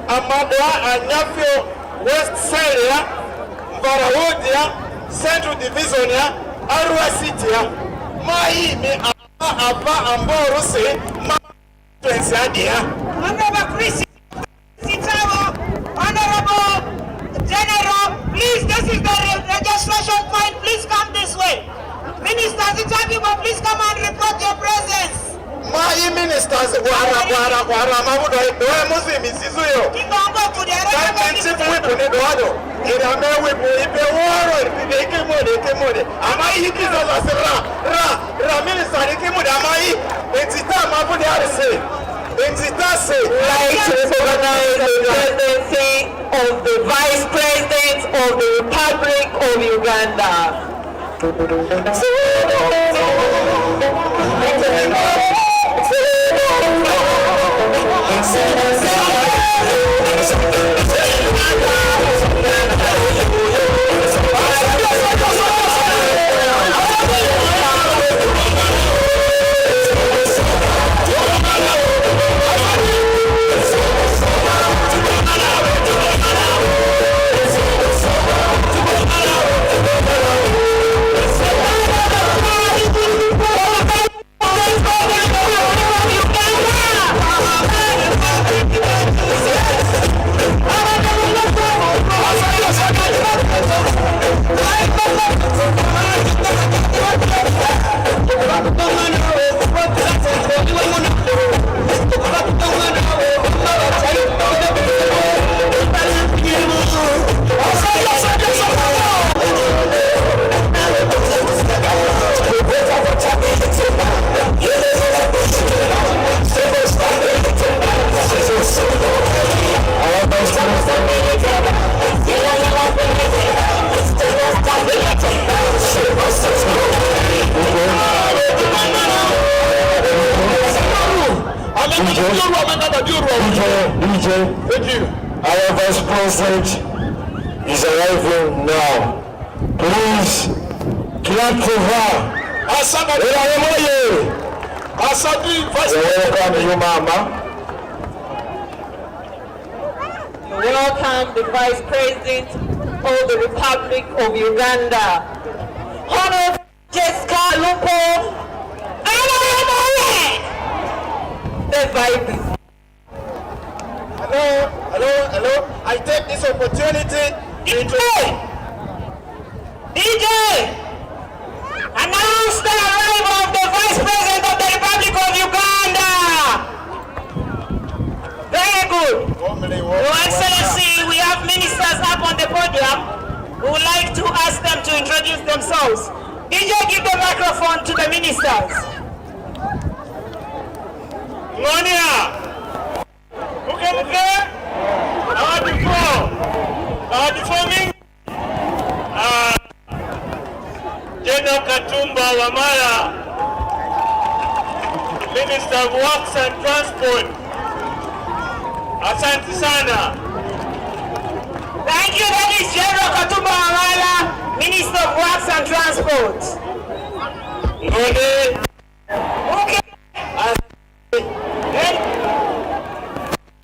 Amadwa Anyafio West Seria Mbarawodia Central Division ya Arua City ya Maimi Aba Amboruse Pensadia Honorable Chris Sitawa, Honorable General, please, this is the registration point. Please come this way. Minister Zitakiwa, please come and report your presence. My ministers, Guara, Mamudo, Muslim, Sizuyo. Kikongo to the Chief Whip in Eduardo. In a man whip, if they were, they came on it. Am I hitting us Ra, Minister, they came on Amai, it's time I put out a say. Like to recognize the presidency of the Vice President of the Republic of Uganda. Our Vice President is arriving now. Please clap for her. Welcome you, Mama. Welcome the Vice President of the Republic of Uganda, Honorable Jessica Lupo. The vibe is. Hello. I take this opportunity to DJ, announce the arrival of the Vice President of the Republic of Uganda. Very good. Your Excellency, we have ministers up on the podium who would like to ask them to introduce themselves. DJ, give the microphone to the ministers. Monia. Okay. Deforming General Katumba Wamala, Minister of Works and Transport. Asante sana. Thank you. That is General Katumba Wamala, Minister of Works and Transport. Okay.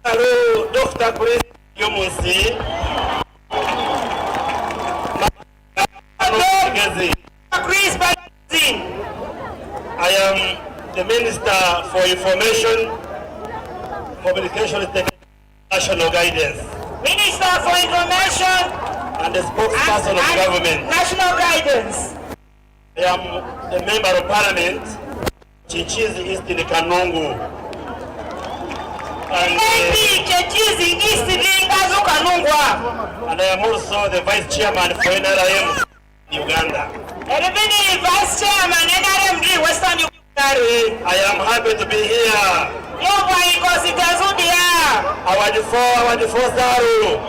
Hello, Dr. Chris Yomusi. Chris Bagazin. I am the Minister for Information, Communication and National Guidance. Minister for Information And the spokesperson of government. National Guidance. I am the Member of Parliament, Chichizi East in Kanungu. And I am also the Vice Chairman for NRM Uganda. Vice Chairman NRM Western Uganda. I am happy to be here. Our four Zaru.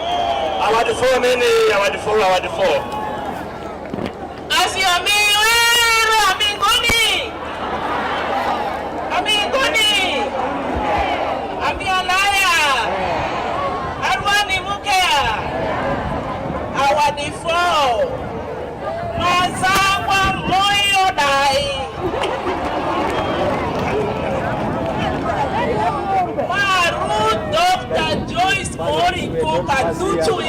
Our four many, our four. As you are Dr. Joyce Mori Koka Tuchue.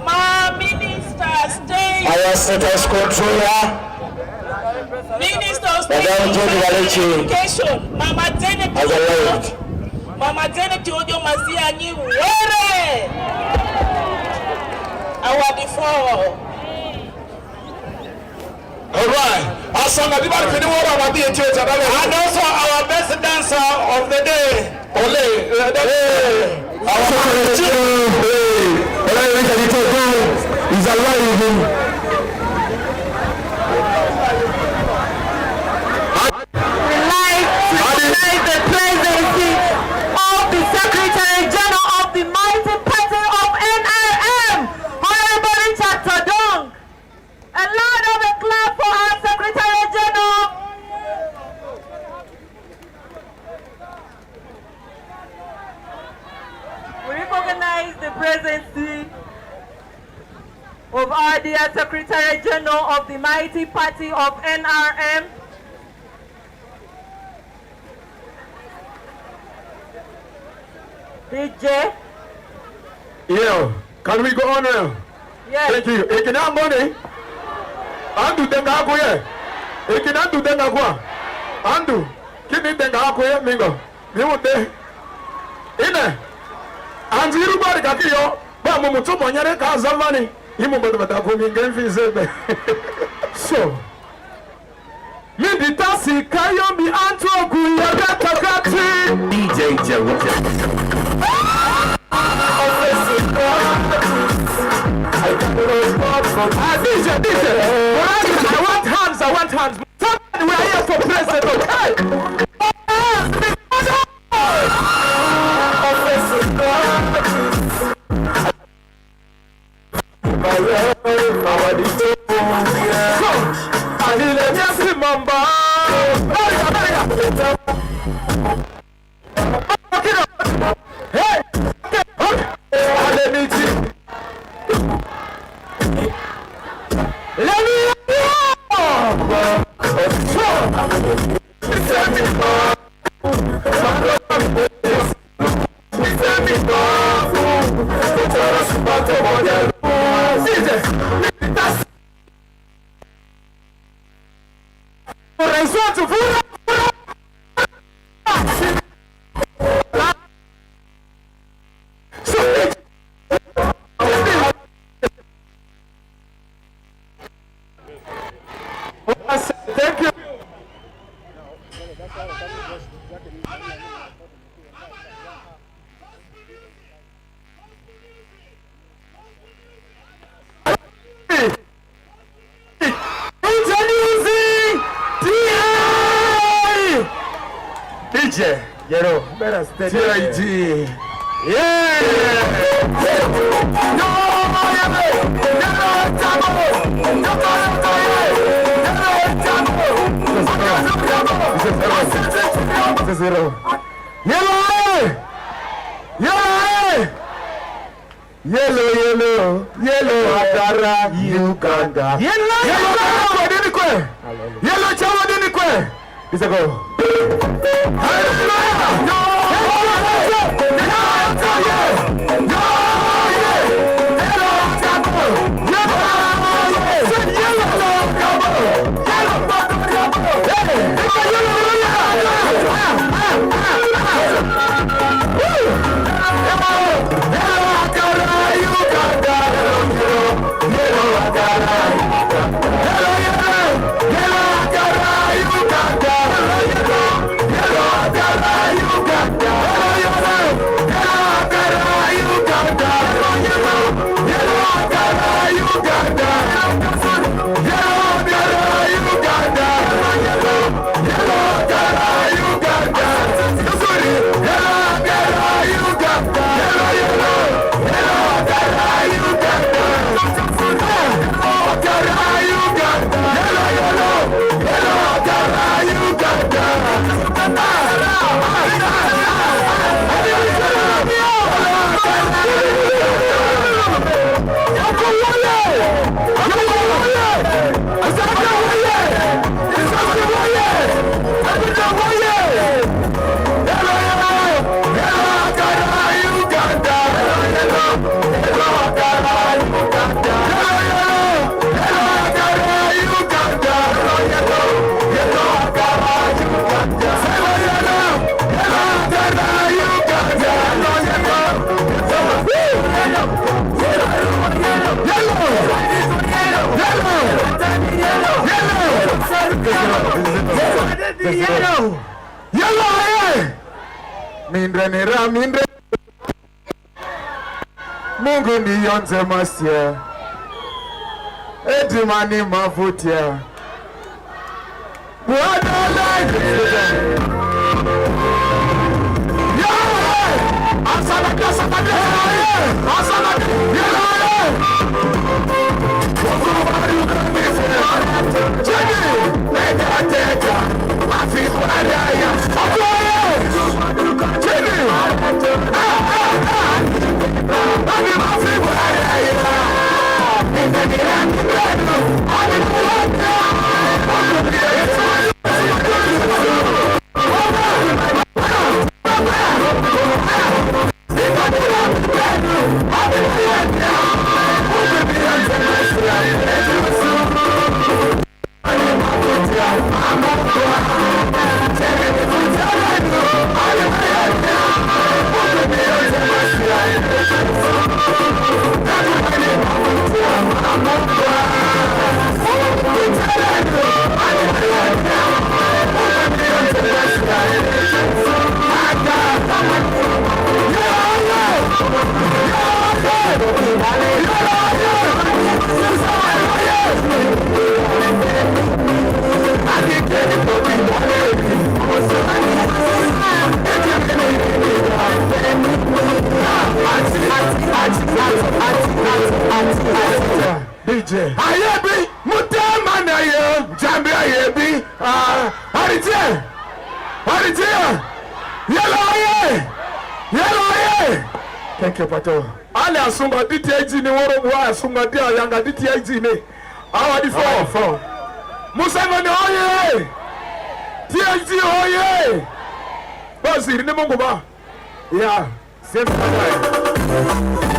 My minister state. Our status controller. Minister of State Education. Mama Janet. Mama Janet Ojo Maziani Were. Our default. All right. And also our best dancer of the day. Is alive. The presidency of the Secretary General of the Mighty Party of NRM, Honorable Richard Todong. A loud of a clap for our Secretary General. We recognize the presidency of our dear Secretary General of the Mighty Party of NRM, DJ. Yeah, can we go on now? Yes. Thank you. Ekina money. Andu denga akoye. Ekina andu denga akwa. Andu. Kini denga akoye mingo. Miwute. Ine. Anziru bari kakiyo. Ba mumutu monyere ka zamani. Imu bata ko minga mfizebe. So. Miditasi kayo mi antu kuya kakati. DJ Joe. I want hands. Somebody, we are here for president, okay? Thank you. DJ, Yero, better stay there. Yeah! Yellow! Yellow! Agara, Uganda. Yellow! Yellow! Chawadini. It's a go. Yellow. Mindre nira mindre. Mungu ni yonze masia. Edimani mafutia. Bwana life. Yeah! Asana kasa tabia. Asana. Yeah! Jenny, nega teka. Afi baraya. Jenny. Abi afi baraya. DJ. Ayebi, mutama na ye, jambi ayebi. Haritie, haritie. Yellow. Thank you, Pato. Ale asunga DTIG ni woro wa asunga dia yanga DTIG ni. Awa di four. Musema ni oye. TIG oye. Basi ni Mungu ba. Yeah, same time.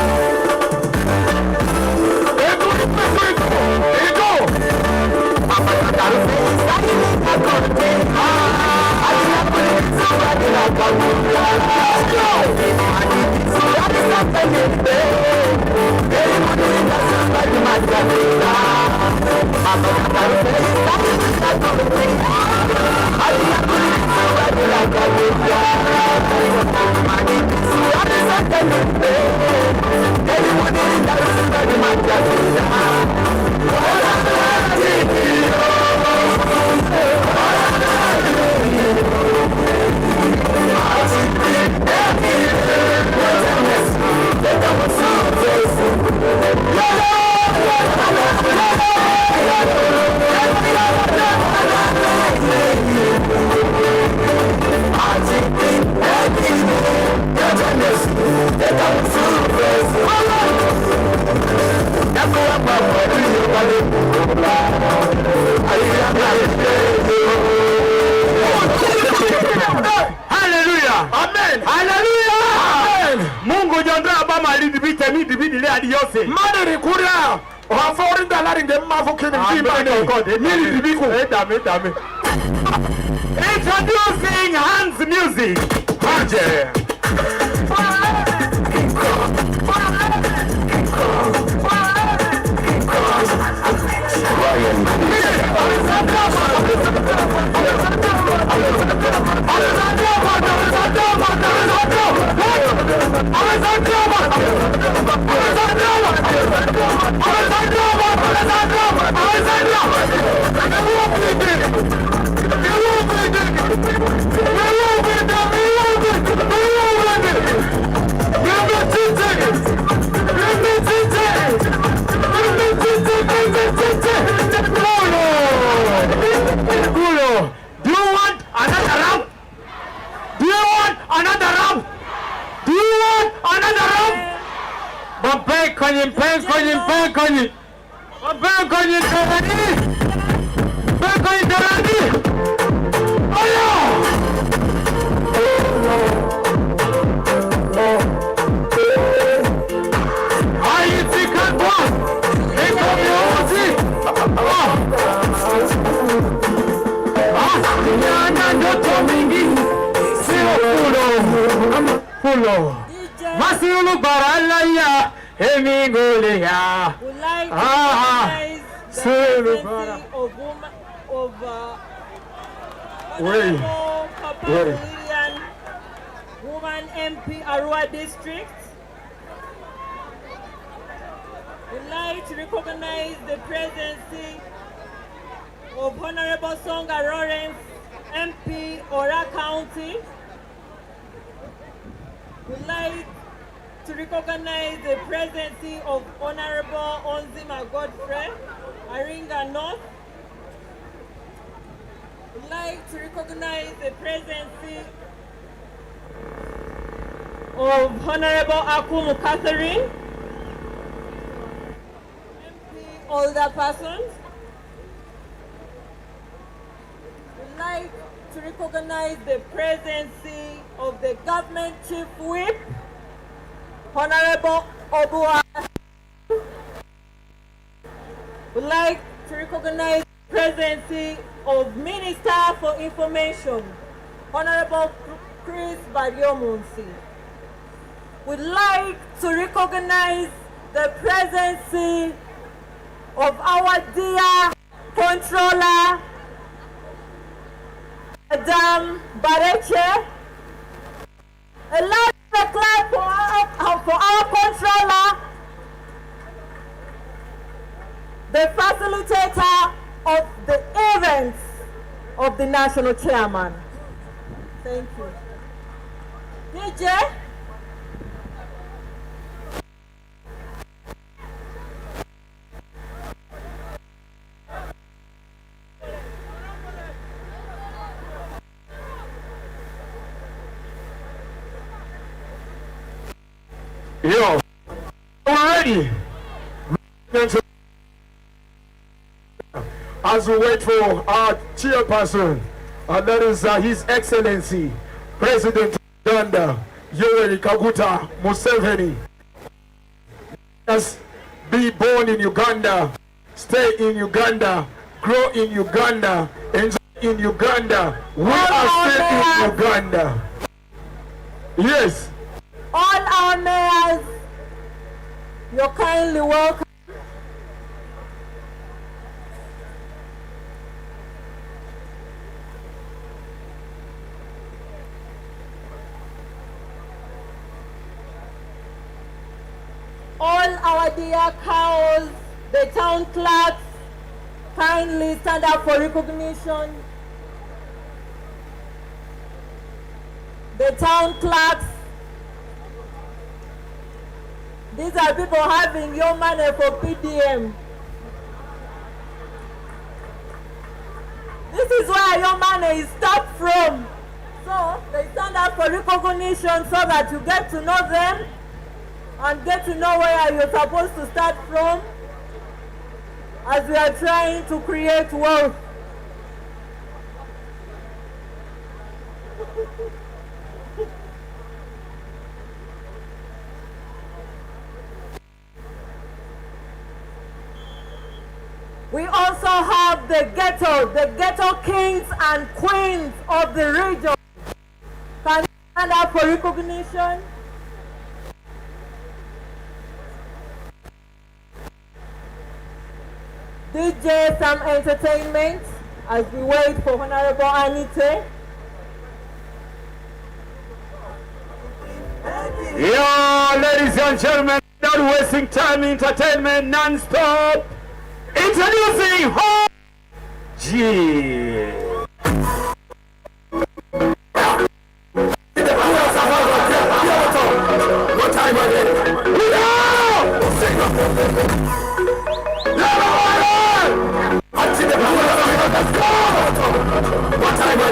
Yose. Madere kura. Wafori dalari nge mafu kini dame. Introducing Hans Music. Hanje. Masiulu baralaya, emingolea. Would like to recognize the of Honorable Papa Lillian, Woman MP Arua District. We'd like to recognize the presence of Honorable Songa Lawrence, MP Ora County. We'd like to recognize the presence of Honorable Onzima Godfrey, Aringa North. We'd like to recognize the presence of Honorable Akumu Catherine, MP Older Persons. We'd like to recognize the presence of the Government Chief Whip, Honorable Obua. We'd like to recognize the presence of Minister for Information, Honorable Chris Baryomunsi. We'd like to recognize the presence of our dear Controller, Madam Bareche. A large clap for our Controller, the facilitator of the events of the National Chairman. Thank you. DJ? Yo, already. As we wait for our chairperson, and that is His Excellency, President Uganda, Yoweri Kaguta Museveni. Yes, be born in Uganda, stay in Uganda, grow in Uganda, enjoy in Uganda. We are still in Uganda. Yes. All our mayors, you're kindly welcome. All our dear cows, the town clerks, kindly stand up for recognition. The town clerks, these are people having your money for PDM. This is where your money is start from. So they stand up for recognition so that you get to know them and get to know where you're supposed to start from as we are trying to create wealth. We also have the ghetto kings and queens of the region. Can you stand up for recognition? DJ some entertainment as we wait for Honorable Anite. Yo, ladies and gentlemen, not wasting time, entertainment non-stop. Introducing Home G. What time are they? What time are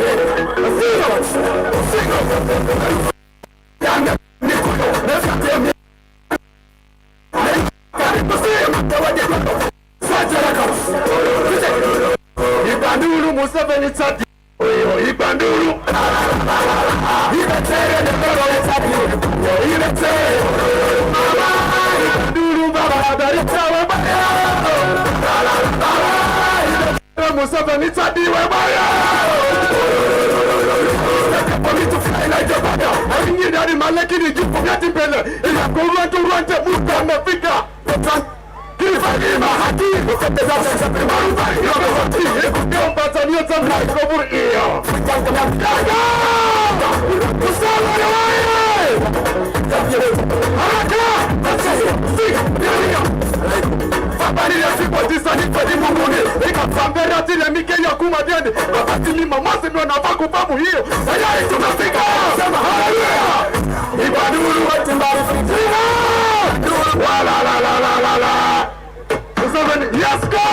Ibanduru Museveni Tati. Ibanduru. Ibanduru Baba Daritawa. Museveni Tati Webaya. I need that in my leg in the Jupiter. If I go run to Muka Mafika. Lima hati Ukateza sasa primaru Iyo hati Iyo batanio tamna Ikobur iyo Daga Kusala ya wae Haraka Sika Fabari ya sipo tisa ni kwa dimunguni Ika pamberi atile mike ya kumadeni Wakati ni mamasi miona vaku famu hiyo Sayari tunafika Sema haleluya Ibaduru watimbari fitina Wala la la la la la Yes, go!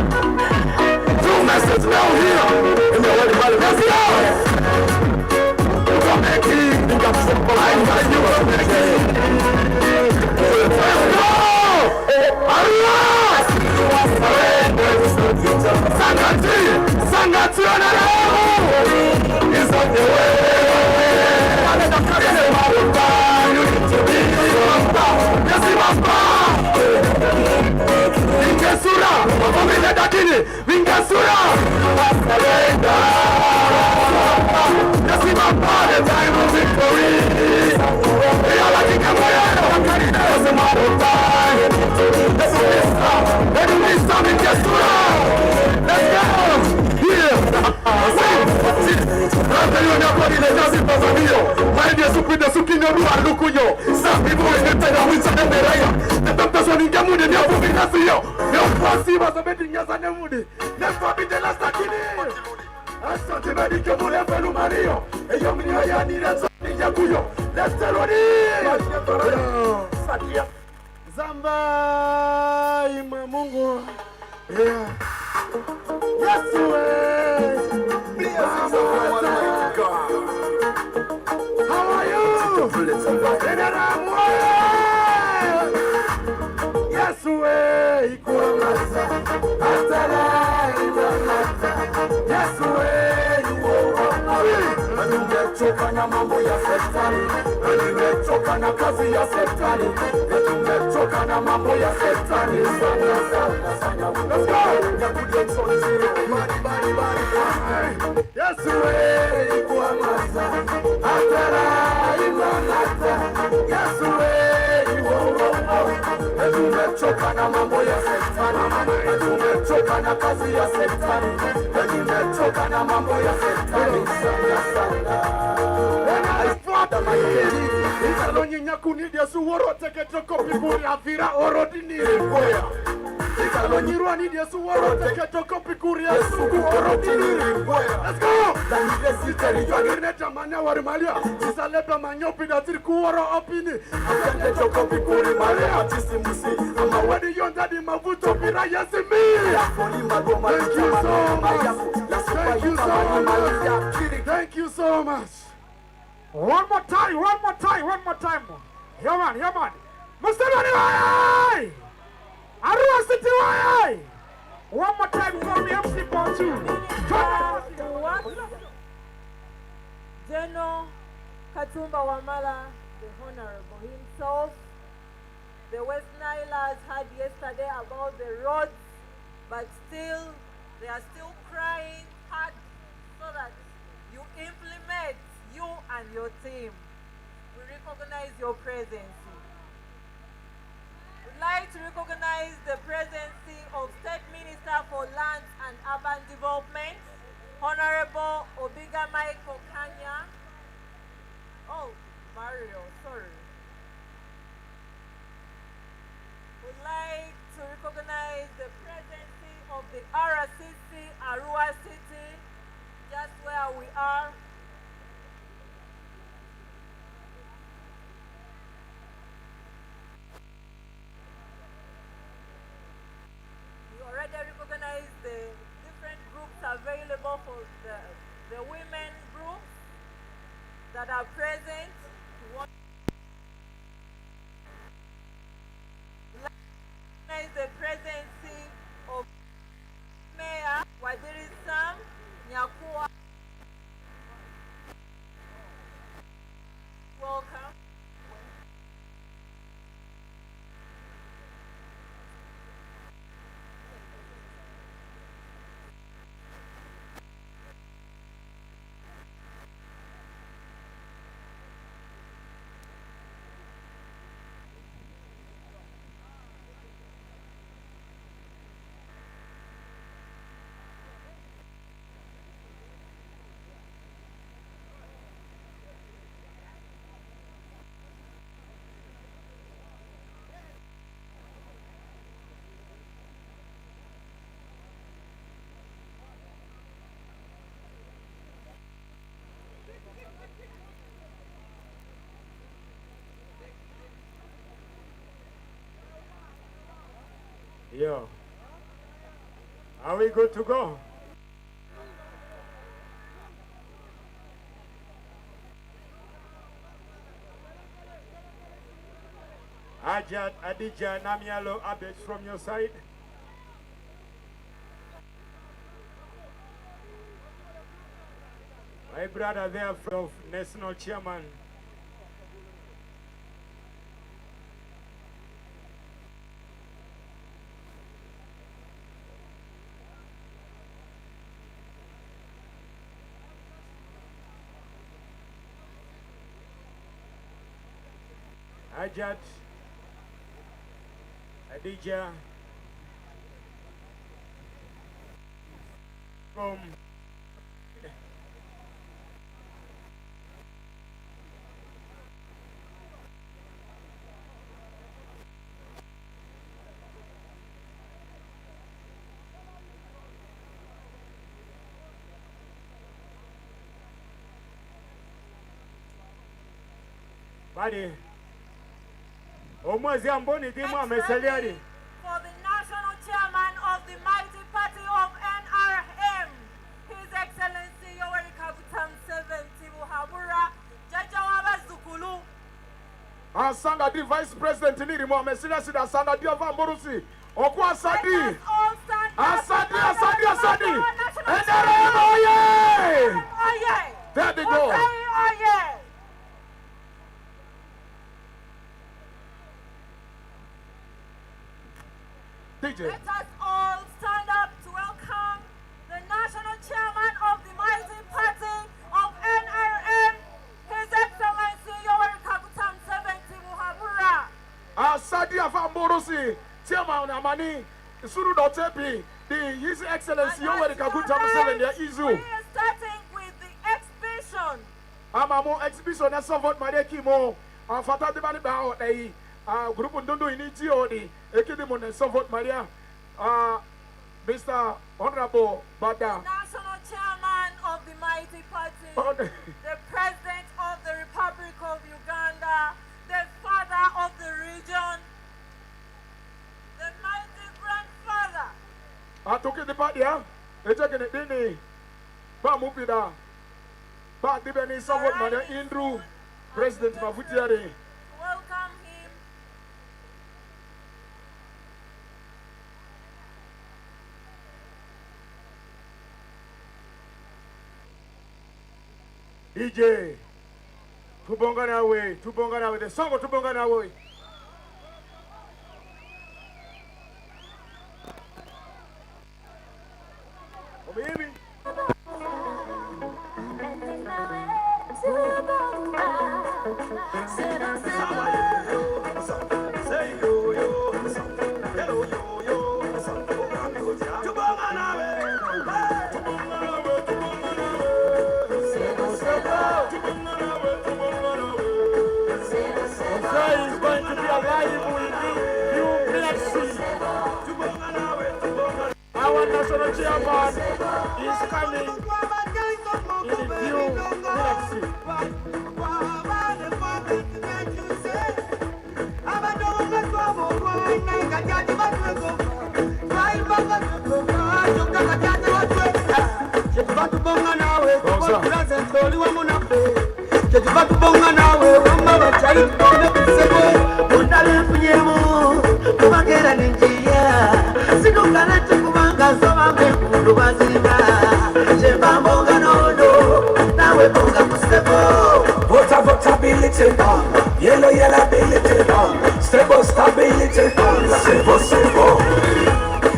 Two messages now here. In the Holy Bible, let's go! Come back here. I invite you to come back here. Let's go! Allah! Sangati on the road! It's on the way! Vingasura, wamile dakini, Vingasura, the time of victory. We are like a man, doesn't matter time. Let me stop in Vingasura. Let's go. Here. Zamba ima Mungu. Yeah. Yes, you how are you? Yes, we Ikwamasa. Yes, tumechoka na mambo ya serikali, tumechoka na kazi ya serikali, tumechoka na mambo ya serikali sana sana sana. Let's go. Ya kujenga zero, bari. Yes, we Ikwamasa. Yes, we tumechoka na mambo ya serikali, tumechoka na kazi ya serikali, tumechoka na mambo ya serikali sana sana. Ikalonyinya kunidia suworo teketoko pipuri avira orodini rekoya. Ikalonyirwa nidia suworo teketoko pipuri asuku orodini rekoya. Let's go! Danile siteri jogirne jamanya warimalia. Isaleba manyopi da tirkuworo opini. Teketoko pipuri malia atisi musi. Ama wedi yonda di mavuto pira yasimi. Thank you so much. Thank you so much. Thank you so much. One more time. Here man. Muslimani wai! Arua City wai! One more time for me, MC Ponchu. General Katumba Wamala, the Honorable himself. The West Nilers heard yesterday about the roads, but still, they are still crying hard so that you implement, you and your team. We recognize your presence. We'd like to recognize the presence of State Minister for Lands and Urban Development, Honorable Obiga Michael Kanya. Oh, Mario, sorry. We'd like to recognize the presence of the RCC Arua City, just where we are. We already recognize the different groups available for the women groups that are present. The presence of Mayor Wadiri Sam Nyakua. Welcome. Yeah. Are we good to go? Ajat, Adija, Namialo, updates from your side. My brother there from National Chairman. Ajat, Adija, from Badi. For the national chairman of the mighty party of NRM, His Excellency Yoweri Kaguta Museveni Muhabura, Jaja Wabazukulu. Asanga di Vice President Nirimo Mesina Sida Asanga di Avamborusi. Oku Asadi. Asadi. NRM oye! There they go. DJ. Let us all stand up to welcome the national chairman of the mighty party of NRM, His Excellency Yoweri Kaguta Museveni Muhabura. Asadi Avamborusi, Chairman Amani, Suru Dotepi, His Excellency Yoweri Kaguta Museveni Izu. We are starting with the exhibition. Amamo exhibition na Sovot Mareki mo. Fata de bani ba o group Ndondo initi odi ekidi mo na Sovot Maria. Mr. Honorable Bada, National chairman of the mighty party, the president of the Republic of Uganda, the father of the region, the mighty grandfather. Atoke de Badia, Ejake Dini, Ba Mupida, Ba Dibeni Sovot Maria Indru, President Mavutiari. Welcome him. DJ, tubonga nawe, the song of tubonga nawe. Baby. Is going to be alive with new blessings. Our national chairman is coming in new blessings. Votability, yellow ability, stable stability, stable.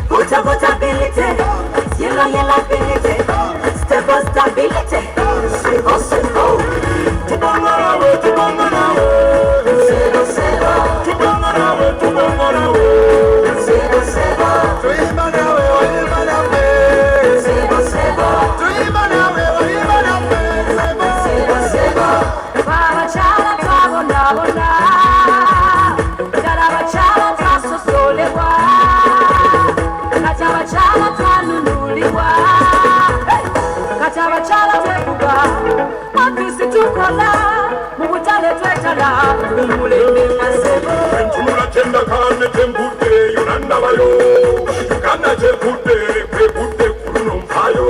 Votability, yellow ability, stable stability, stable. kane tembude yunanda bayo Uganda tembude pebude kuruno mpayo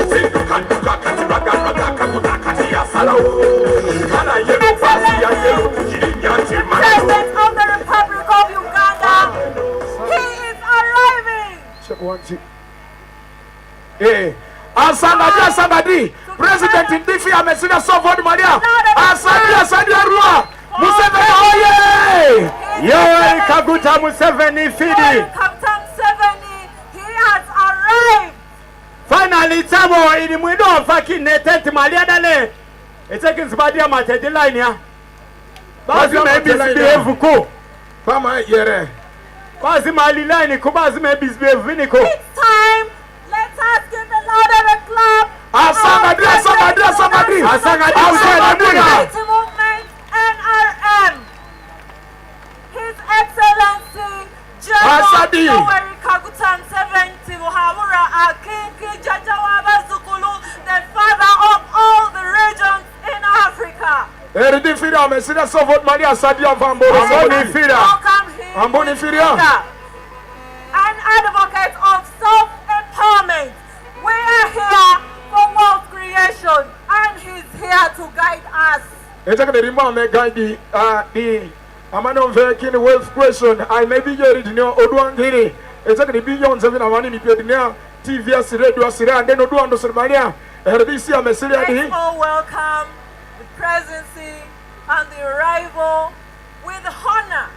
Sindu kanduka katibaka kataka kutakati ya salao Kana yelo fasi ya yelo kujirinyati President of the Republic of Uganda, he is arriving. Check 1, 2. Asangadi, President Ndifi amesina Sovod Maria. Asadi Arua. Museveni oye! Yoweri Kaguta Museveni Fidi. Captain Museveni, he has arrived. Finally, Tamo in the window of fucking Netet Malia Dale. It's taking Spadia Mate line here. Bazi maybe Vuko. Fama yere. Bazi Mali line, Kubazi maybe Viniko. It's time. Let us give a louder a clap. Asangadi. Mighty movement NRM. His Excellency Asadi. General Yoweri Kaguta Museveni Muhawura Akinki Jajawaba Zukulu, the father of all the regions in Africa. Eridi Fida amesina Sovod Maria Sadia Vamboro. Amboni Fida. Welcome him. Amboni Fida. An advocate of self-empowerment. We are here for wealth creation, and he's here to guide us. It's going to remind me guide the Amano Vekin wealth creation. I may be here in your Oduangiri. It's going to be young 7 Amani Piedina, TV, Radio, Sira, and then Oduando Sermania. Let's all welcome the presidency and the arrival with honor.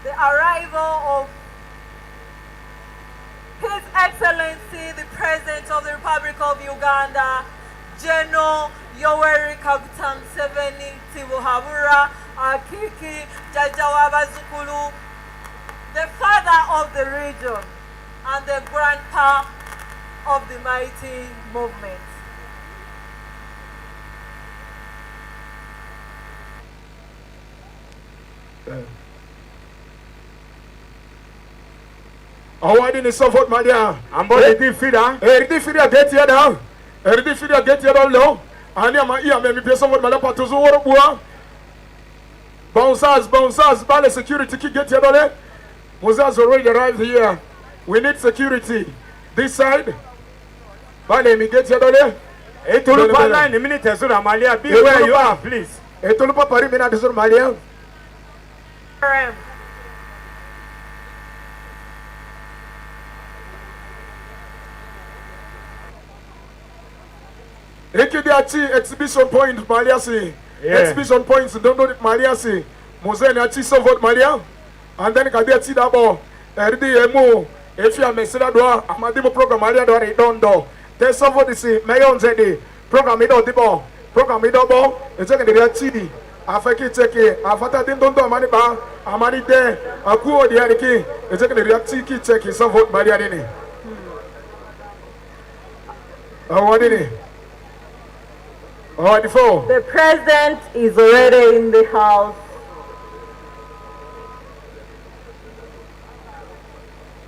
The arrival of His Excellency, the President of the Republic of Uganda, General Yoweri Kaguta Museveni Tibuhaburwa Akiki Jajawaba Zukulu, the father of the region and the grandpa of the mighty movement. Awadi ni Sovod Maria. Amboni Fida. Eridi Fida get here down. Eridi Fida get here down low. Ani ama iya me mi Sovod Maria patuzu woro bua. Bouncers, bale security ki get here down. Moses already arrived here. We need security. This side. Bale mi get here down. Etulupa line minute Zura Malia. Be where you are, please. Etulupa pari mina Zura Malia. Ekidiachi exhibition point Maliasi. Exhibition points don't know Maliasi. Moseni achi Sovod Maria. And then Kadiachi Dabo. Erdi Emu. If you are Messina Doa, Amadimo program Maria Doa Redondo. There's Sovod is Mayon Zedi. Program Ido Dibo. Program Idobo. It's taking the Chidi. Afeki Cheki. Afata Dindondo Amaniba. Amanite. Akuo Diariki. It's taking the Chiki Cheki. Sovod Maria Dini. What did he? The president is already in the house.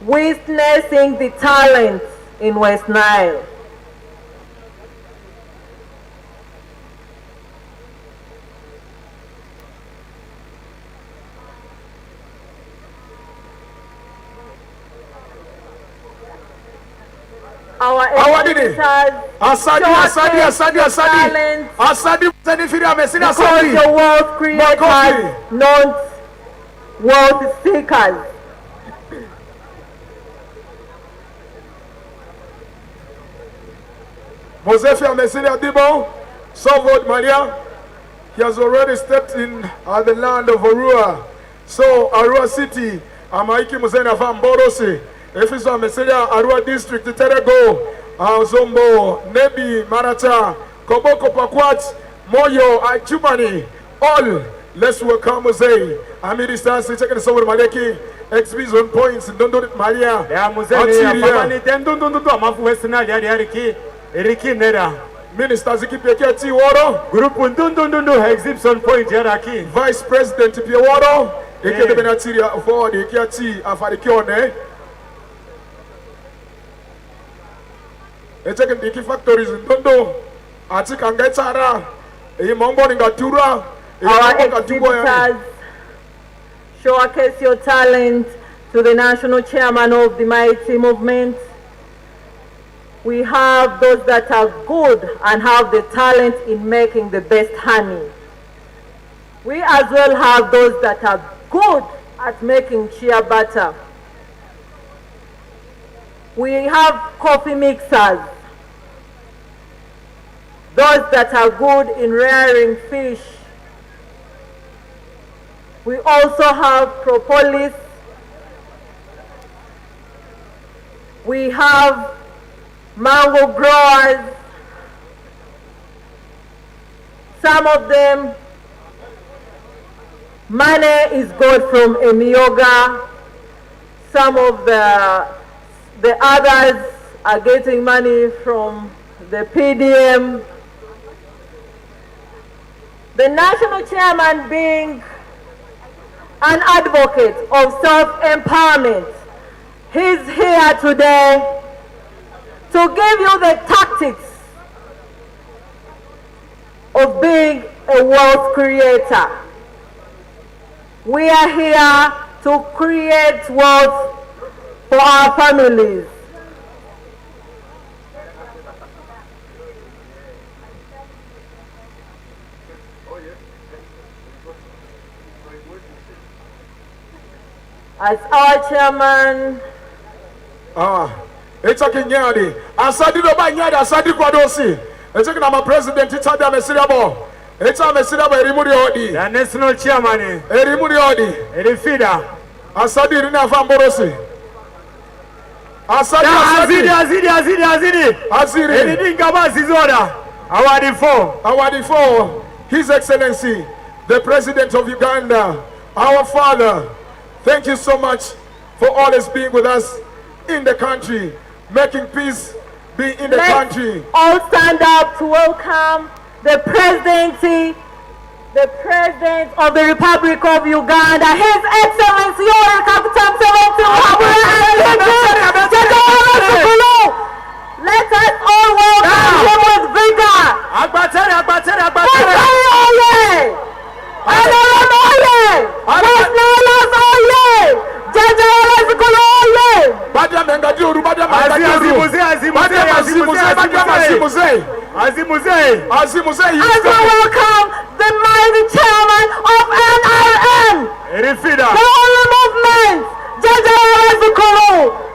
Witnessing the talent in West Nile. Our Asadi because the world creators, not world seekers. Mosefia Messinia Dibo, Sovod Maria, he has already stepped in the land of Arua. So Arua City, Amaiki Mosena Van Borosi, Efisa Messinia, Arua District, Terego, Zombo, Nebi, Marata, Koboko Pakwat, Moyo, Chumani, all. Let's welcome Mosei. Amiri Stars, taking the Sovod Maleki, exhibition points, don't do it, Maria. Yeah, Mosei, don't do Amafu Western Yariki. Eriki Nera. Minister Zikipeke Tiworo. Group Undundu exhibition point Yaraki. Vice President Pieworo. Eke de Benatiria for the Kiati Afarikione. Echeke Diki factories in Dondo. Atikangetsara. Imombo Ngatura. Our exhibitors showcase your talent to the national chairman of the Mighty Movement. We have those that are good and have the talent in making the best honey. We as well have those that are good at making shea butter. We have coffee mixers, those that are good in rearing fish. We also have propolis. We have mango growers. Some of them, money is got from Emioga. Some of the others are getting money from the PDM. The national chairman being an advocate of self-empowerment, he's here today to give you the tactics of being a wealth creator. We are here to create wealth for our families. As our chairman, it's a Kenyadi. Asadi no ba nyadi asadi kwadosi. It's a nama president. It's a mesirabo. It's a mesirabo erimuri odi. The national chairman. Erimuri odi. Erifida. Asadi rina famborosi. Asadi. Aziri. Anything about his order. Awadi for His Excellency, the President of Uganda, our father. Thank you so much for always being with us in the country, making peace be in the country. All stand up to welcome the President of the Republic of Uganda, His Excellency Yoweri Kaguta Museveni. Let us all welcome him with vigor. As we welcome the mighty chairman of NRM, the Holy Movement, Jaja Zikulu.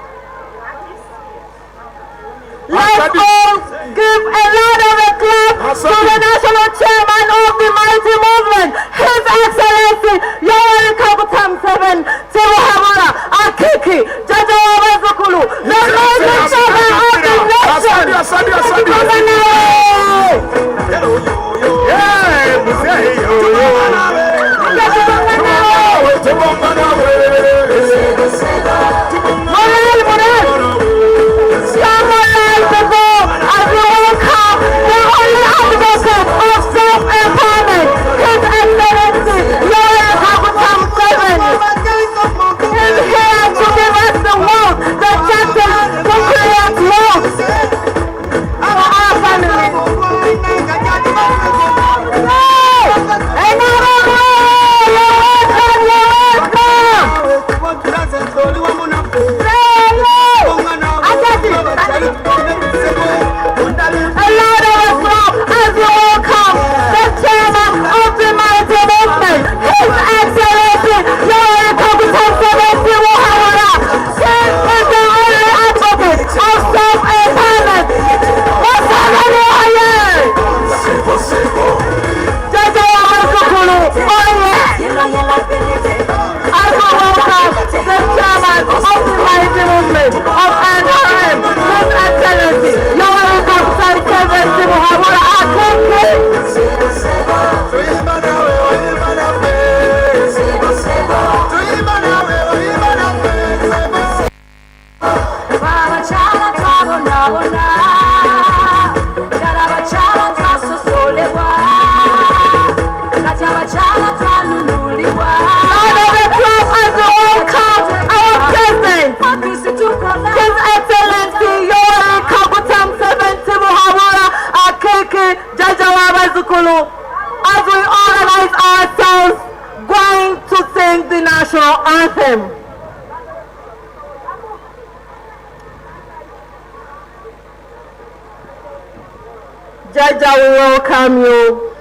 Let's all give a loud of a clap to the national chairman of the Mighty Movement, His Excellency Yoweri Kaguta Museveni Tibuhaburwa Akiki Jaja Zikulu, the mighty chairman of the of NRM, His Excellency Yoweri Kaguta Museveni Jaja, we welcome you.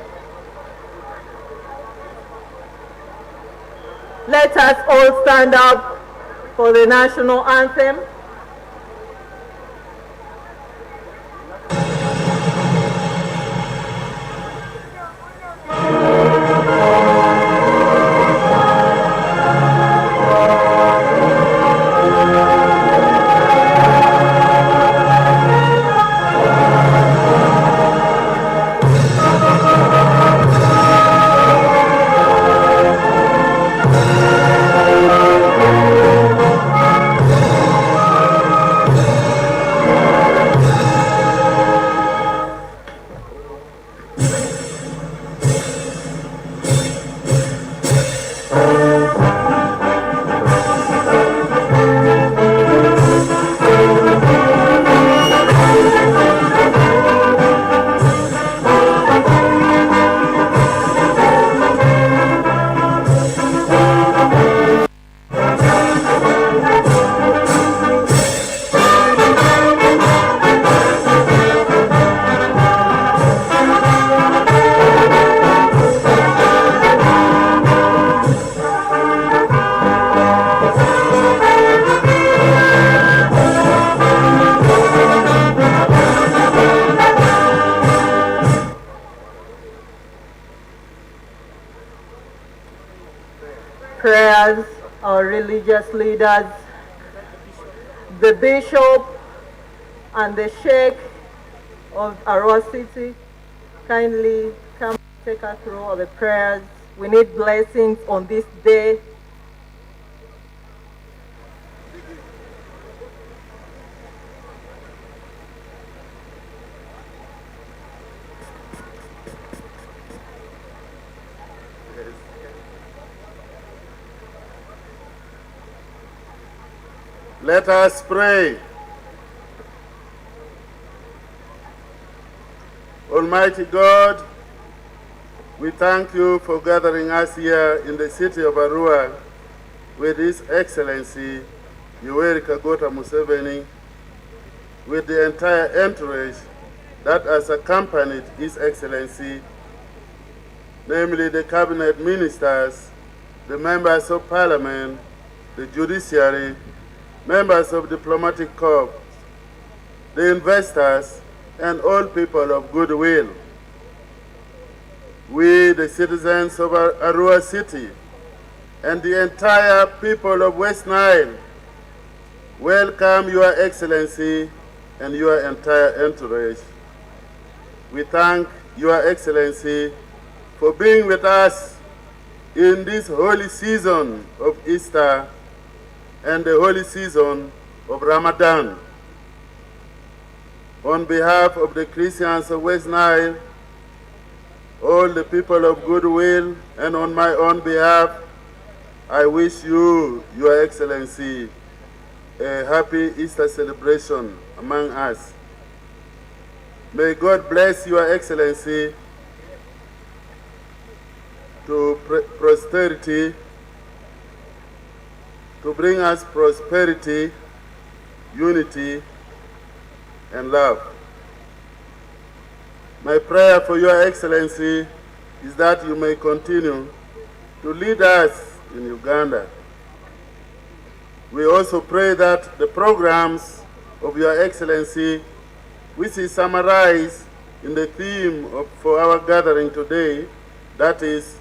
Let us all stand up for the national anthem. Prayers, our religious leaders, the bishop and the sheikh of Arua City, kindly come take us through all the prayers. We need blessings on this day. Let us pray. Almighty God, we thank you for gathering us here in the city of Arua with His Excellency Yoweri Kaguta Museveni, with the entire entourage that has accompanied His Excellency, namely the cabinet ministers, the members of parliament, the judiciary, members of diplomatic corps, the investors, and all people of goodwill. We, the citizens of Arua City, and the entire people of West Nile, welcome Your Excellency and your entire entourage. We thank Your Excellency for being with us in this holy season of Easter and the holy season of Ramadan. On behalf of the Christians of West Nile, all the people of goodwill, and on my own behalf, I wish you, Your Excellency, a happy Easter celebration among us. May God bless Your Excellency to prosperity, to bring us prosperity, unity, and love. My prayer for Your Excellency is that you may continue to lead us in Uganda. We also pray that the programs of Your Excellency, which is summarized in the theme for our gathering today, that is,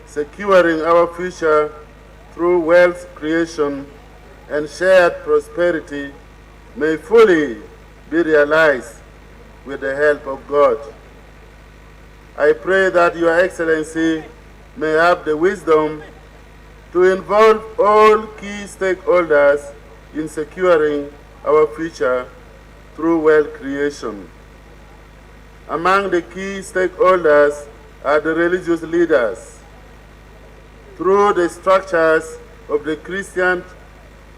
securing our future through wealth creation and shared prosperity, may fully be realized with the help of God. I pray that Your Excellency may have the wisdom to involve all key stakeholders in securing our future through wealth creation. Among the key stakeholders are the religious leaders, through the structures of the Christian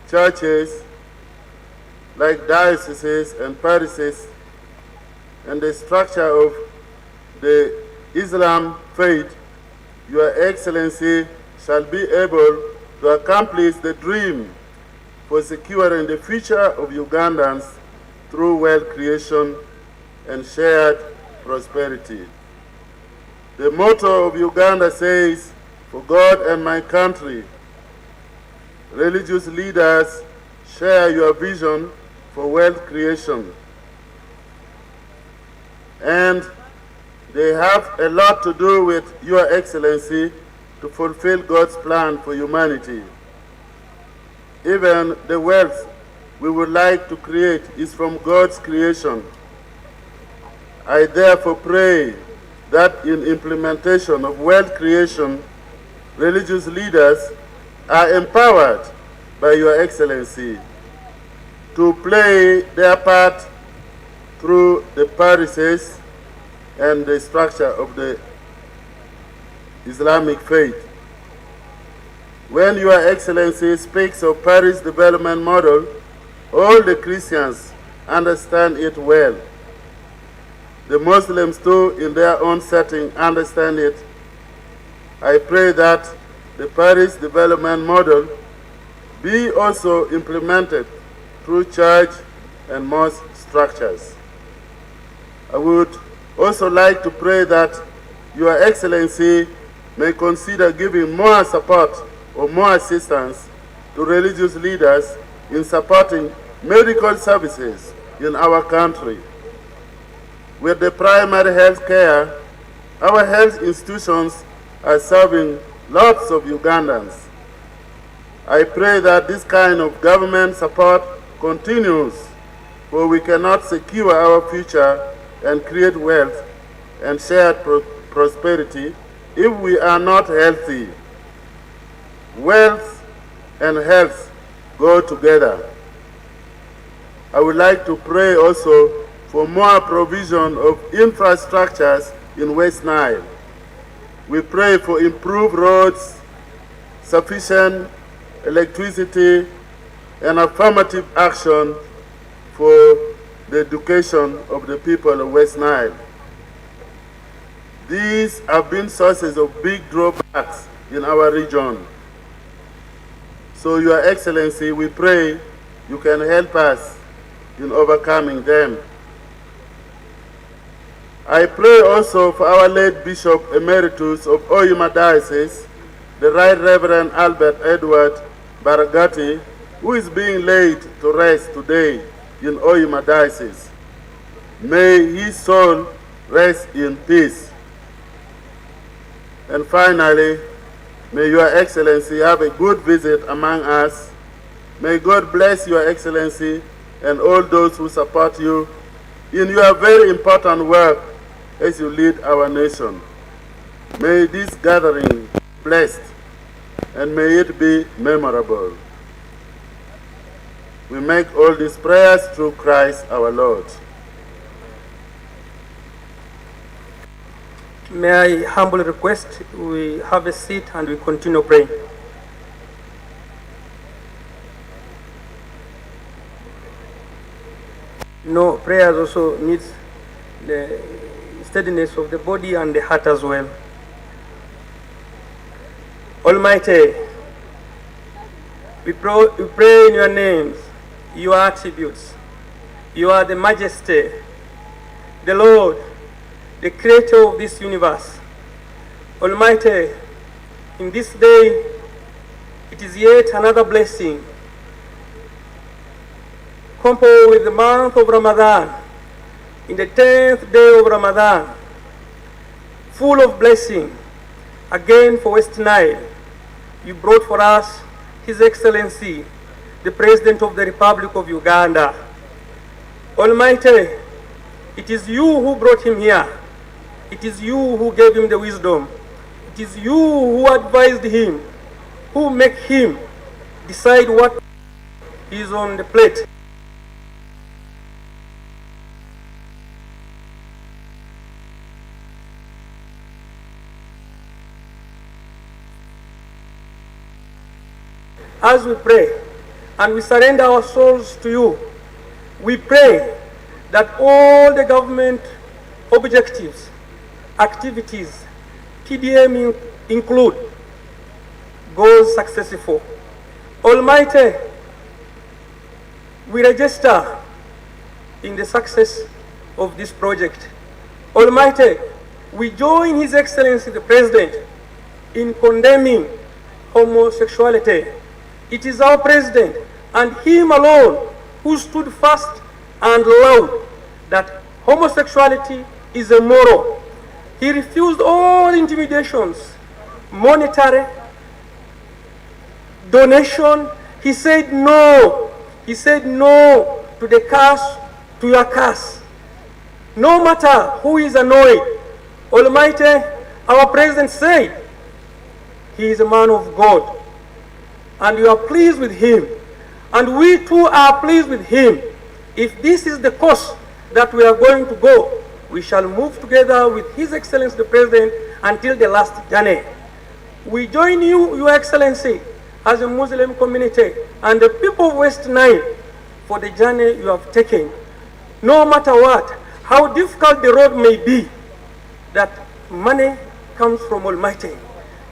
churches, like dioceses and parishes, and the structure of the Islam faith. Your Excellency shall be able to accomplish the dream for securing the future of Ugandans through wealth creation and shared prosperity. The motto of Uganda says, "For God and my country." Religious leaders share your vision for wealth creation, and they have a lot to do with Your Excellency to fulfill God's plan for humanity. Even the wealth we would like to create is from God's creation. I therefore pray that in implementation of wealth creation, religious leaders are empowered by Your Excellency to play their part through the parishes and the structure of the Islamic faith. When Your Excellency speaks of parish development model, all the Christians understand it well. The Muslims too, in their own setting, understand it. I pray that the parish development model be also implemented through church and mosque structures. I would also like to pray that Your Excellency may consider giving more support or more assistance to religious leaders in supporting medical services in our country. With the primary health care, our health institutions are serving lots of Ugandans. I pray that this kind of government support continues, for we cannot secure our future and create wealth and shared prosperity if we are not healthy. Wealth and health go together. I would like to pray also for more provision of infrastructures in West Nile. We pray for improved roads, sufficient electricity, and affirmative action for the education of the people of West Nile. These have been sources of big drawbacks in our region. So, Your Excellency, we pray you can help us in overcoming them. I pray also for our late Bishop Emeritus of Oyuma Diocese, the Right Reverend Albert Edward Baragati, who is being laid to rest today in Oyuma Diocese. May his soul rest in peace. And finally, may Your Excellency have a good visit among us. May God bless Your Excellency and all those who support you in your very important work as you lead our nation. May this gathering be blessed and may it be memorable. We make all these prayers through Christ our Lord. May I humbly request we have a seat and we continue praying. No, prayers also needs the steadiness of the body and the heart as well. Almighty, we pray in Your names, Your attributes. You are the Majesty, the Lord, the Creator of this universe. Almighty, in this day, it is yet another blessing, coupled with the month of Ramadan, in the 10th day of Ramadan, full of blessing, again for West Nile. You brought for us His Excellency, the President of the Republic of Uganda. Almighty, it is You who brought him here. It is You who gave him the wisdom. It is You who advised him, who make him decide what is on the plate. As we pray and we surrender our souls to You, we pray that all the government objectives, activities, TDM include, goes successful. Almighty, we register in the success of this project. Almighty, we join His Excellency the President in condemning homosexuality. It is our President and him alone who stood fast and loud that homosexuality is immoral. He refused all intimidations, monetary, donation. He said no. He said no to the curse, to your curse. No matter who is annoyed, Almighty, our President said, he is a man of God. And you are pleased with him. And we too are pleased with him. If this is the course that we are going to go, we shall move together with His Excellency the President until the last journey. We join you, Your Excellency, as a Muslim community and the people of West Nile for the journey you have taken. No matter what, how difficult the road may be, that money comes from Almighty.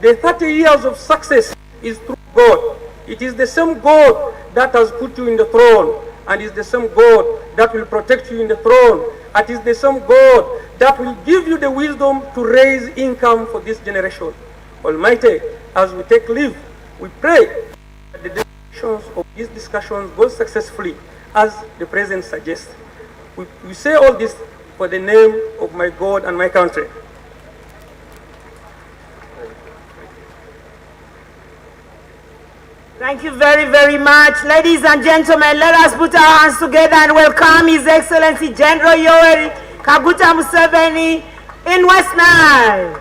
The 30 years of success is through God. It is the same God that has put you in the throne, and is the same God that will protect you in the throne. It is the same God that will give you the wisdom to raise income for this generation. Almighty, as we take leave, we pray that the discussions of these discussions go successfully as the President suggests. We say all this for the name of my God and my country. Thank you very, very much. Ladies and gentlemen, let us put our hands together and welcome His Excellency General Yoweri Kaguta Museveni in West Nile.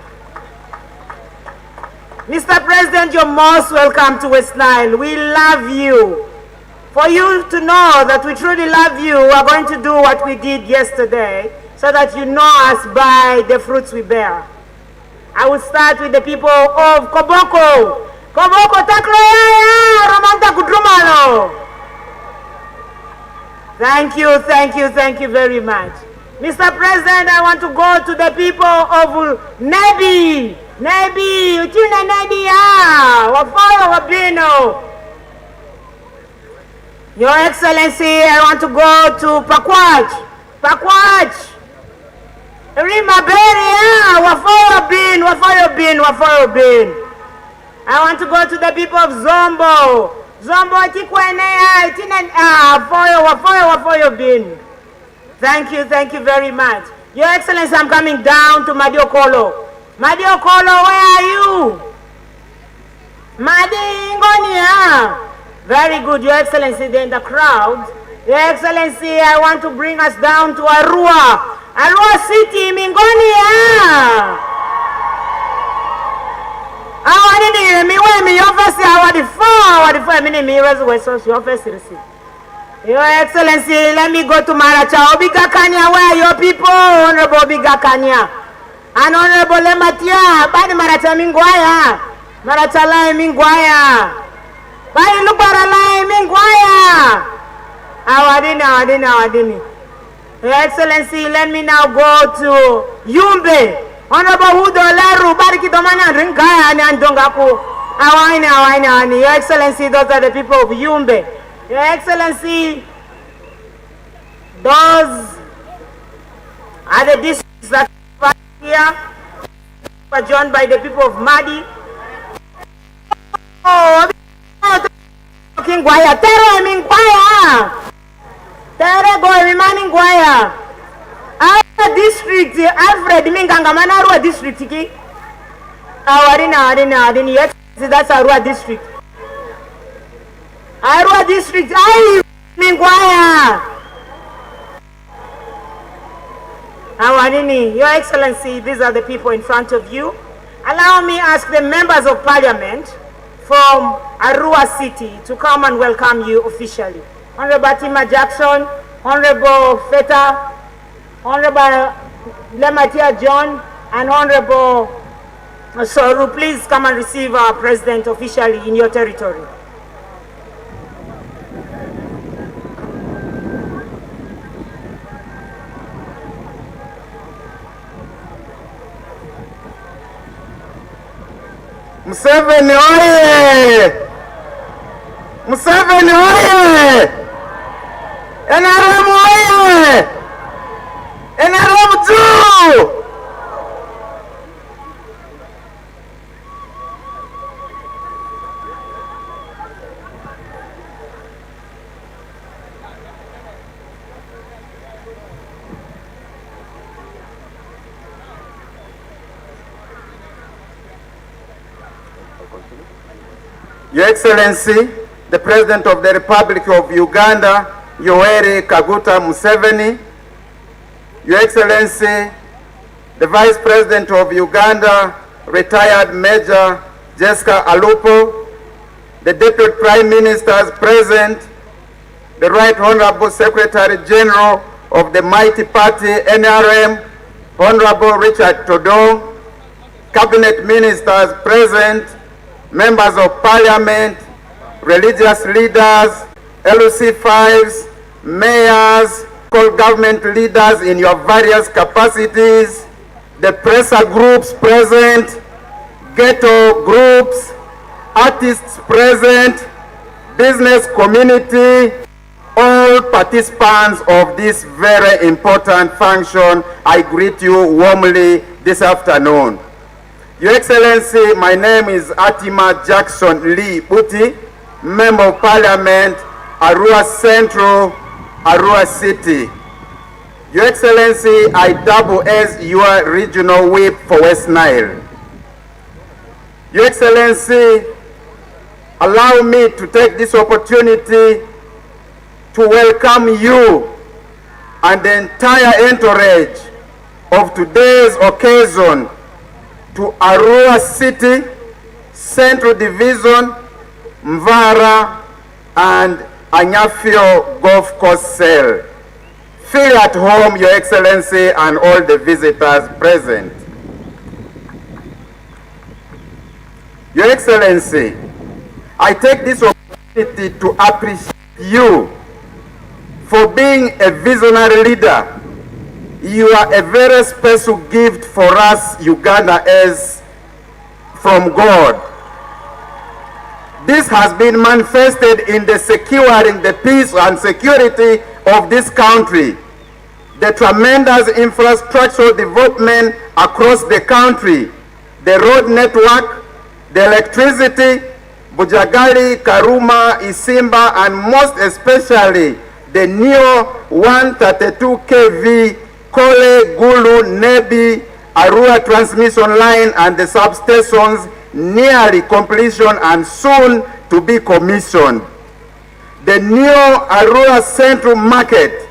Mr. President, you're most welcome to West Nile. We love you. For you to know that we truly love you, we are going to do what we did yesterday so that you know us by the fruits we bear. I will start with the people of Koboko. Koboko Takloya, Romanta Kudrumalo. Thank you, thank you, thank you very much. Mr. President, I want to go to the people of Nebi. Nebi, Utuna Nebi, Waforo Wabino. Your Excellency, I want to go to Pakwach. Pakwach. Rima Beri, Waforo Bin, Waforo Bin, Waforo Bin. I want to go to the people of Zombo. Zombo Tikwene, Wafoyo Bin. Thank you very much. Your Excellency, I'm coming down to Madiokolo. Madiokolo, where are you? Madi Ngonia. Very good, Your Excellency, they're in the crowd. Your Excellency, I want to bring us down to Arua. Arua City, Mingonia. Your Excellency, let me go to Maracha. Obiga Kanya, where are your people? Honorable Obiga Kanya. And Honorable Lematia, Bani Maracha Mingwaya. Maracha Lai Mingwaya. Bani Lubara Lai Mingwaya. Awadini. Your Excellency, let me now go to Yumbe. Honorable Hudo Laru, Bariki Domana, Ringaya, and Dongaku. Awani. Your Excellency, those are the people of Yumbe. Your Excellency, those are the districts that are here, were joined by the people of Madi. Oh, King Guaya, Terra Minguaya. Terra Goy, Guaya. District Alfred Mingangamana Arua district ki Awadini yes that's Arua district ai Mingwaya Awadini. Your Excellency, these are the people in front of you. Allow me ask the members of parliament from Arua City to come and welcome you officially. Honorable Tima Jackson, Honorable Feta, Honorable Lematia John, and Honorable Soru, please come and receive our President officially in your territory. Museveni oye! Museveni oye! NRM oye! NRM 2! Your Excellency, the President of the Republic of Uganda, Yoweri Kaguta Museveni, Your Excellency, the Vice President of Uganda, retired Major Jessica Alupo, the Deputy Prime Ministers present, the Right Honorable Secretary General of the mighty party NRM, Honorable Richard Todong, Cabinet Ministers present, Members of Parliament, religious leaders, LC5s, mayors, local government leaders in your various capacities, the presser groups present, ghetto groups, artists present, business community, all participants of this very important function, I greet you warmly this afternoon. Your Excellency, my name is Atima Jackson Lee Buti, Member of Parliament, Arua Central, Arua City. Your Excellency, I double as your regional whip for West Nile. Your Excellency, allow me to take this opportunity to welcome you and the entire entourage of today's occasion to Arua City, Central Division, Mvara, and Anyafio Golf Course Cell. Feel at home, Your Excellency, and all the visitors present. Your Excellency, I take this opportunity to appreciate you for being a visionary leader. You are a very special gift for us Ugandans from God. This has been manifested in the securing the peace and security of this country, the tremendous infrastructural development across the country, the road network, the electricity, Bujagali, Karuma, Isimba, and most especially the new 132 kV Kole, Gulu, Nebi, Arua transmission line and the substations nearly completion and soon to be commissioned. The new Arua Central Market,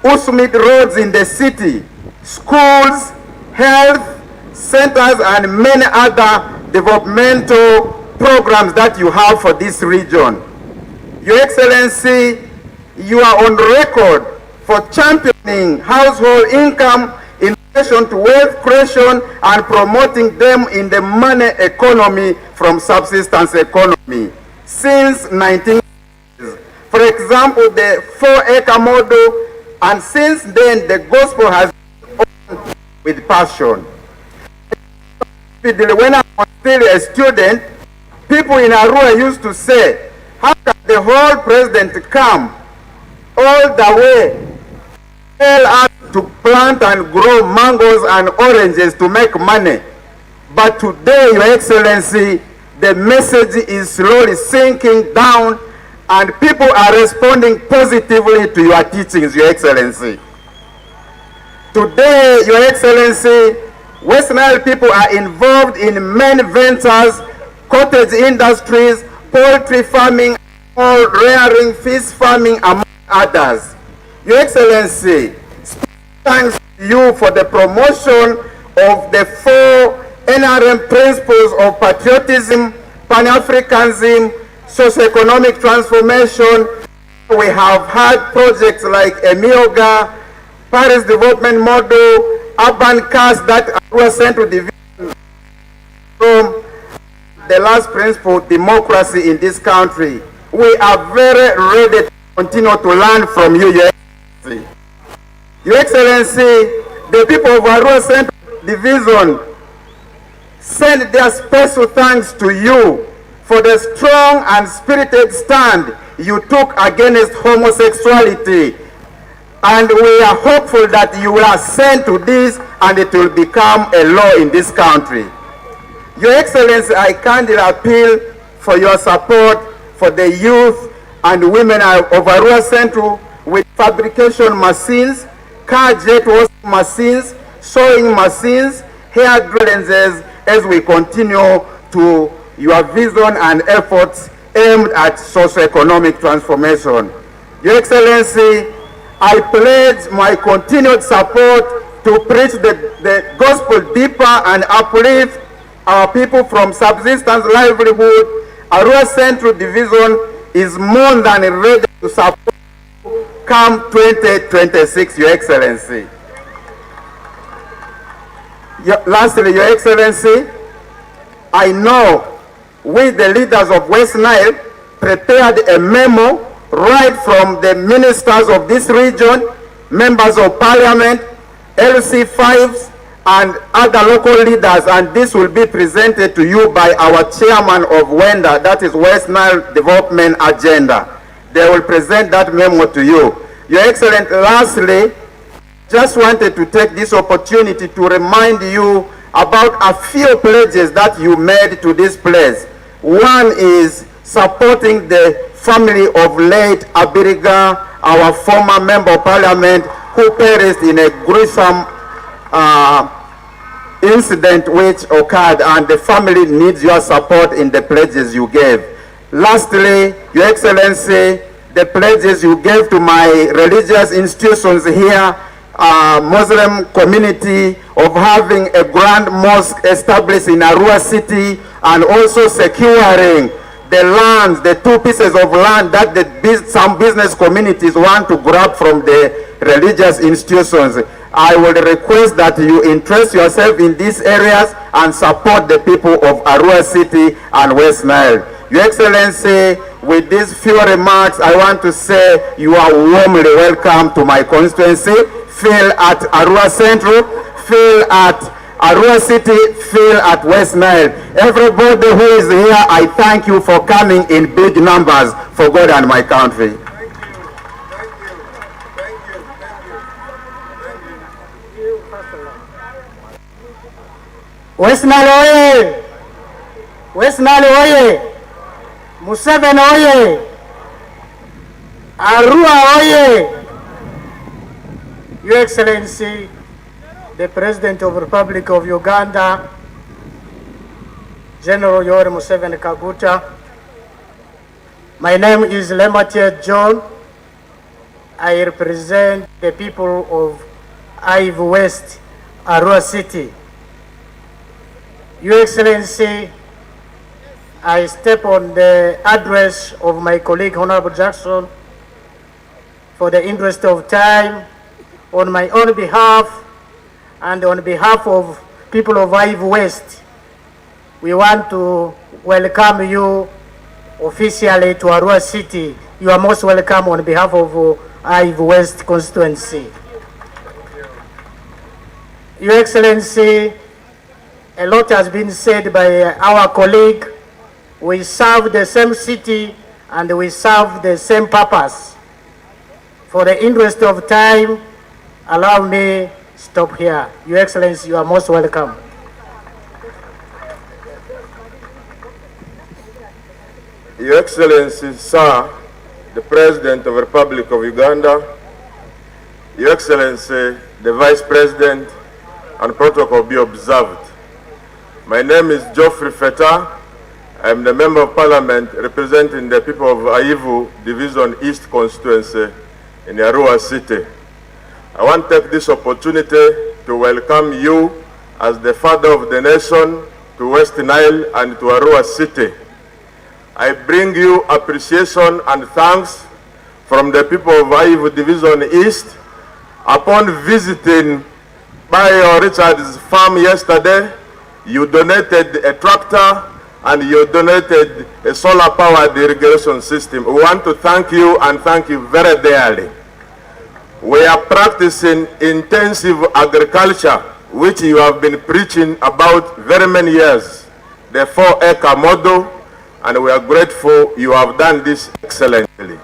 Usmit roads in the city, schools, health centers, and many other developmental programs that you have for this region. Your Excellency, you are on record for championing household income in relation to wealth creation and promoting them in the money economy from subsistence economy since 1960s. For example, the 4-acre model, and since then the gospel has been on with passion. When I was still a student, people in Arua used to say, how can the whole president come all the way tell us to plant and grow mangoes and oranges to make money? But today, Your Excellency, the message is slowly sinking down and people are responding positively to your teachings, Your Excellency. Today, Your Excellency, West Nile people are involved in many ventures, cottage industries, poultry farming, rearing, fish farming, among others. Your Excellency, thanks to you for the promotion of the 4 NRM principles of patriotism, Pan-Africanism, socio-economic transformation. We have had projects like EMIOGA, Paris Development Model, Urban Cast that were sent to the from the last principle, democracy in this country. We are very ready to continue to learn from you, Your Excellency. Your Excellency, the people of Arua Central Division send their special thanks to you for the strong and spirited stand you took against homosexuality. And we are hopeful that you will assent to this and it will become a law in this country. Your Excellency, I kindly appeal for your support for the youth and women of Arua Central with fabrication machines, car jet washing machines, sewing machines, hair dresses as we continue to your vision and efforts aimed at socio-economic transformation. Your Excellency, I pledge my continued support to preach the gospel deeper and uplift our people from subsistence livelihood. Arua Central Division is more than ready to support come 2026, Your Excellency. Lastly, Your Excellency, I know we, the leaders of West Nile, prepared a memo right from the ministers of this region, members of parliament, LC5s, and other local leaders, and this will be presented to you by our chairman of WENDA, that is West Nile Development Agenda. They will present that memo to you. Your Excellency, lastly, just wanted to take this opportunity to remind you about a few pledges that you made to this place. One is supporting the family of late Abiriga, our former member of parliament, who perished in a gruesome incident which occurred, and the family needs your support in the pledges you gave. Lastly, Your Excellency, the pledges you gave to my religious institutions here, Muslim community, of having a grand mosque established in Arua City, and also securing the lands, the 2 pieces of land that some business communities want to grab from the religious institutions. I would request that you interest yourself in these areas and support the people of Arua City and West Nile. Your Excellency, with these few remarks, I want to say you are warmly welcome to my constituency. Feel at Arua Central, feel at Arua City, feel at West Nile. Everybody who is here, I thank you for coming in big numbers for God and my country. West Nile oye! West Nile oye! Museveni oye! Arua oye! Your Excellency, the President of the Republic of Uganda, General Yoweri Museveni Kaguta. My name is Lematia John. I represent the people of Ive West, Arua City. Your Excellency, I step on the address of my colleague Honorable Jackson for the interest of time. On my own behalf and on behalf of people of Ive West, we want to welcome you officially to Arua City. You are most welcome on behalf of Ive West constituency. Your Excellency, a lot has been said by our colleague. We serve the same city and we serve the same purpose. For the interest of time, allow me stop here. Your Excellency, you are most welcome. Your Excellency, Sir, the President of the Republic of Uganda, Your Excellency, the Vice President, and protocol be observed. My name is Geoffrey Feta. I am the Member of Parliament representing the people of Aivu Division East constituency in Arua City. I want to take this opportunity to welcome you as the father of the nation to West Nile and to Arua City. I bring you appreciation and thanks from the people of Aivu Division East upon visiting Bayo Richard's farm yesterday. You donated a tractor and you donated a solar-powered irrigation system. We want to thank you and thank you very dearly. We are practicing intensive agriculture, which you have been preaching about very many years, the 4-acre model, and we are grateful you have done this excellently.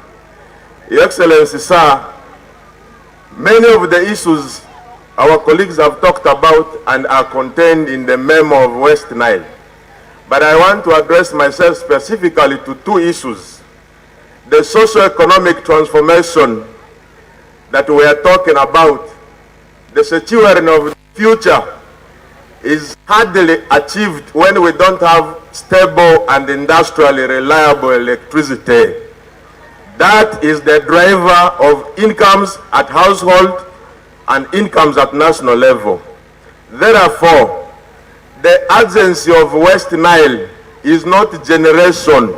Your Excellency, sir, many of the issues our colleagues have talked about and are contained in the memo of West Nile. But I want to address myself specifically to 2 issues. The socio-economic transformation that we are talking about, the securing of the future is hardly achieved when we don't have stable and industrially reliable electricity. That is the driver of incomes at household and incomes at national level. Therefore, the urgency of West Nile is not generation.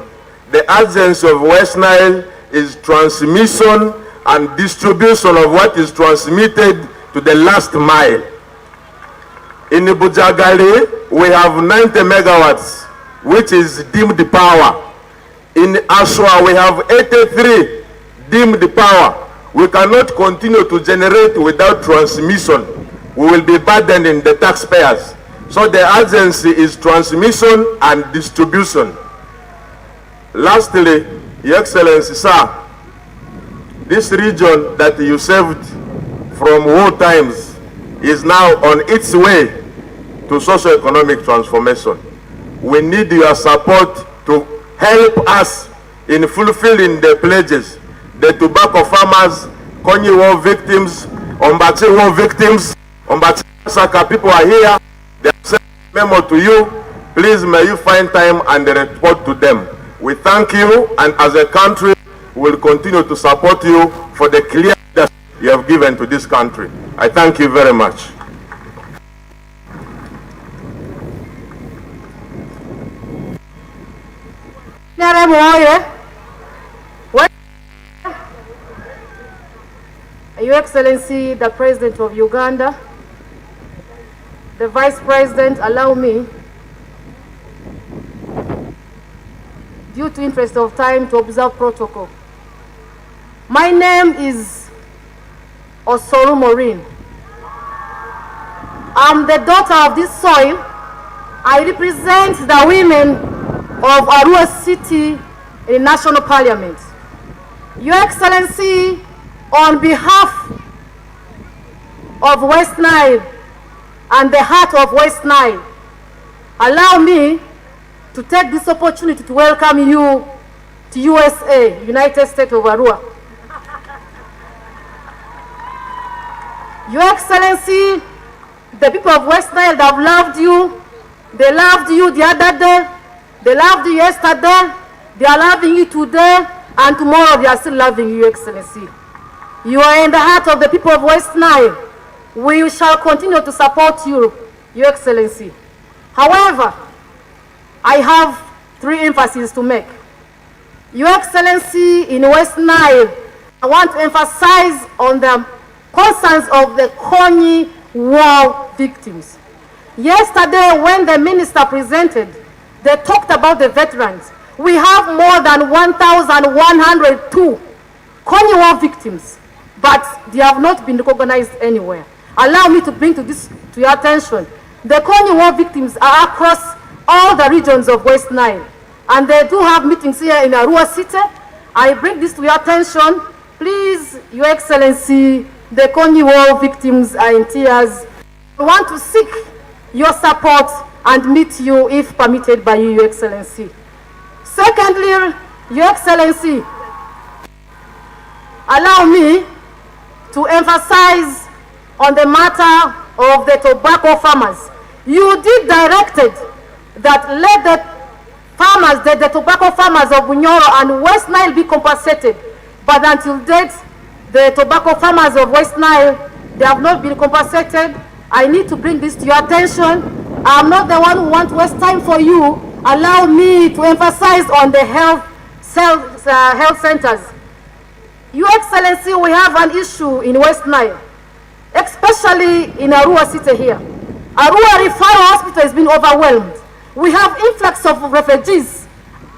The urgency of West Nile is transmission and distribution of what is transmitted to the last mile. In Bujagali, we have 90 megawatts, which is deemed power. In Ashwa, we have 83 deemed power. We cannot continue to generate without transmission. We will be burdening the taxpayers. So the urgency is transmission and distribution. Lastly, Your Excellency, sir, this region that you saved from war times is now on its way to socio-economic transformation. We need your support to help us in fulfilling the pledges. The tobacco farmers, Konyi war victims, Ombachi war victims, Ombachi Saka people are here. They have sent a memo to you. Please may you find time and report to them. We thank you, and as a country, we will continue to support you for the clear leadership you have given to this country. I thank you very much. Your Excellency, the President of Uganda, the Vice President, allow me, due to interest of time, to observe protocol. My name is Osoro Maureen. I'm the daughter of this soil. I represent the women of Arua City in the National Parliament. Your Excellency, on behalf of West Nile and the heart of West Nile, allow me to take this opportunity to welcome you to USA, United States of Arua. Your Excellency, the people of West Nile that have loved you, they loved you the other day, they loved you yesterday, they are loving you today, and tomorrow they are still loving you, Your Excellency. You are in the heart of the people of West Nile. We shall continue to support you, Your Excellency. However, I have 3 emphases to make. Your Excellency, in West Nile, I want to emphasize on the concerns of the Konyi war victims. Yesterday, when the minister presented, they talked about the veterans. We have more than 1,102 Konyi war victims, but they have not been recognized anywhere. Allow me to bring to your attention. The Konyi war victims are across all the regions of West Nile, and they do have meetings here in Arua City. I bring this to your attention. Please, Your Excellency, the Konyi war victims are in tears. I want to seek your support and meet you if permitted by you, Your Excellency. Secondly, Your Excellency, allow me to emphasize on the matter of the tobacco farmers. You did directed that let the farmers, the tobacco farmers of Bunyoro and West Nile be compensated. But until date, the tobacco farmers of West Nile, they have not been compensated. I need to bring this to your attention. I'm not the one who wants to waste time for you. Allow me to emphasize on the health centers. Your Excellency, we have an issue in West Nile, especially in Arua City here. Arua Referral Hospital has been overwhelmed. We have influx of refugees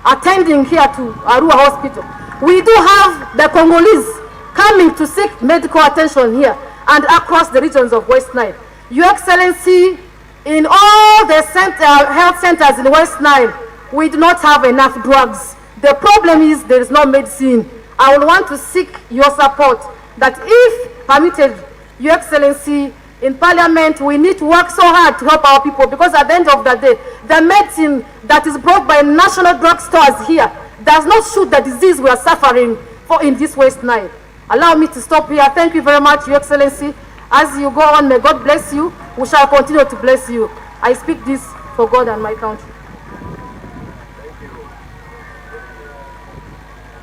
attending here to Arua Hospital. We do have the Congolese coming to seek medical attention here and across the regions of West Nile. Your Excellency, in all the health centers in West Nile, we do not have enough drugs. The problem is there is no medicine. I would want to seek your support that if permitted, Your Excellency, in Parliament, we need to work so hard to help our people, because at the end of the day, the medicine that is brought by national drug stores here does not shoot the disease we are suffering for in this West Nile. Allow me to stop here. Thank you very much, Your Excellency. As you go on, may God bless you. We shall continue to bless you. I speak this for God and my country.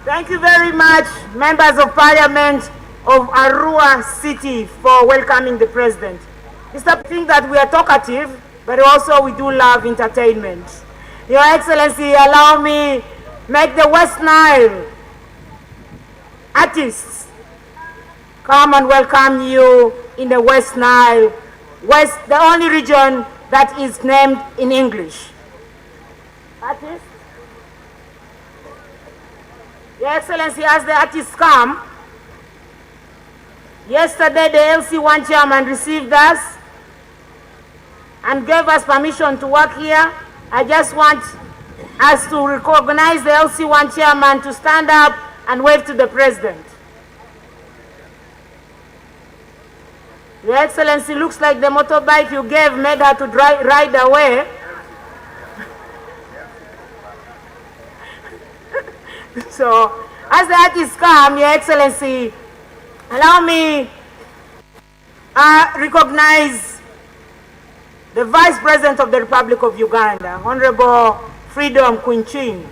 Thank you very much, members of parliament of Arua City, for welcoming the president. It's the thing that we are talkative, but also we do love entertainment. Your Excellency, allow me make the West Nile artists come and welcome you in the West Nile, the only region that is named in English. Artists? Your Excellency, as the artists come, yesterday the LC1 chairman received us and gave us permission to work here. I just want us to recognize the LC1 chairman to stand up and wave to the president. Your Excellency, looks like the motorbike you gave made her to ride away. So, as the artists come, Your Excellency, allow me recognize the Vice President of the Republic of Uganda, Honorable Freedom Kunchin.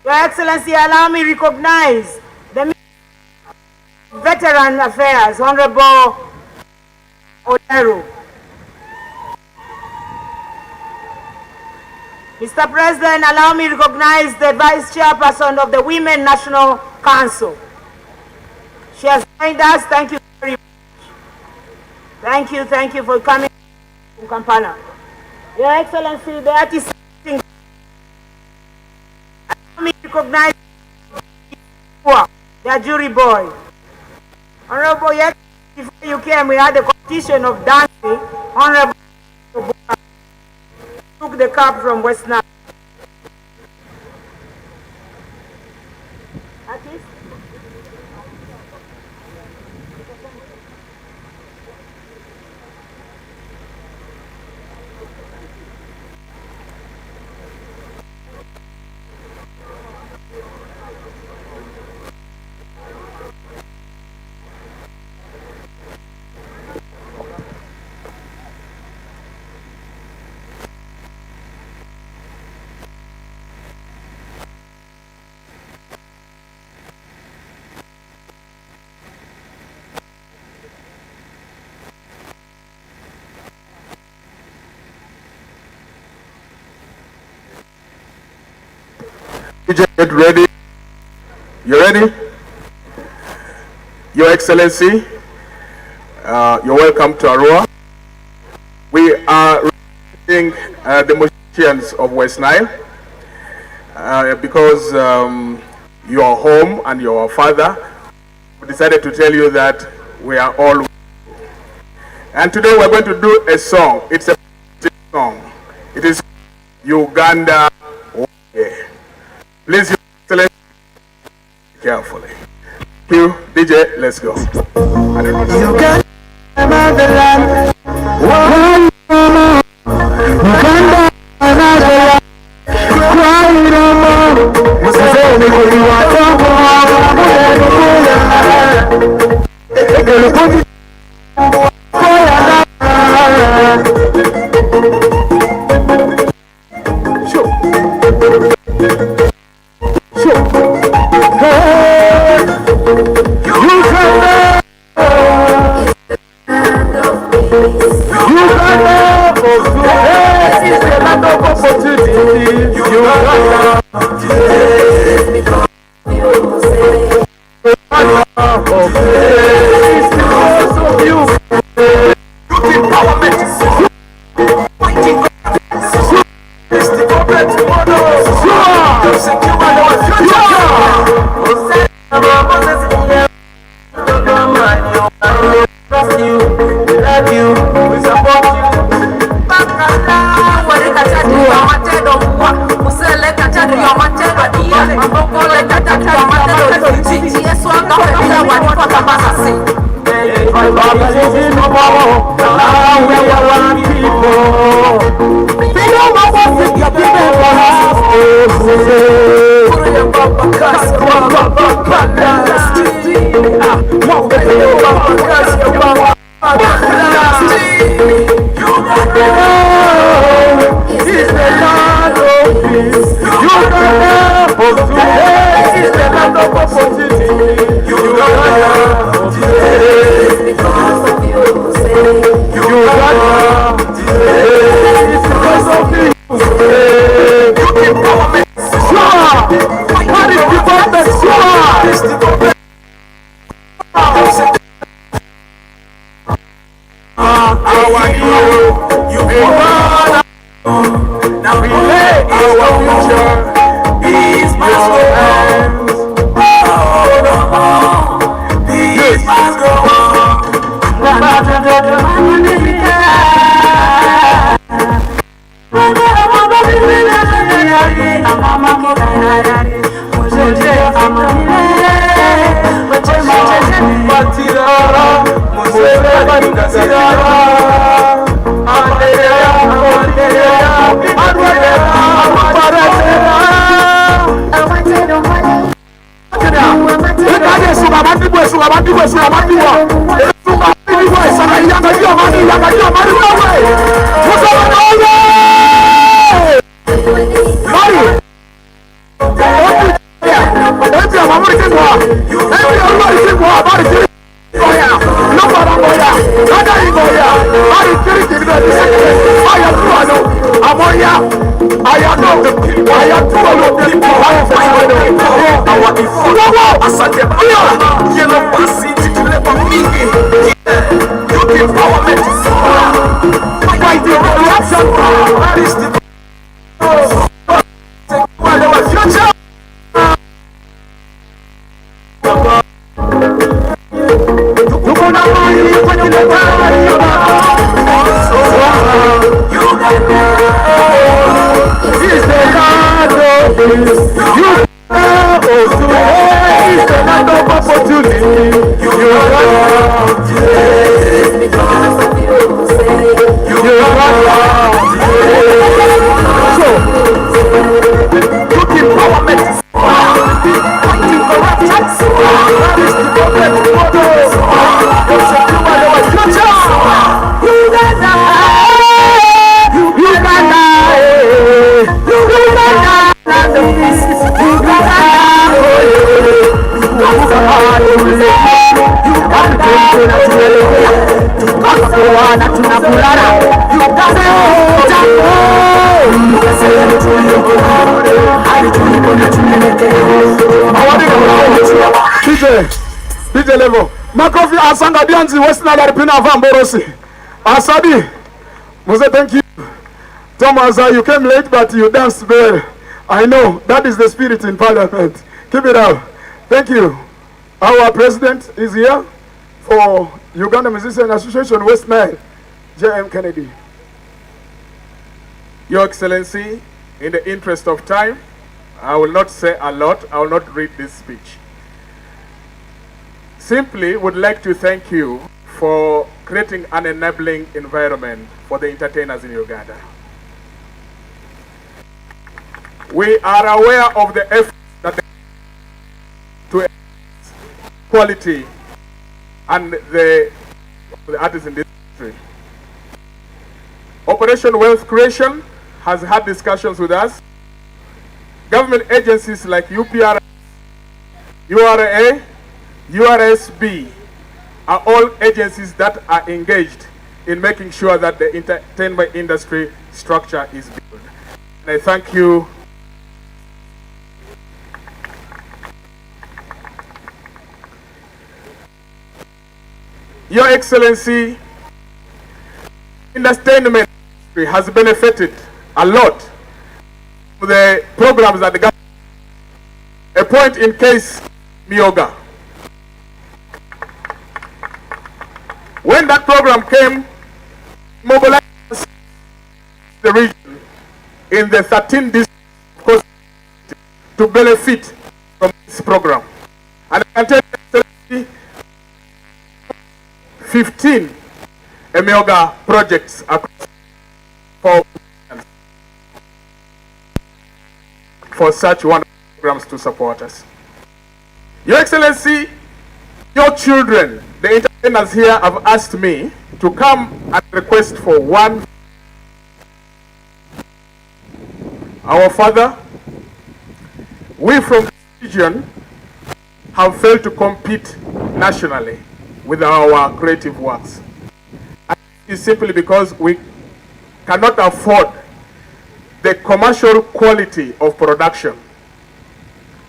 Your Excellency, allow me recognize the Veteran Affairs, Honorable Oderu. Mr. President, allow me to recognize the Vice Chairperson of the Women National Council. She has joined us. Thank you very much. Thank you for coming to Kampala. Your Excellency, the artist, allow me to recognize the jury boy. Honorable, yes, before you came, we had a competition of dancing. Honorable took the cup from West Nile. Get ready. You ready? Your Excellency, you're welcome to Arua. We are representing the musicians of West Nile because your home and your father. We decided to tell you that we are all. And today we're going to do a song. It's a song. It is Uganda. Please, Your Excellency, carefully. Thank you, DJ, let's go. Uganda, motherland. our hero. You are now we lay our future in your hands. Peace must go DJ level. Makofi Asanga Bianzi Western Arpina Vamborosi. Asabi, Mose, thank you. Thomas, you came late, but you danced well. I know that is the spirit in Parliament. Keep it up. Thank you. Our president is here for Uganda Musician Association West Nile, J.M. Kennedy. Your Excellency, in the interest of time, I will not say a lot. I will not read this speech. Simply would like to thank you for creating an enabling environment for the entertainers in Uganda. We are aware of the efforts that to enhance quality and the artists in this country. Operation Wealth Creation has had discussions with us. Government agencies like UPR, URA, URSB are all agencies that are engaged in making sure that the entertainment industry structure is built. And I thank you. Your Excellency, entertainment industry has benefited a lot from the programs that the government. A point in case Myoga. When that program came, mobilized the region in the 13 districts to benefit from this program. And I can tell you, 15 Emyoga projects across 4 regions for such wonderful programs to support us. Your Excellency, your children, the entertainers here have asked me to come and request for one. Our father, we from the region have failed to compete nationally with our creative works. And it's simply because we cannot afford the commercial quality of production.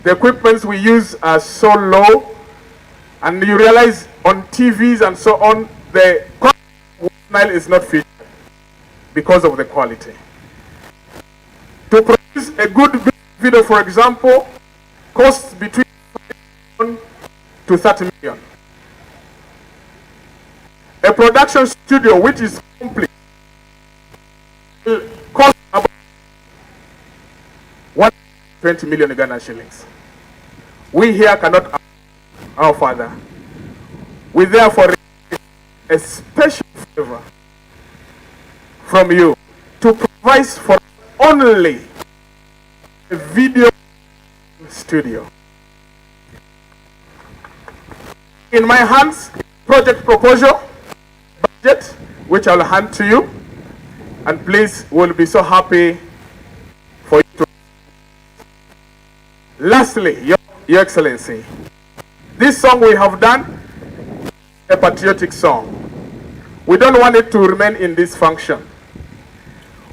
The equipments we use are so low, and you realize on TVs and so on, the quality was Nile is not featured because of the quality. To produce a good video, for example, costs between 5 million to 30 million. A production studio which is complete will cost about 120 million Uganda shillings. We here cannot afford our father. We therefore request a special favor from you to provide for only a video studio. In my hands, project proposal, budget, which I'll hand to you, and please, we'll be so happy for you to. Lastly, Your Excellency, this song we have done, a patriotic song. We don't want it to remain in this function.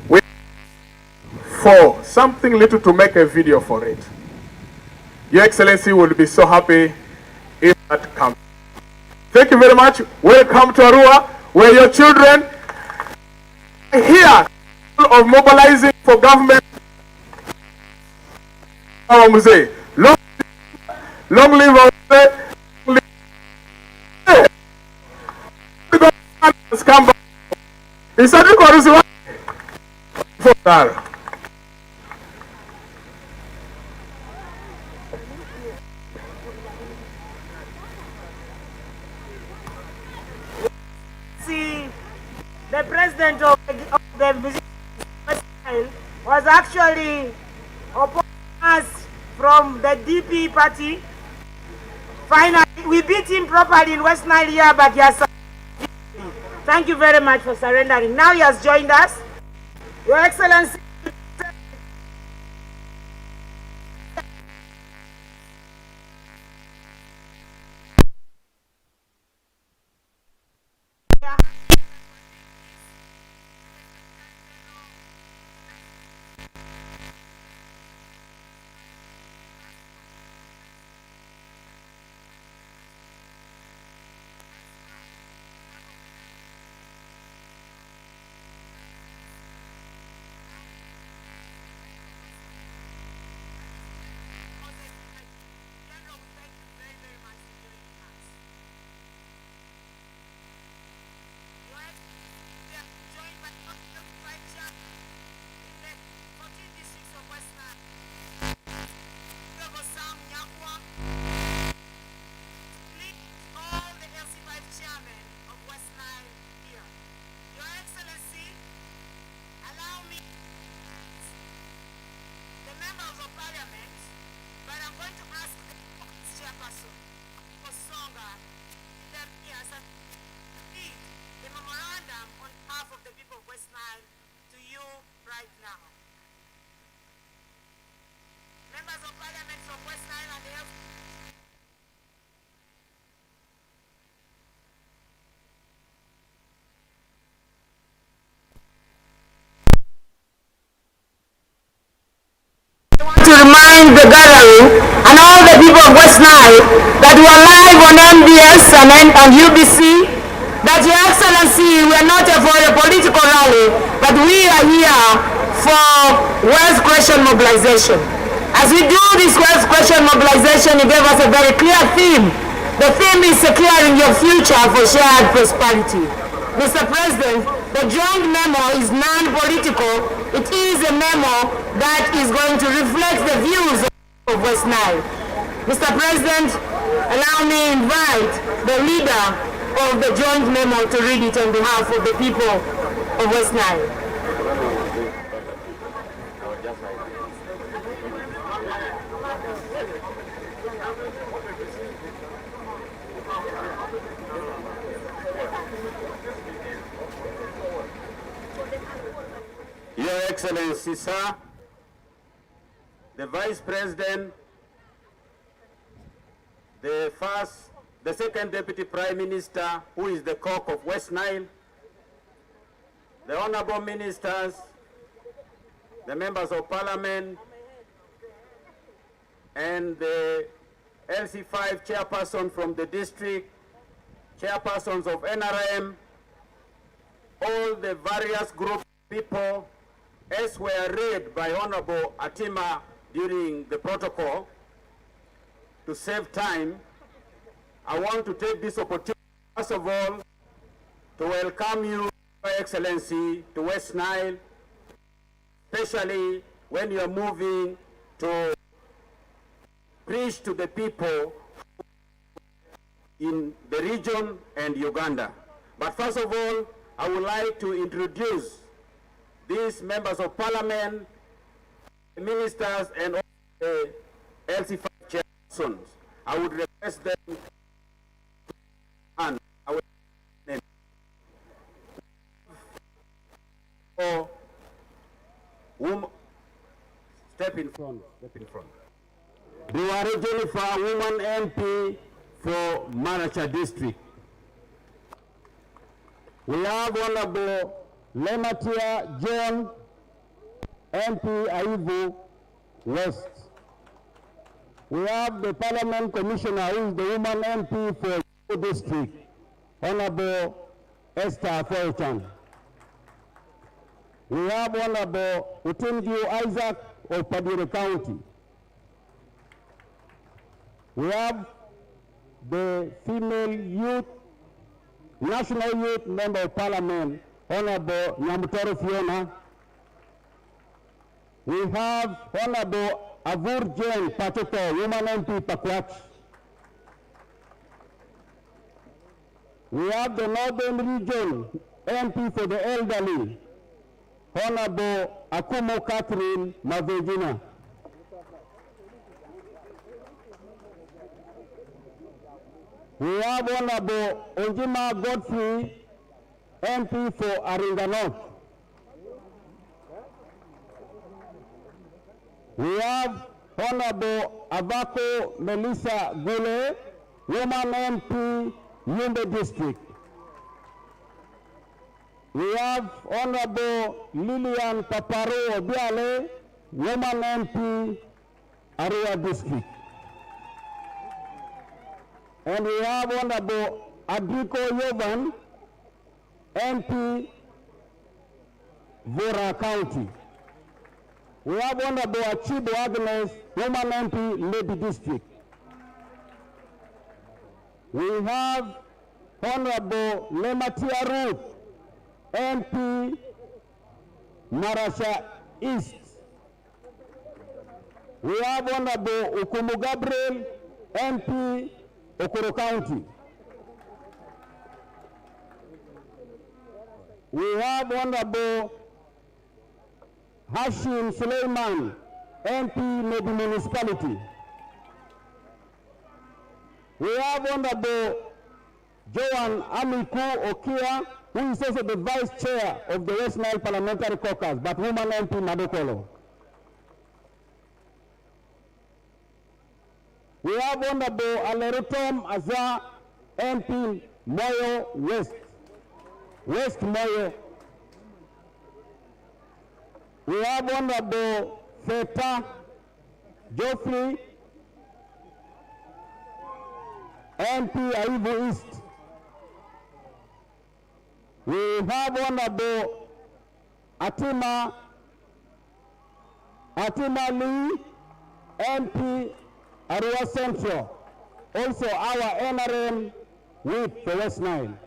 We for something little to make a video for it. Your Excellency will be so happy if that comes. Thank you very much. Welcome to Arua, where your children are here of mobilizing for government. Long live our come back. Is that the See, the president of the West Nile was actually opposed us from the DP party. Finally, we beat him properly in West Nile here, but he has surrendered. Thank you very much for surrendering. Now he has joined us. Your Excellency. To remind the gallery and all the people of West Nile that we are live on MBS and UBC, that Your Excellency, we are not here for a political rally, but we are here for wealth creation mobilization. As we do this wealth creation mobilization, you gave us a very clear theme. The theme is securing your future for shared prosperity. Mr. President, the joint memo is non-political. It is a memo that is going to reflect the views of West Nile. Mr. President, allow me to invite the leader of the joint memo to read it on behalf of the people of West Nile. Your Excellency, sir, the Vice President, the second Deputy Prime Minister, who is the cock of West Nile, the Honorable Ministers, the Members of Parliament, and the LC5 Chairperson from the district, Chairpersons of NRM, all the various group people as were read by Honorable Atima during the protocol. To save time, I want to take this opportunity, first of all, to welcome you, Your Excellency, to West Nile, especially when you are moving to preach to the people in the region and Uganda. But first of all, I would like to introduce these members of parliament, ministers, and all the LC5 chairpersons. I would request them and I will name for whom step in front. They were originally for a woman MP for Maracha district. We have Honorable Lematia John, MP Aivu West. We have the Parliament Commissioner who is the woman MP for district, Honorable Esther Foychan. We have Honorable Utungiu Isaac of Padire County. We have the female youth, National Youth Member of Parliament, Honorable Nyamutoro Fiona. We have Honorable Avur Jane Pachoto, woman MP Pakwach. We have the Northern Region MP for the elderly, Honorable Akumo Catherine Mavejina. We have Honorable Onjima Godfrey, MP for Aringa North. We have Honorable Avako Melissa Gule, woman MP, Yumbe District. We have Honorable Lillian Paparo Obiale, woman MP, Arua District. And we have Honorable Adriko Yovan, MP, Vora County. We have Honorable Achibo Agnes, woman MP, Lady District. We have Honorable Lematia Ruth, MP, Marasha East. We have Honorable Ukumu Gabriel, MP, Okoro County. We have Honorable Hashim Suleiman, MP, Medu Municipality. We have Honorable Joan Amiku Okia, who is also the Vice Chair of the West Nile Parliamentary Caucus, but woman MP Madokolo. We have Honorable Alerutom Azar, MP, Moyo West, West Moyo. We have Honorable Feta Geoffrey, MP Aivu East. We have Honorable Atima Lee, MP Arua Central, also our NRM with the West Nile.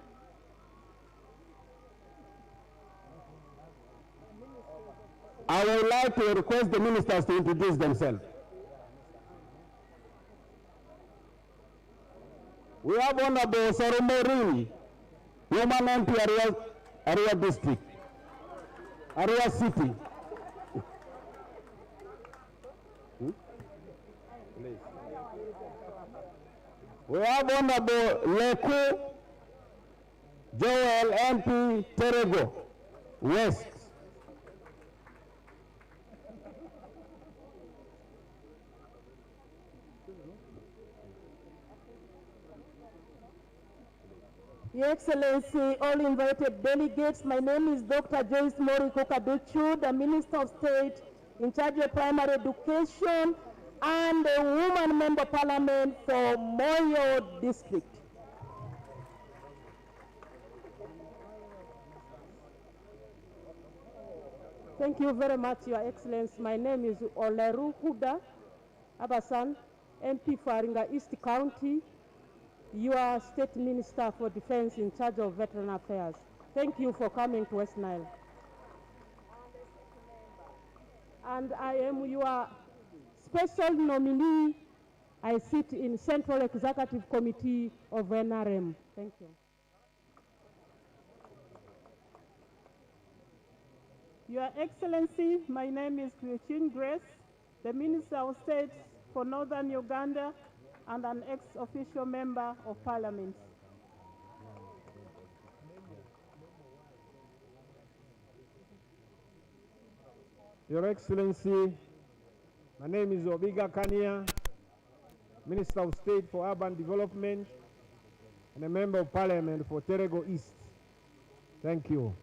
I would like to request the ministers to introduce themselves. We have Honorable Soromorin, woman MP Arua District, Arua City. We have Honorable Leku Joel, MP Terego West. Your Excellency, all invited delegates, my name is Dr. Joyce Mori Kokaduchu, the Minister of State in charge of primary education and a woman member parliament for Moyo District. Thank you very much, Your Excellency. My name is Oleru Huda Abasan, MP for Aringa East County. You are State Minister for Defense in charge of Veteran Affairs. Thank you for coming to West Nile. And I am your special nominee. I sit in Central Executive Committee of NRM. Thank you. Your Excellency, my name is Christine Grace, the Minister of State for Northern Uganda and an ex-official member of Parliament. Your Excellency, my name is Obiga Kania, Minister of State for Urban Development and a Member of Parliament for Terego East. Thank you.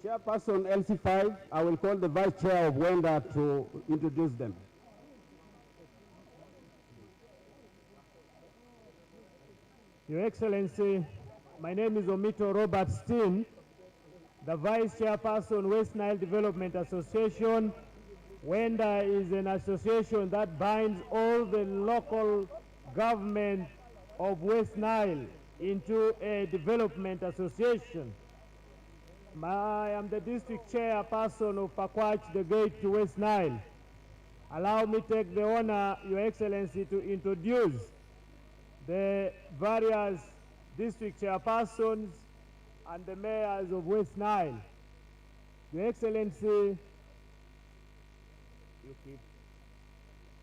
Chairperson LC5, I will call the Vice Chair of Wenda to introduce them. Your Excellency, my name is Omito Robert Steen, the Vice Chairperson, West Nile Development Association. Wenda is an association that binds all the local government of West Nile into a development association. I am the district chairperson of Pakwach, the gate to West Nile. Allow me to take the honor, Your Excellency, to introduce the various district chairpersons and the mayors of West Nile. Your Excellency,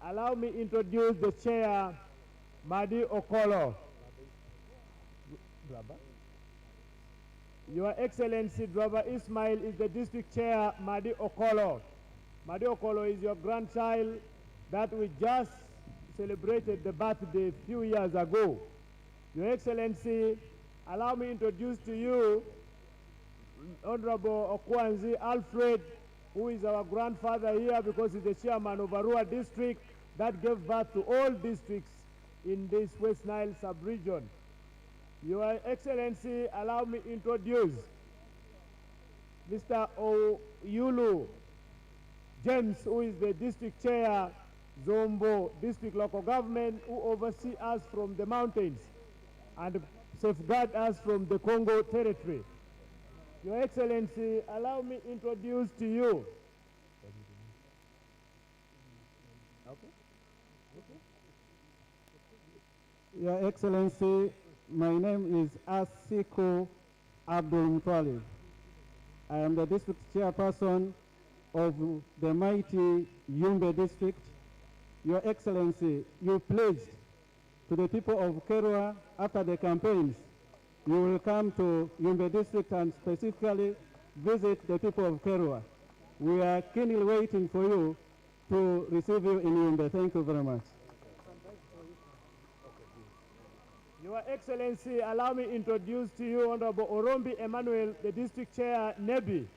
allow me introduce the chair, Madi Okolo. Your Excellency, Draba Ismail is the district chair, Madi Okolo. Madi Okolo is your grandchild that we just celebrated the birthday a few years ago. Your Excellency, allow me to introduce to you Honorable Okwanzi Alfred, who is our grandfather here because he's the chairman of Arua district that gave birth to all districts in this West Nile sub-region. Your Excellency, allow me to introduce Mr. Oyulu James, who is the district chair, Zombo District Local Government, who oversees us from the mountains and safeguard us from the Congo territory. Your Excellency, allow me to introduce to you Your Excellency, my name is Asiko Abdul Mutwalib. I am the district chairperson of the mighty Yumbe district. Your Excellency, you pledged to the people of Kerwa after the campaigns, you will come to Yumbe district and specifically visit the people of Kerwa. We are keenly waiting for you to receive you in Yumbe. Thank you very much. Your Excellency, allow me to introduce to you Honorable Orombi Emmanuel, the district chair, Nebi.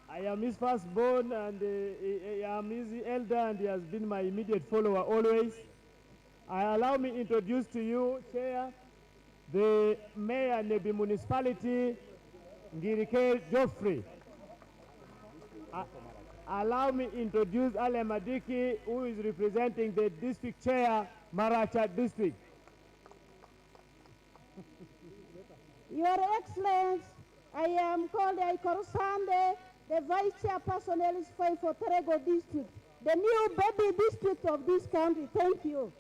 I am his firstborn and I am his elder, and he has been my immediate follower always. Allow me to introduce to you, Chair, the Mayor Nebi Municipality, Ngirike Geoffrey. Allow me to introduce Ale Madiki, who is representing the district chair, Maracha district. Your Excellency, I am called Aikorusande, the Vice Chairperson LC5 for Terego district, the new baby district of this country. Thank you.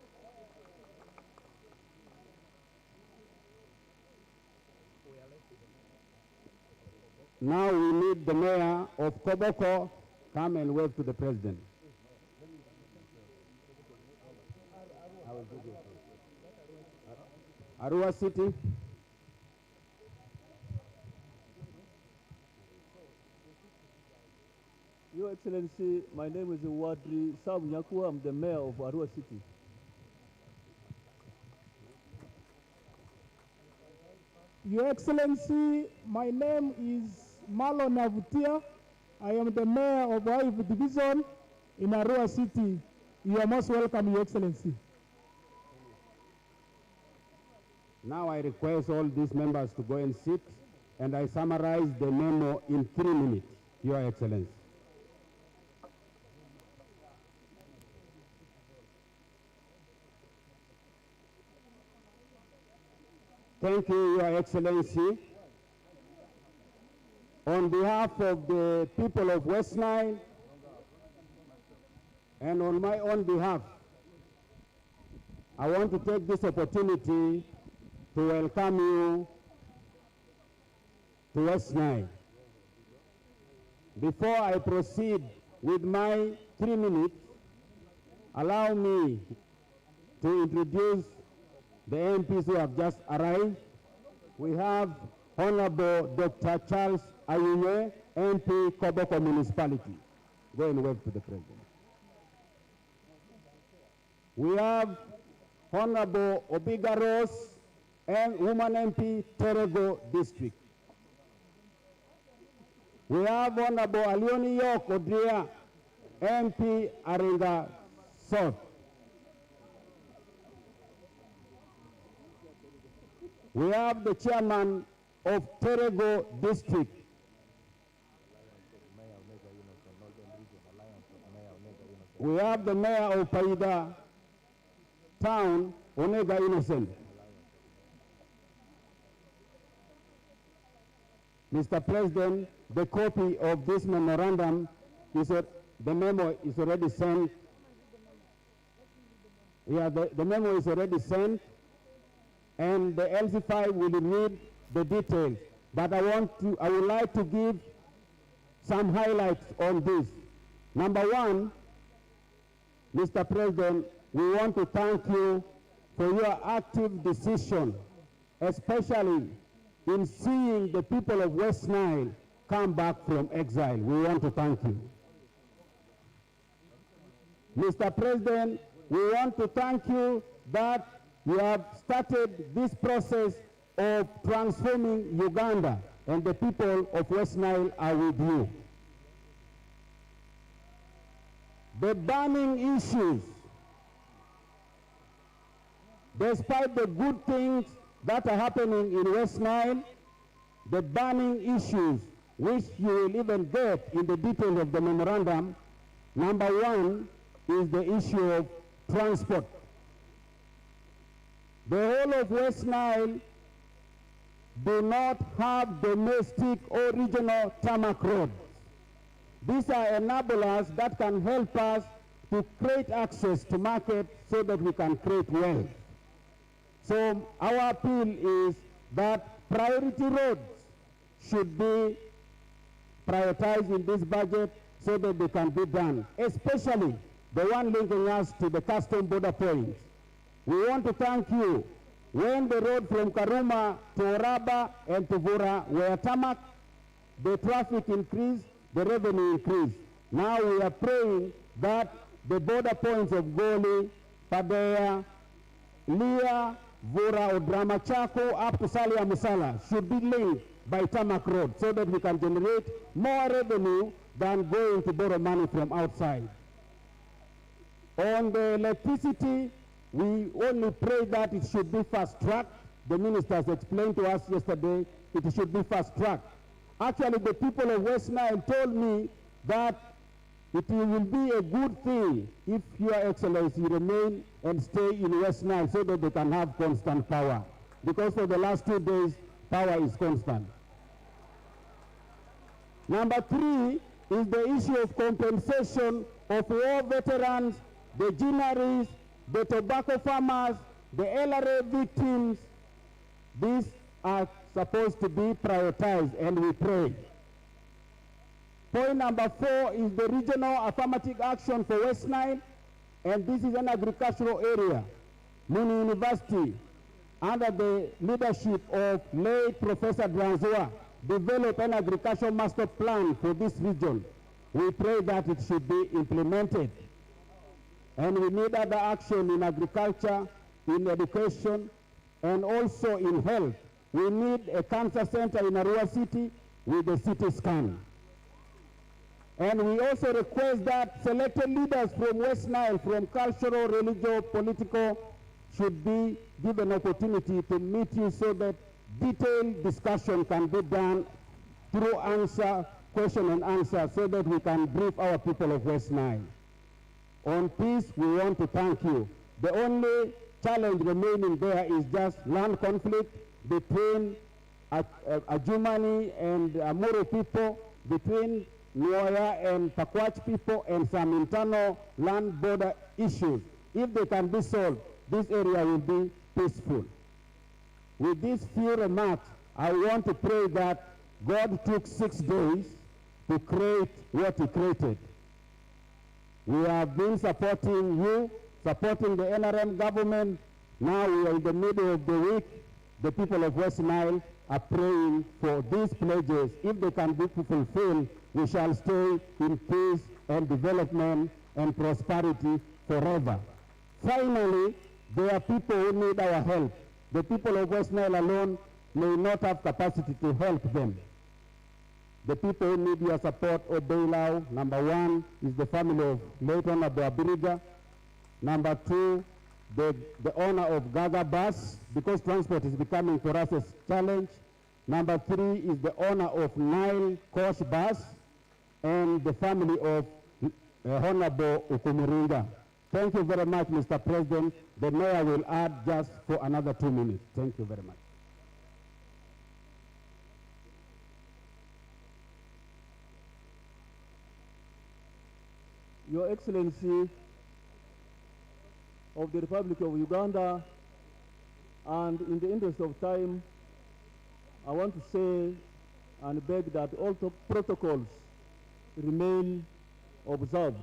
Now we need the mayor of Koboko come and wave to the president. Arua City. Your Excellency, my name is Wadri Sabunyakua. I'm the mayor of Arua City. Your Excellency, my name is Marlon Avutia. I am the mayor of Waivu Division in Arua City. You are most welcome, Your Excellency. Now I request all these members to go and sit, and I summarize the memo in 3 minutes, Your Excellency. Thank you, Your Excellency. On behalf of the people of West Nile and on my own behalf, I want to take this opportunity to welcome you to West Nile. Before I proceed with my 3 minutes, allow me to introduce the MPs who have just arrived. We have Honorable Dr. Charles Ayume, MP, Koboko Municipality. Go and wave to the President. We have Honorable Obiga Rose, and Woman MP, Terego District. We have Honorable Alioni York Odria, MP, Aringa South. We have the chairman of Terego District. We have the mayor of Paida Town, Onega Innocent. Mr. President, the copy of this memorandum the memo is already sent. Yeah, the memo is already sent, and the LC5 will read the details. But I would like to give some highlights on this. Number one, Mr. President, we want to thank you for your active decision, especially in seeing the people of West Nile come back from exile. We want to thank you. Mr. President, we want to thank you that you have started this process of transforming Uganda, and the people of West Nile are with you. The burning issues, despite the good things that are happening in West Nile, the burning issues which you will even get in the details of the memorandum, number one is the issue of transport. The whole of West Nile do not have domestic or regional tarmac roads. These are enablers that can help us to create access to market so that we can create wealth. So our appeal is that priority roads should be prioritized in this budget so that they can be done, especially the one linking us to the custom border points. We want to thank you. When the road from Karuma to Oraba and to Vura were tarmac, the traffic increased, the revenue increased. Now we are praying that the border points of Goli, Padea, Lia, Vura, Odrama, Chaco, up to Salia Musala should be linked by tarmac road so that we can generate more revenue than going to borrow money from outside. On the electricity, we only pray that it should be fast-tracked. The ministers explained to us yesterday it should be fast-tracked. Actually, the people of West Nile told me that it will be a good thing if Your Excellency remain and stay in West Nile so that they can have constant power. Because for the last 2 days, power is constant. Number three is the issue of compensation of war veterans, the ginaries, the tobacco farmers, the LRA victims. These are supposed to be prioritized, and we pray. Point number four is the regional affirmative action for West Nile, and this is an agricultural area. Muni University, under the leadership of late Professor Dranzoa, developed an agricultural master plan for this region. We pray that it should be implemented. And we need other action in agriculture, in education, and also in health. We need a cancer center in Arua City with a CT scan. And we also request that selected leaders from West Nile, from cultural, religious, political, should be given opportunity to meet you so that detailed discussion can be done through question and answer, so that we can brief our people of West Nile. On peace, we want to thank you. The only challenge remaining there is just land conflict between Ajumani and Amuru people, between Nuoya and Pakwach people, and some internal land border issues. If they can be solved, this area will be peaceful. With these few remarks, I want to pray that God took 6 days to create what he created. We have been supporting you, supporting the NRM government. Now we are in the middle of the week. The people of West Nile are praying for these pledges. If they can be fulfilled, we shall stay in peace and development and prosperity forever. Finally, there are people who need our help. The people of West Nile alone may not have capacity to help them. The people who need your support, Obeilau, number 1, is the family of late Honorable Abiriga. Number 2, the owner of Gaga Bus, because transport is becoming for us a challenge. Number 3 is the owner of Nile Coach Bus, and the family of Honorable Ukumuringa. Thank you very much, Mr. President. The mayor will add just for another 2 minutes. Thank you very much. Your Excellency of the Republic of Uganda, and in the interest of time, I want to say and beg that all protocols remain observed.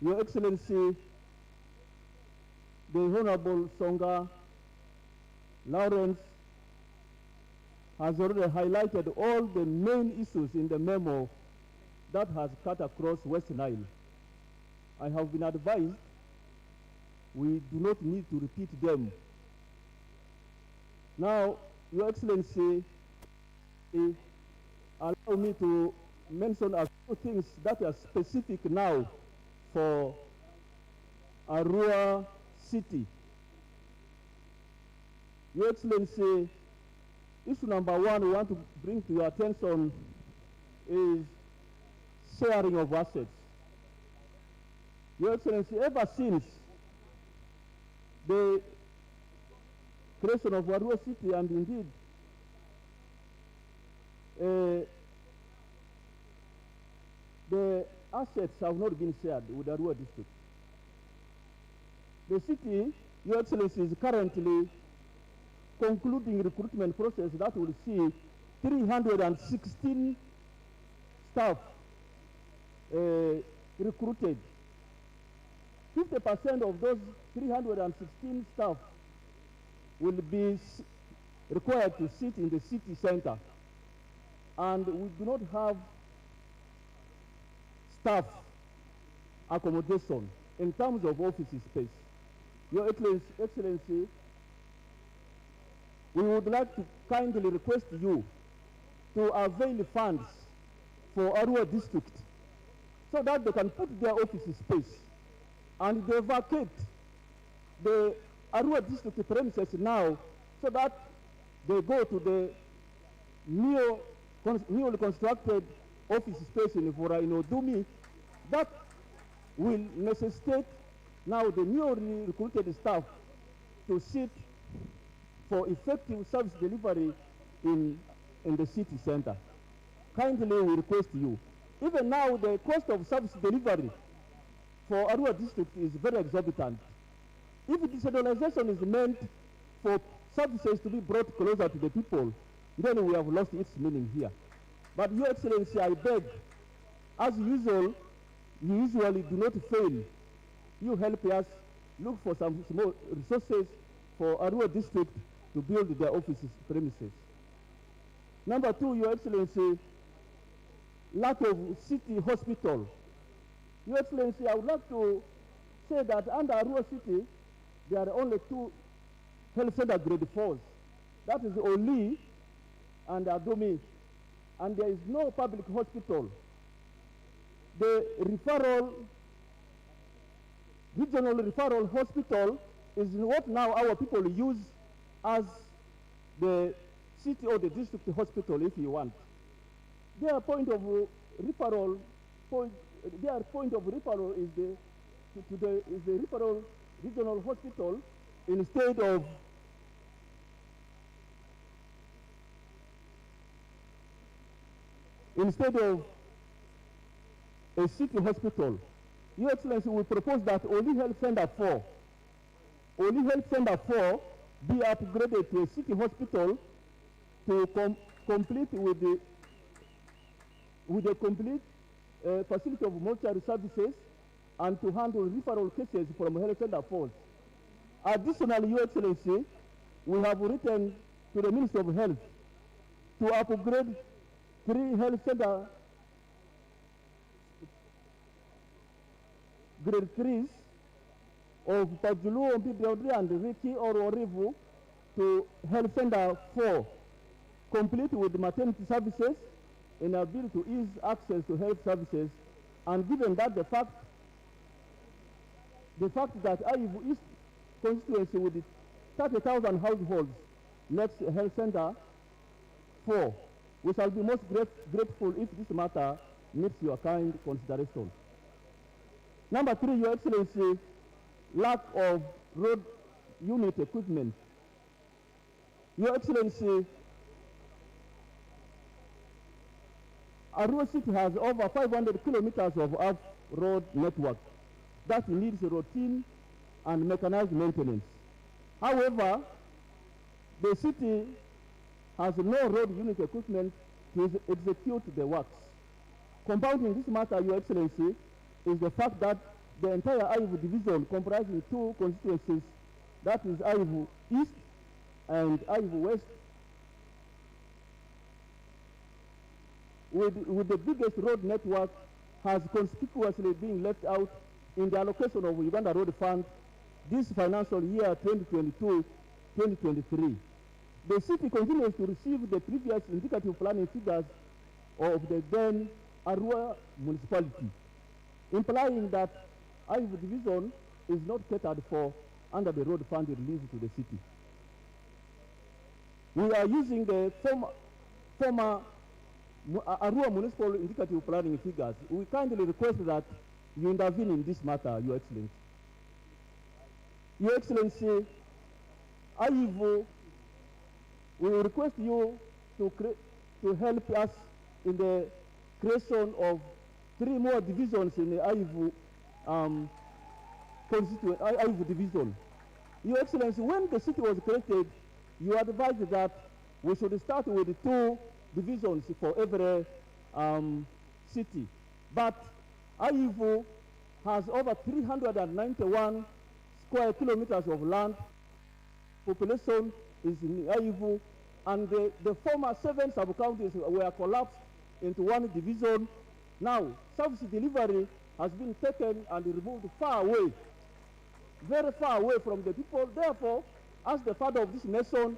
Your Excellency, the Honorable Songa Lawrence has already highlighted all the main issues in the memo that has cut across West Nile. I have been advised we do not need to repeat them. Now, Your Excellency, allow me to mention a few things that are specific now for Arua City. Your Excellency, issue number 1 we want to bring to your attention is sharing of assets. Your Excellency, ever since the creation of Arua City, and indeed the assets have not been shared with Arua district. The city, Your Excellency, is currently concluding recruitment process that will see 316 staff recruited. 50% of those 316 staff will be required to sit in the city center, and we do not have staff accommodation in terms of office space. Your Excellency, we would like to kindly request you to avail funds for Arua district so that they can put their office space and they vacate the Arua district premises now so that they go to the newly constructed office space in Ivora in Odumi. That will necessitate now the newly recruited staff to sit for effective service delivery in the city center. Kindly we request you. Even now the cost of service delivery for Arua district is very exorbitant. If decentralization is meant for services to be brought closer to the people, then we have lost its meaning here. But Your Excellency, I beg, as usual, you usually do not fail. You help us look for some small resources for Arua district to build their offices premises. Number 2, Your Excellency, lack of city hospital. Your Excellency, I would like to say that under Arua City, there are only 2 health center grade 4s. That is Oli and Adomi, and there is no public hospital. The regional referral hospital is what now our people use as the city or the district hospital, if you want. Their point of referral is the referral regional hospital instead of a city hospital. Your Excellency, we propose that Oli Health Center 4 be upgraded to a city hospital to complete with the complete facility of mortuary services and to handle referral cases from Health Center 4. Additionally, Your Excellency, we have written to the Minister of Health to upgrade 3 health center grade 3s of Pajulu, Ombibri, and Riki or Orivu to Health Center 4, complete with maternity services in a bill to ease access to health services. And given that the fact that Ayivu East constituency with 30,000 households next Health Center 4, we shall be most grateful if this matter meets your kind consideration. Number 3, Your Excellency, lack of road unit equipment. Your Excellency, Arua City has over 500 kilometers of off-road network that needs routine and mechanized maintenance. However, the city has no road unit equipment to execute the works. Compounding this matter, Your Excellency, is the fact that the entire Ayivu division comprising 2 constituencies, that is Ayivu East and Ayivu West, with the biggest road network, has conspicuously been left out in the allocation of Uganda Road Fund this financial year 2022-2023. The city continues to receive the previous indicative planning figures of the then Arua municipality, implying that Ayivu division is not catered for under the road fund released to the city. We are using the former Arua municipal indicative planning figures. We kindly request that you intervene in this matter, Your Excellency. Your Excellency, Ayivu, we request you to help us in the creation of 3 more divisions in the Ayivu Ayivu division. Your Excellency, when the city was created, you advised that we should start with 2 divisions for every city. But Ayivu has over 391 square kilometers of land. Population is in Ayivu, and the former 7 sub-counties were collapsed into 1 division. Now, service delivery has been taken and removed far away, very far away from the people. Therefore, as the father of this nation,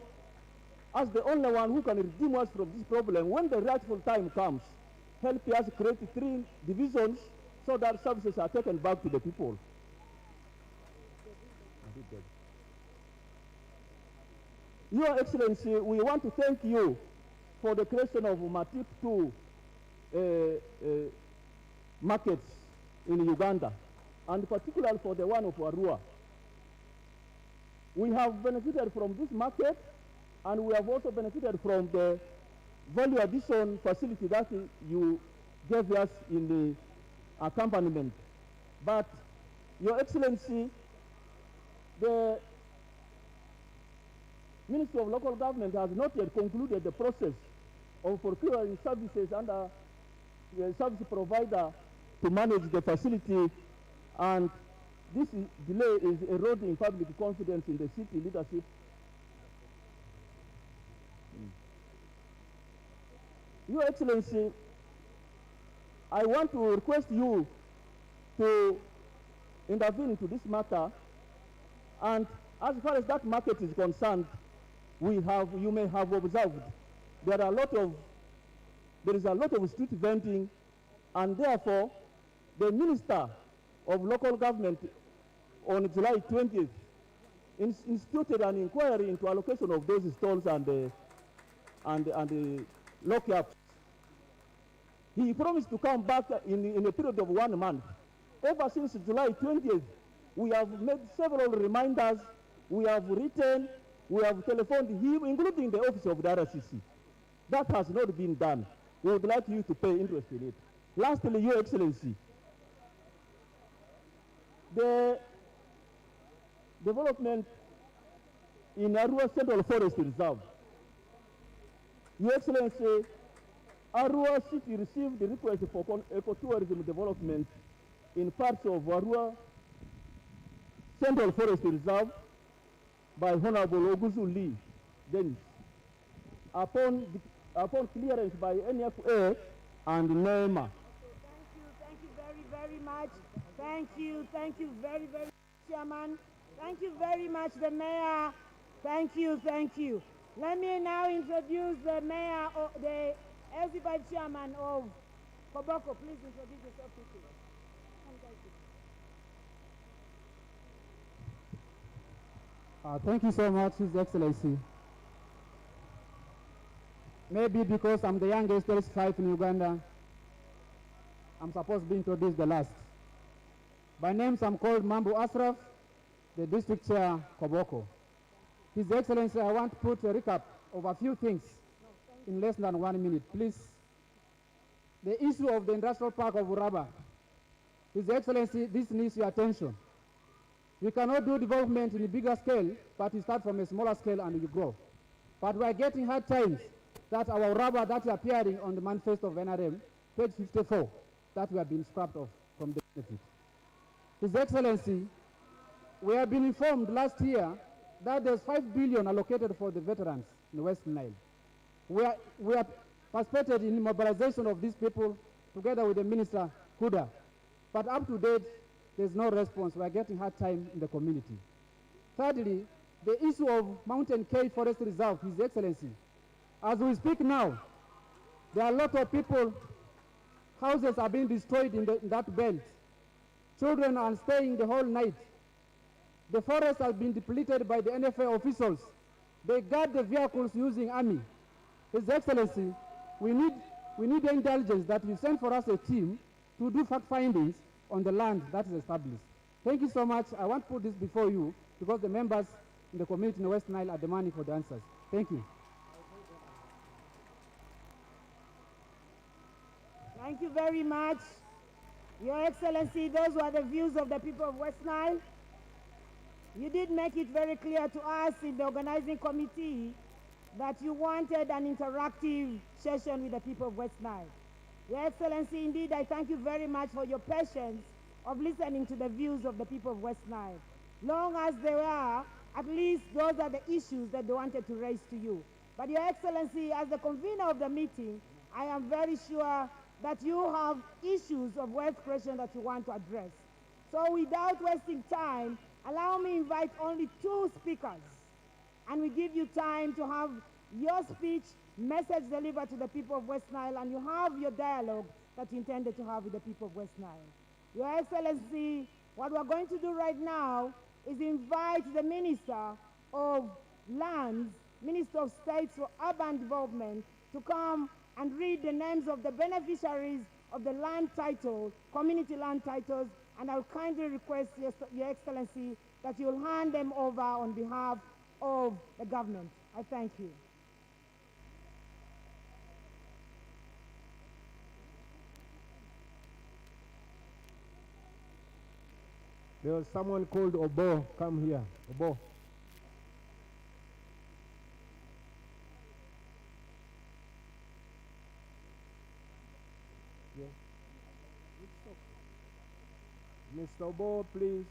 as the only one who can redeem us from this problem, when the rightful time comes, help us create 3 divisions so that services are taken back to the people. Your Excellency, we want to thank you for the creation of Matip 2 markets in Uganda, and particularly for the one of Arua. We have benefited from this market, and we have also benefited from the value addition facility that you gave us in the accompaniment. But, Your Excellency, the Ministry of Local Government has not yet concluded the process of procuring services under the service provider to manage the facility, and this delay is eroding public confidence in the city leadership. Your Excellency, I want to request you to intervene into this matter, and as far as that market is concerned, you may have observed there is a lot of street vending, and therefore the Minister of Local Government on July 20th instituted an inquiry into allocation of those stalls and the lockups. He promised to come back in a period of 1 month. Ever since July 20th, we have made several reminders, we have written, we have telephoned him, including the office of the RCC. That has not been done. We would like you to pay interest in it. Lastly, Your Excellency, the development in Arua Central Forest Reserve. Your Excellency, Arua City received the request for ecotourism development in parts of Arua Central Forest Reserve by Honorable Oguzu Lee Dennis. Upon clearance by NFA and NEMA. Thank you very much. Thank you very much, Chairman. Thank you very much, the Mayor. Thank you. Let me now introduce the Mayor, the LC Chairman of Koboko. Please introduce yourself quickly. Thank you so much, His Excellency. Maybe because I'm the youngest LC5 in Uganda, I'm supposed to be introduced the last. By name, I'm called Mambu Asraf, the District Chair, Koboko. His Excellency, I want to put a recap of a few things in less than 1 minute, please. The issue of the industrial park of Uraba. His Excellency, this needs your attention. We cannot do development in a bigger scale, but you start from a smaller scale and you grow. But we are getting hard times that our Uraba that is appearing on the manifesto of NRM, page 54, that we have been scrapped off from the benefit. His Excellency, we have been informed last year that there's 5 billion allocated for the veterans in the West Nile. We are participated in mobilization of these people together with the Minister Kuda. But up to date, there's no response. We are getting hard time in the community. Thirdly, the issue of Mountain Cave Forest Reserve, His Excellency. As we speak now, there are a lot of people, houses are being destroyed in that belt. Children are staying the whole night. The forest has been depleted by the NFA officials. They guard the vehicles using army. His Excellency, we need the intelligence that you send for us a team to do fact findings on the land that is established. Thank you so much. I want to put this before you because the members in the community in the West Nile are demanding for the answers. Thank you. Thank you very much. Your Excellency, those were the views of the people of West Nile. You did make it very clear to us in the organizing committee that you wanted an interactive session with the people of West Nile. Your Excellency, indeed, I thank you very much for your patience of listening to the views of the people of West Nile. Long as they are, at least those are the issues that they wanted to raise to you. But Your Excellency, as the convener of the meeting, I am very sure that you have issues of wealth creation that you want to address. So without wasting time, allow me to invite only 2 speakers. And we give you time to have your speech, message delivered to the people of West Nile, and you have your dialogue that you intended to have with the people of West Nile. Your Excellency, what we're going to do right now is invite the Minister of Lands, Minister of State for Urban Development, to come and read the names of the beneficiaries of the land title, community land titles, and I'll kindly request, Your Excellency, that you'll hand them over on behalf of the government. I thank you. There was someone called Obo. Come here, Obo. Yeah. Mr. Obo, please.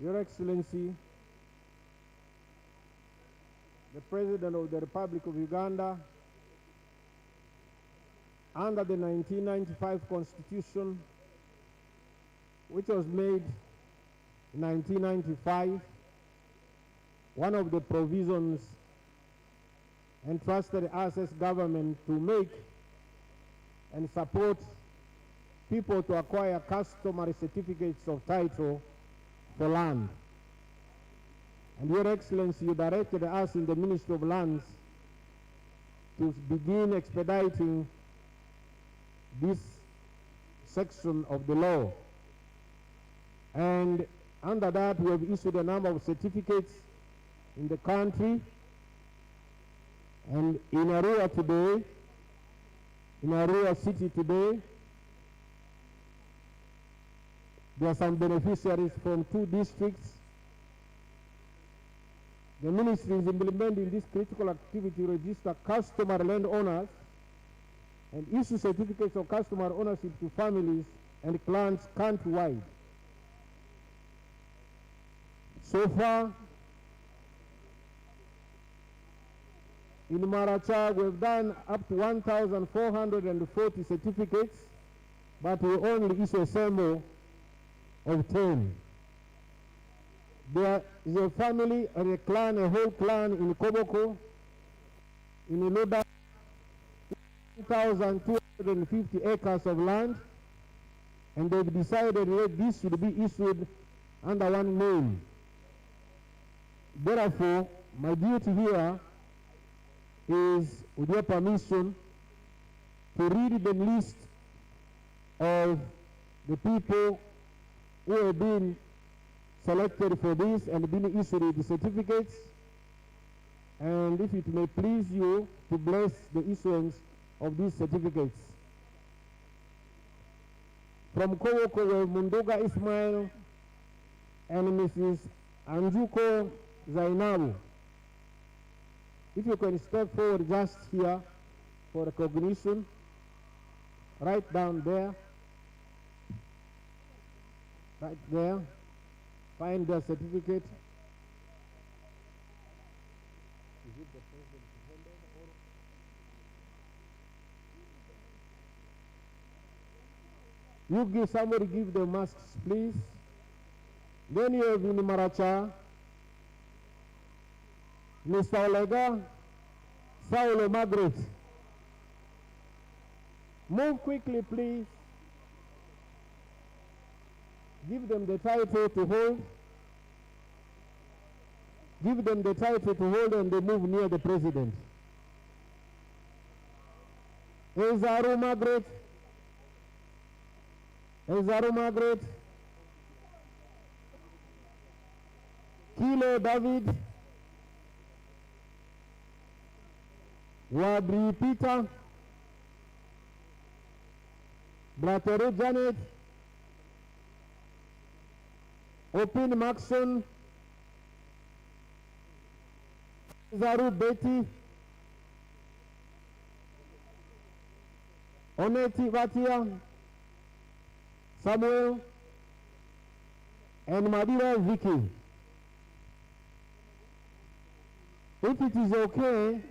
Your Excellency, the President of the Republic of Uganda, under the 1995 Constitution, which was made in 1995, one of the provisions entrusted us as government to make and support people to acquire customary certificates of title for land. And Your Excellency, you directed us in the Ministry of Lands to begin expediting this section of the law. And under that, we have issued a number of certificates in the country. And in Arua today, in Arua City today, there are some beneficiaries from 2 districts. The ministry is implementing this critical activity to register customary landowners and issue certificates of customary ownership to families and clans countrywide. So far, in Maracha, we've done up to 1,440 certificates, but we only issue a sample of 10. There is a family or a clan, a whole clan in Koboko, in Iluda, 1,250 acres of land, and they've decided that this should be issued under one name. Therefore, my duty here is, with your permission, to read the list of the people who have been selected for this and been issued the certificates, and if it may please you to bless the issuance of these certificates. From Kowoko, we have Mundoga Ismail and Mrs. Anjuko Zainabu. If you can step forward just here for recognition, right down there, right there, find the certificate. Is it the president to hold on, or? You give somebody, give the masks, please. Then you have in Maracha, Mr. Olega, Saulo Margaret. Move quickly, please. Give them the title to hold. Give them the title to hold, and they move near the president. Ezaru Margaret. Ezaru Margaret. Kilo David. Wabri Peter. Blateru Janet. Opin Maxon. Zaru Betty. Oneti Vatia. Samuel. And Madira Vicky. If it is okay,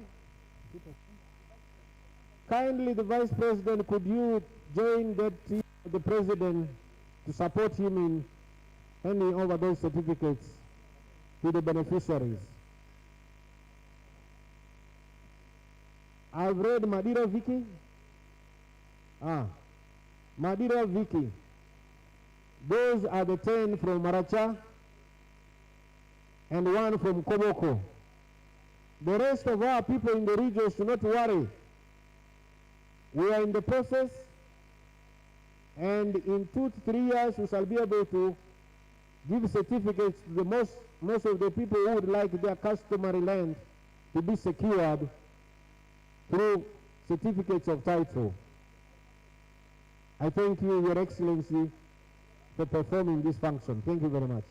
kindly the Vice President, could you join the President to support him in handing over those certificates to the beneficiaries? I've read Madira Vicky. Madira Vicky. Those are the 10 from Maracha and 1 from Koboko. The rest of our people in the region should not worry. We are in the process, and in 2 to 3 years we shall be able to give certificates to the most of the people who would like their customary land to be secured through certificates of title. I thank you, Your Excellency, for performing this function. Thank you very much.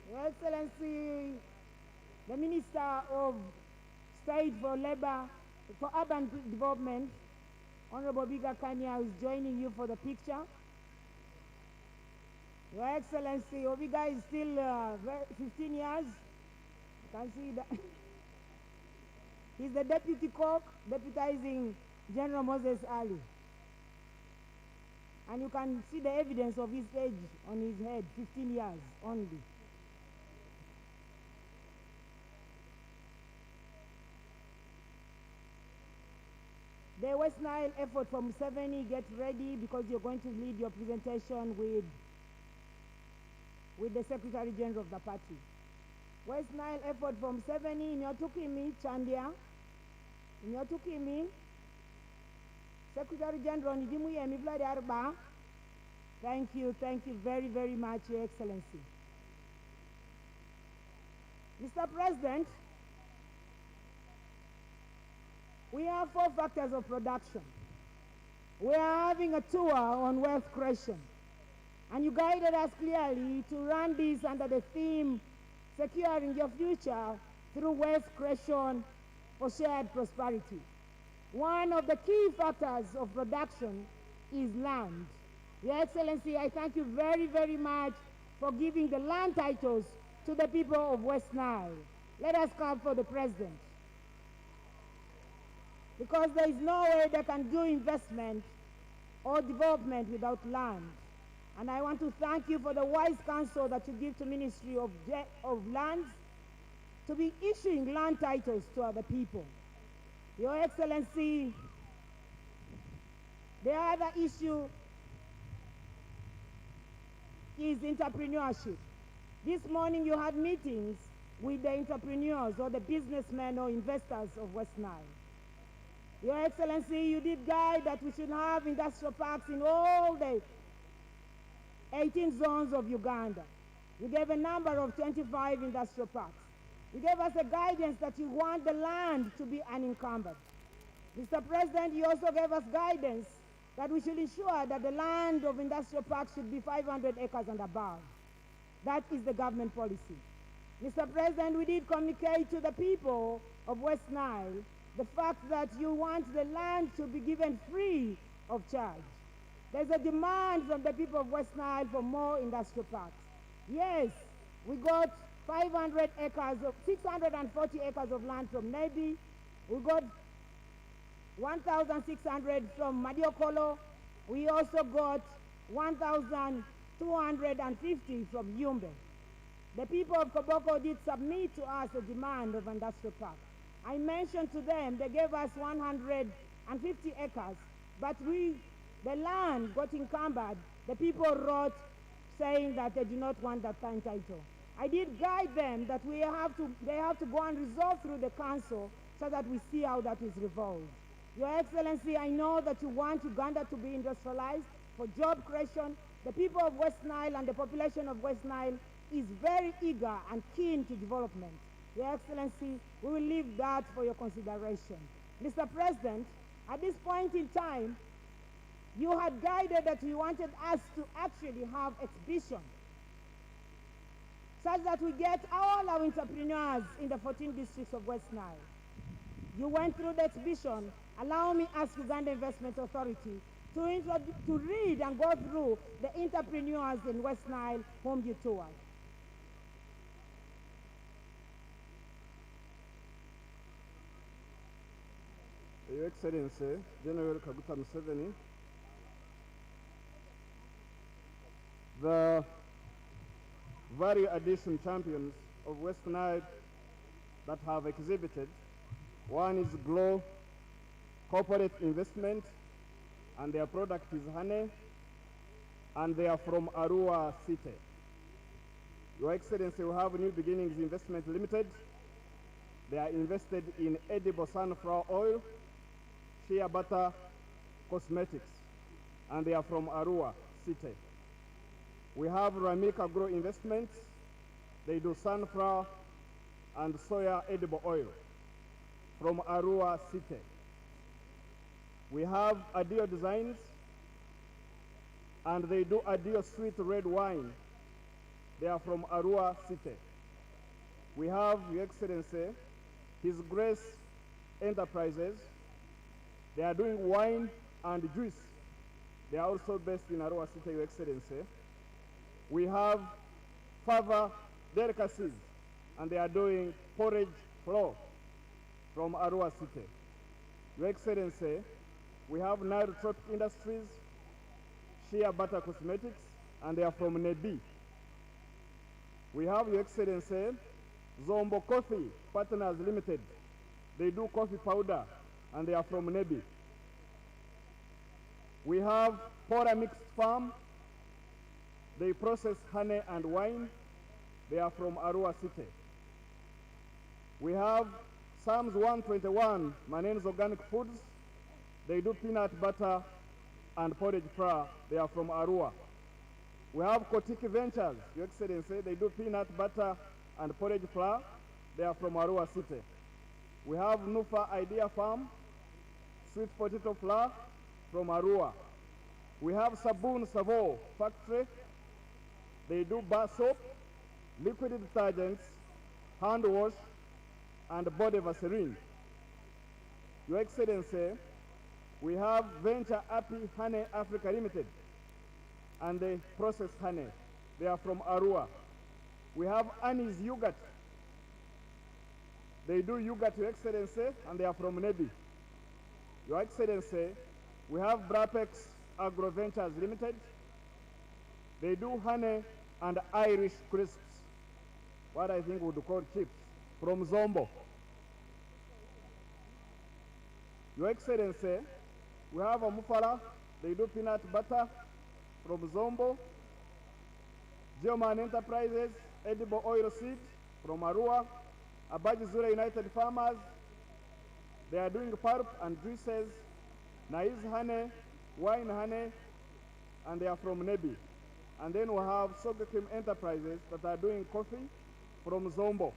Your Excellency, the Minister of State for Labor, for Urban Development, Honorable Obiga Kania, is joining you for the picture. Your Excellency, Obiga is still 15 years. You can see that. He's the deputy cook, deputizing General Moses Ali. And you can see the evidence of his age on his head, 15 years only. The West Nile effort from Museveni, get ready because you're going to lead your presentation with the Secretary General of the party. West Nile effort from Museveni, Nyotukimi, Chandia, Nyotukimi, Secretary General Nijimuye Mivladi Arba. Thank you very, very much, Your Excellency. Mr. President, we have 4 factors of production. We are having a tour on wealth creation, and you guided us clearly to run this under the theme, securing your future through wealth creation for shared prosperity. One of the key factors of production is land. Your Excellency, I thank you very, very much for giving the land titles to the people of West Nile. Let us clap for the President. Because there is no way they can do investment or development without land. And I want to thank you for the wise counsel that you give to Ministry of Lands to be issuing land titles to other people. Your Excellency, the other issue is entrepreneurship. This morning you had meetings with the entrepreneurs or the businessmen or investors of West Nile. Your Excellency, you did guide that we should have industrial parks in all the 18 zones of Uganda. You gave a number of 25 industrial parks. You gave us a guidance that you want the land to be unencumbered. Mr. President, you also gave us guidance that we should ensure that the land of industrial parks should be 500 acres and above. That is the government policy. Mr. President, we did communicate to the people of West Nile the fact that you want the land to be given free of charge. There's a demand from the people of West Nile for more industrial parks. Yes, we got 500 acres of 640 acres of land from Nebi. We got 1,600 from Madiokolo. We also got 1,250 from Yumbe. The people of Koboko did submit to us a demand of industrial park. I mentioned to them, they gave us 150 acres, but the land got encumbered. The people wrote saying that they do not want that land title. I did guide them that they have to go and resolve through the council so that we see how that is resolved. Your Excellency, I know that you want Uganda to be industrialized for job creation. The people of West Nile and the population of West Nile is very eager and keen to development. Your Excellency, we will leave that for your consideration. Mr. President, at this point in time, you had guided that you wanted us to actually have exhibition such that we get all our entrepreneurs in the 14 districts of West Nile. You went through the exhibition. Allow me ask Uganda Investment Authority to read and go through the entrepreneurs in West Nile whom you toured. Your Excellency, General Kaguta Museveni, the value addition champions of West Nile that have exhibited, one is Glow Corporate Investment, and their product is honey, and they are from Arua City. Your Excellency, we have New Beginnings Investment Limited. They are invested in edible sunflower oil, shea butter, cosmetics, and they are from Arua City. We have Ramik Agro Investments. They do sunflower and soya edible oil from Arua City. We have Adio Designs, and they do Adio Sweet Red Wine. They are from Arua City. We have, Your Excellency, His Grace Enterprises. They are doing wine and juice. They are also based in Arua City, Your Excellency. We have Fava Delicacies, and they are doing porridge flour from Arua City. Your Excellency, we have Nile Tropic Industries, Shea Butter Cosmetics, and they are from Nebi. We have, Your Excellency, Zombo Coffee Partners Limited. They do coffee powder, and they are from Nebi. We have Pora Mixed Farm. They process honey and wine. They are from Arua City. We have Psalms 121, Manen's Organic Foods. They do peanut butter and porridge flour. They are from Arua. We have Kotiki Ventures, Your Excellency. They do peanut butter and porridge flour. They are from Arua City. We have Nufa Idea Farm, sweet potato flour from Arua. We have Sabun Savo Factory. They do bar soap, liquid detergents, hand wash, and body Vaseline. Your Excellency, we have Venture Happy Honey Africa Limited, and they process honey. They are from Arua. We have Annie's Yogurt. They do yogurt, Your Excellency, and they are from Nebi. Your Excellency, we have Brapex Agro Ventures Limited. They do honey and Irish crisps, what I think we would call chips, from Zombo. Your Excellency, we have a Mufala. They do peanut butter from Zombo. Geoman Enterprises, edible oil seed from Arua. Abaji Zura United Farmers, they are doing pulp and juices, Naiz honey, wine honey, and they are from Nebi. And then we have Sogakim Enterprises that are doing coffee from Zombo.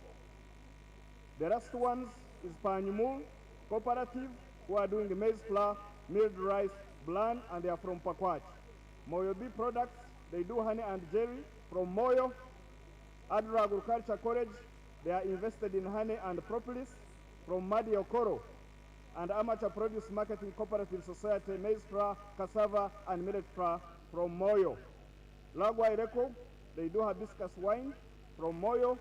The last ones is Panyumul Cooperative, who are doing maize flour, milled rice, bland, and they are from Pakwach. Moyo B Products, they do honey and jelly from Moyo. Adra Agriculture College, they are invested in honey and propolis from Madi Okoro. And Amateur Produce Marketing Cooperative Society, maize flour, cassava, and millet flour from Moyo. Lagwa Ireko, they do hibiscus wine from Moyo.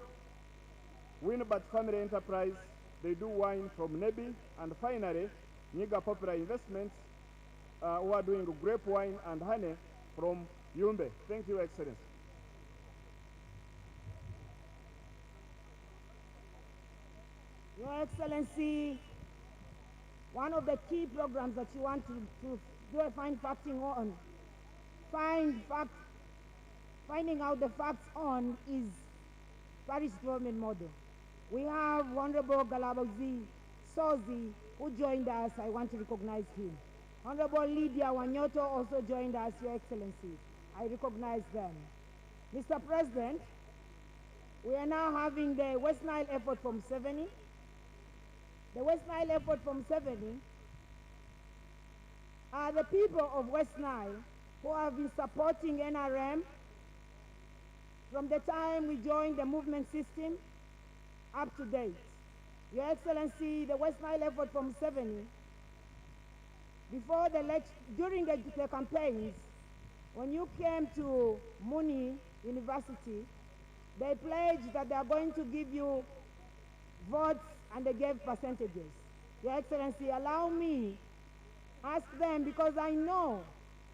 Winbat Family Enterprise, they do wine from Nebi. And finally, Niga Popular Investments, who are doing grape wine and honey from Yumbe. Thank you, Your Excellency. Your Excellency, one of the key programs that you want to do a finding out the facts on is Paris Development Model. We have Honorable Galabozi Sozi, who joined us. I want to recognize him. Honorable Lydia Wanyoto also joined us, Your Excellency. I recognize them. Mr. President, we are now having the West Nile effort from Seveni. The West Nile effort from Seveni are the people of West Nile who have been supporting NRM from the time we joined the movement system up to date. Your Excellency, the West Nile effort from Seveni, before the election, during the campaigns, when you came to Muni University, they pledged that they are going to give you votes and they gave percentages. Your Excellency, allow me ask them, because I know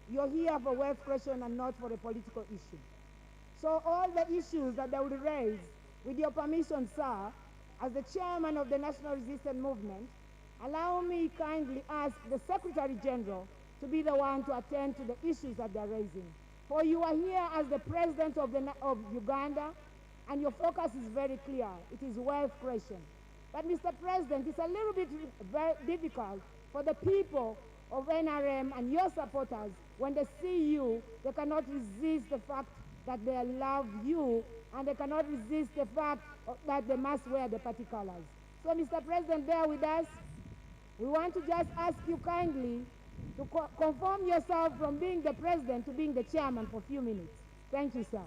you're here for wealth creation and not for a political issue. So all the issues that they will raise, with your permission, sir, as the chairman of the National Resistance Movement, allow me kindly ask the Secretary General to be the one to attend to the issues that they're raising. For you are here as the president of Uganda, and your focus is very clear. It is wealth creation. But Mr. President, it's a little bit very difficult for the people of NRM and your supporters. When they see you, they cannot resist the fact that they love you, and they cannot resist the fact that they must wear the party colors. So Mr. President, bear with us. We want to just ask you kindly to conform yourself from being the president to being the chairman for a few minutes. Thank you, sir.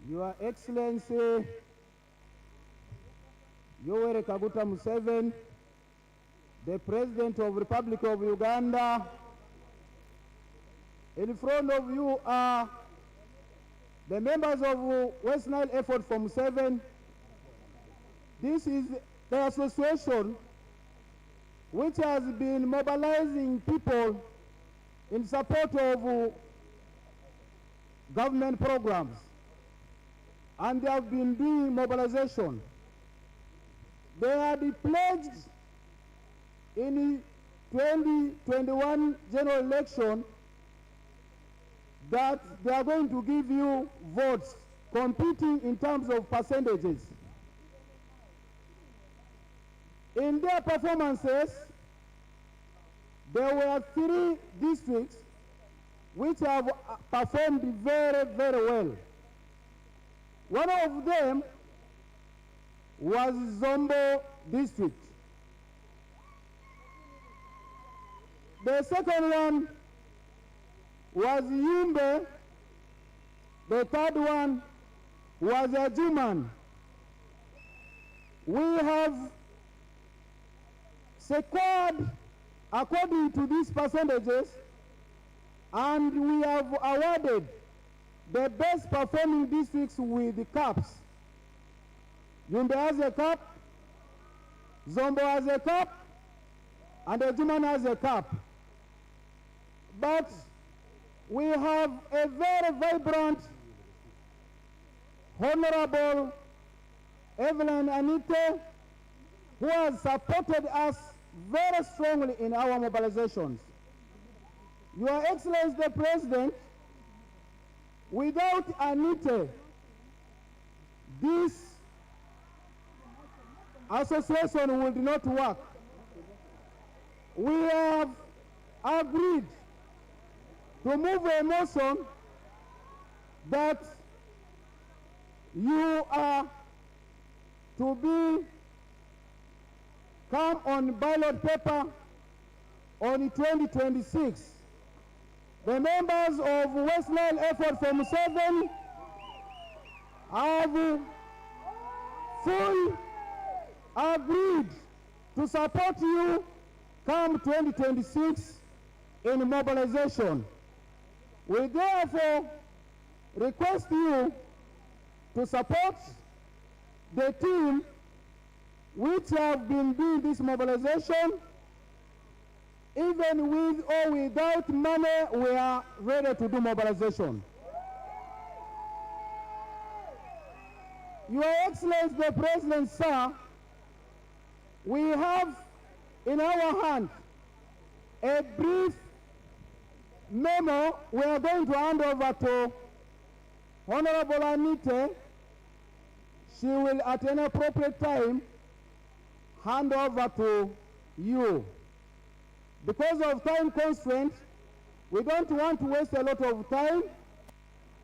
Your Excellency Yoweri Kaguta Museveni, the President of the Republic of Uganda. In front of you are the members of West Nile Effort for Museveni. This is the association which has been mobilizing people in support of government programs, and they have been doing mobilization. They had pledged in the 2021 general election that they are going to give you votes, competing in terms of percentages. In their performances, there were 3 districts which have performed very, very well. One of them was Zombo district. The second one was Yumbe. The third one was Ajuman. We have secured according to these percentages, and we have awarded the best performing districts with the caps. Yumbe has a cap, Zombo has a cap, and Ajuman has a cap. But we have a very vibrant, Honorable Evelyn Anite, who has supported us very strongly in our mobilizations. Your Excellency the President, without Anite, this association would not work. We have agreed to move a motion that you are to come on ballot paper on 2026. The members of West Nile Effort for Museveni have fully agreed to support you come 2026 in mobilization. We therefore request you to support the team which have been doing this mobilization. Even with or without money, we are ready to do mobilization. Your Excellency the President, sir, we have in our hand a brief memo we are going to hand over to Honorable Anite. She will at an appropriate time hand over to you. Because of time constraints, we don't want to waste a lot of time.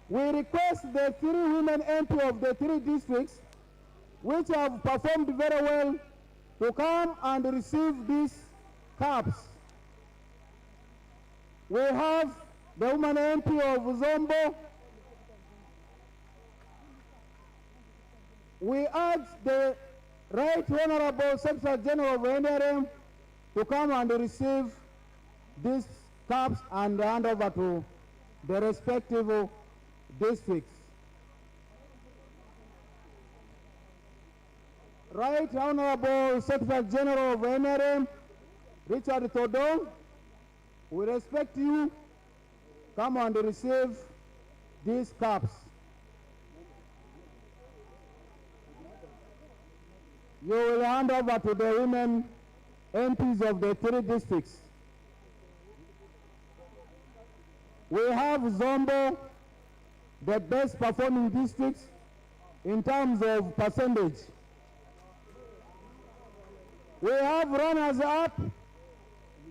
We request the 3 women MP of the 3 districts which have performed very well to come and receive these caps. We have the woman MP of Zombo. We urge the Right Honorable Secretary General of NRM to come and receive these caps and hand over to the respective districts. Right Honorable Secretary General of NRM, Richard Thodong, we respect you. Come and receive these caps. You will hand over to the women MPs of the 3 districts. We have Zombo, the best performing districts in terms of percentage. We have runners up,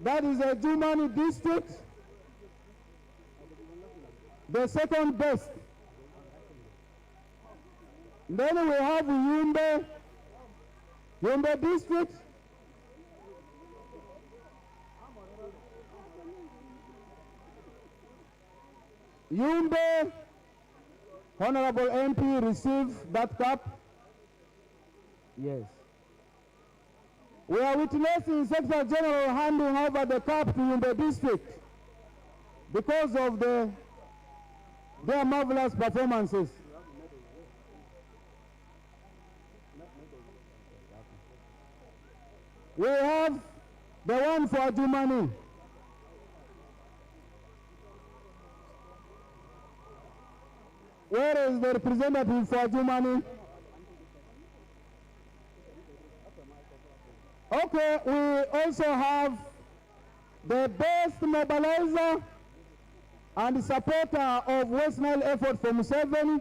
that is a Jumani district, the second best. Then we have Yumbe district, Yumbe Honorable MP receive that cup. Yes. We are witnessing Secretary General handing over the cup to Yumbe District because of their marvelous performances. We have the one for Adjumani. Where is the representative for Adjumani? Okay, we also have the best mobilizer and supporter of West Nile effort from Museveni,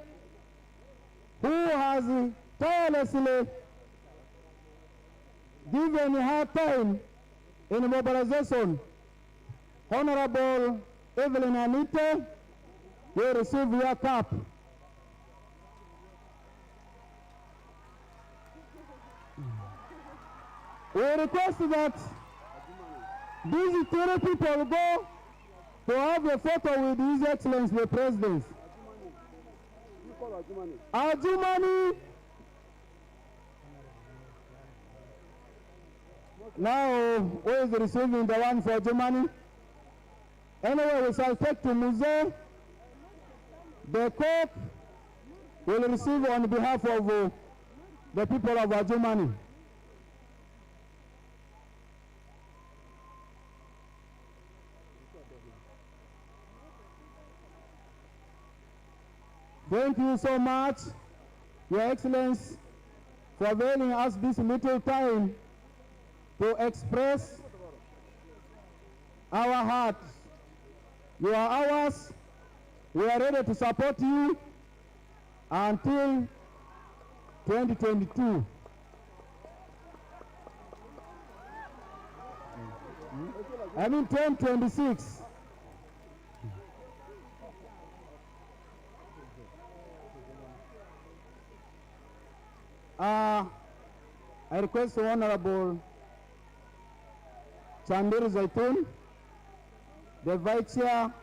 who has tirelessly given her time in mobilization. Honorable Evelyn Anite, you receive your cup. We request that these three people go to have a photo with His Excellency the President. Adjumani. Now, who is receiving the one for Adjumani? Anyway, we shall take to Muse. The court will receive on behalf of the people of Adjumani. Thank you so much, Your Excellency, for availing us this little time to express our hearts. You are ours. We are ready to support you until 2022. I mean 2026. I request the Honorable Chandir Zaitun, the Vice Chair,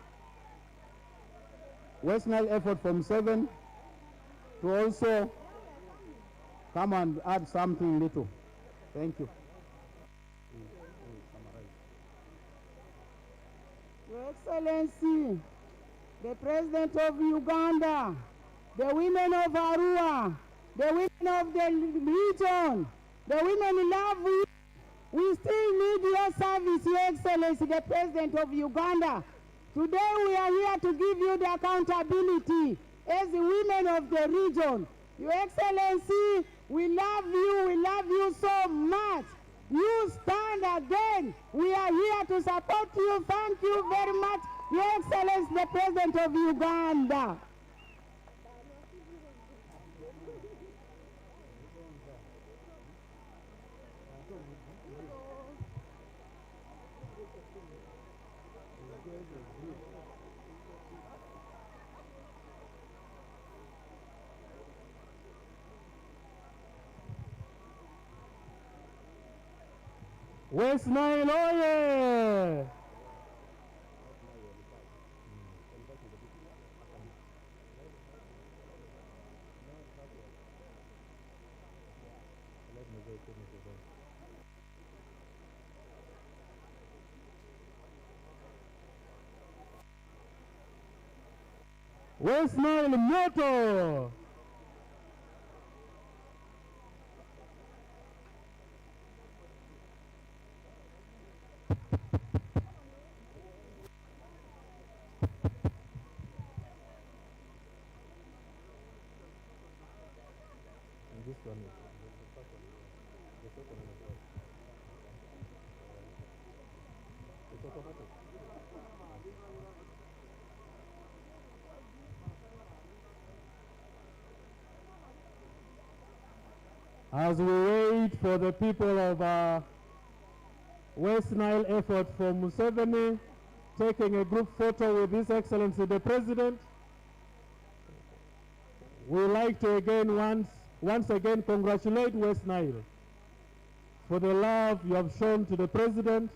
West Nile effort from 7, to also come and add something little. Thank you. Your Excellency, the President of Uganda, the women of Arua, the women of the region, the women love you. We still need your service, Your Excellency, the President of Uganda. Today we are here to give you the accountability as the women of the region. Your Excellency, we love you so much. You stand again. We are here to support you. Thank you very much, Your Excellency, the President of Uganda. West Nile, oye! West Nile moto! This one is the second one is it's automatic. As we wait for the people of West Nile effort for Museveni taking a group photo with His Excellency the President, we would like to again once again congratulate West Nile for the love you have shown to the President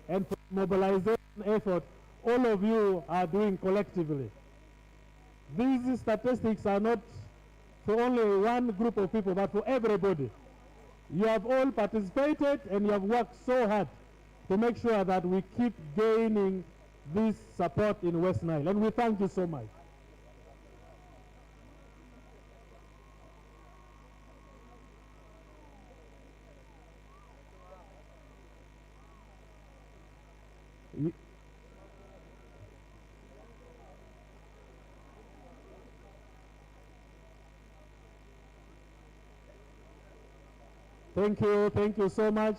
and for the mobilization effort all of you are doing collectively. these statistics are not for only one group of people, but for everybody. You have all participated and you have worked so hard to make sure that we keep gaining this support in West Nile, and we thank you so much. Thank you so much.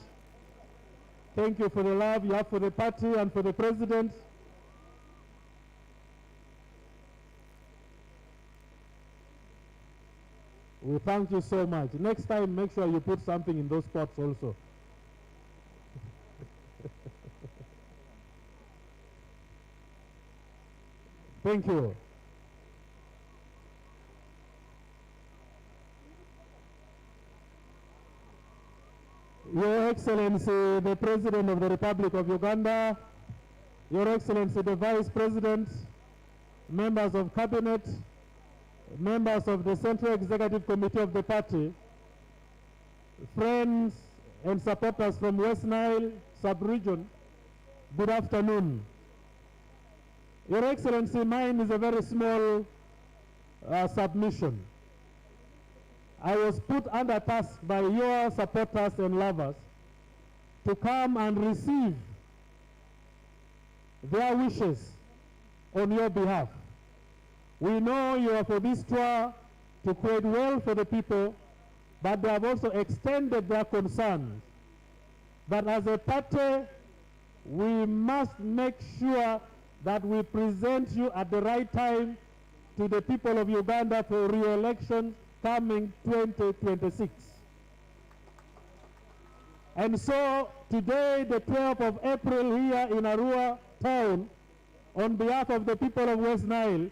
Thank you for the love you have for the party and for the president. We thank you so much. Next time, make sure you put something in those pots also. Thank you. Your Excellency, the President of the Republic of Uganda, Your Excellency, the Vice President, members of Cabinet, members of the Central Executive Committee of the party, friends and supporters from West Nile sub-region, good afternoon. Your Excellency, mine is a very small submission. I was put under task by your supporters and lovers to come and receive their wishes on your behalf. We know you are for this tour to create wealth for the people, but they have also extended their concerns. But as a party, we must make sure that we present you at the right time to the people of Uganda for re-election coming 2026. And so today, the 12th of April here in Arua town, on behalf of the people of West Nile,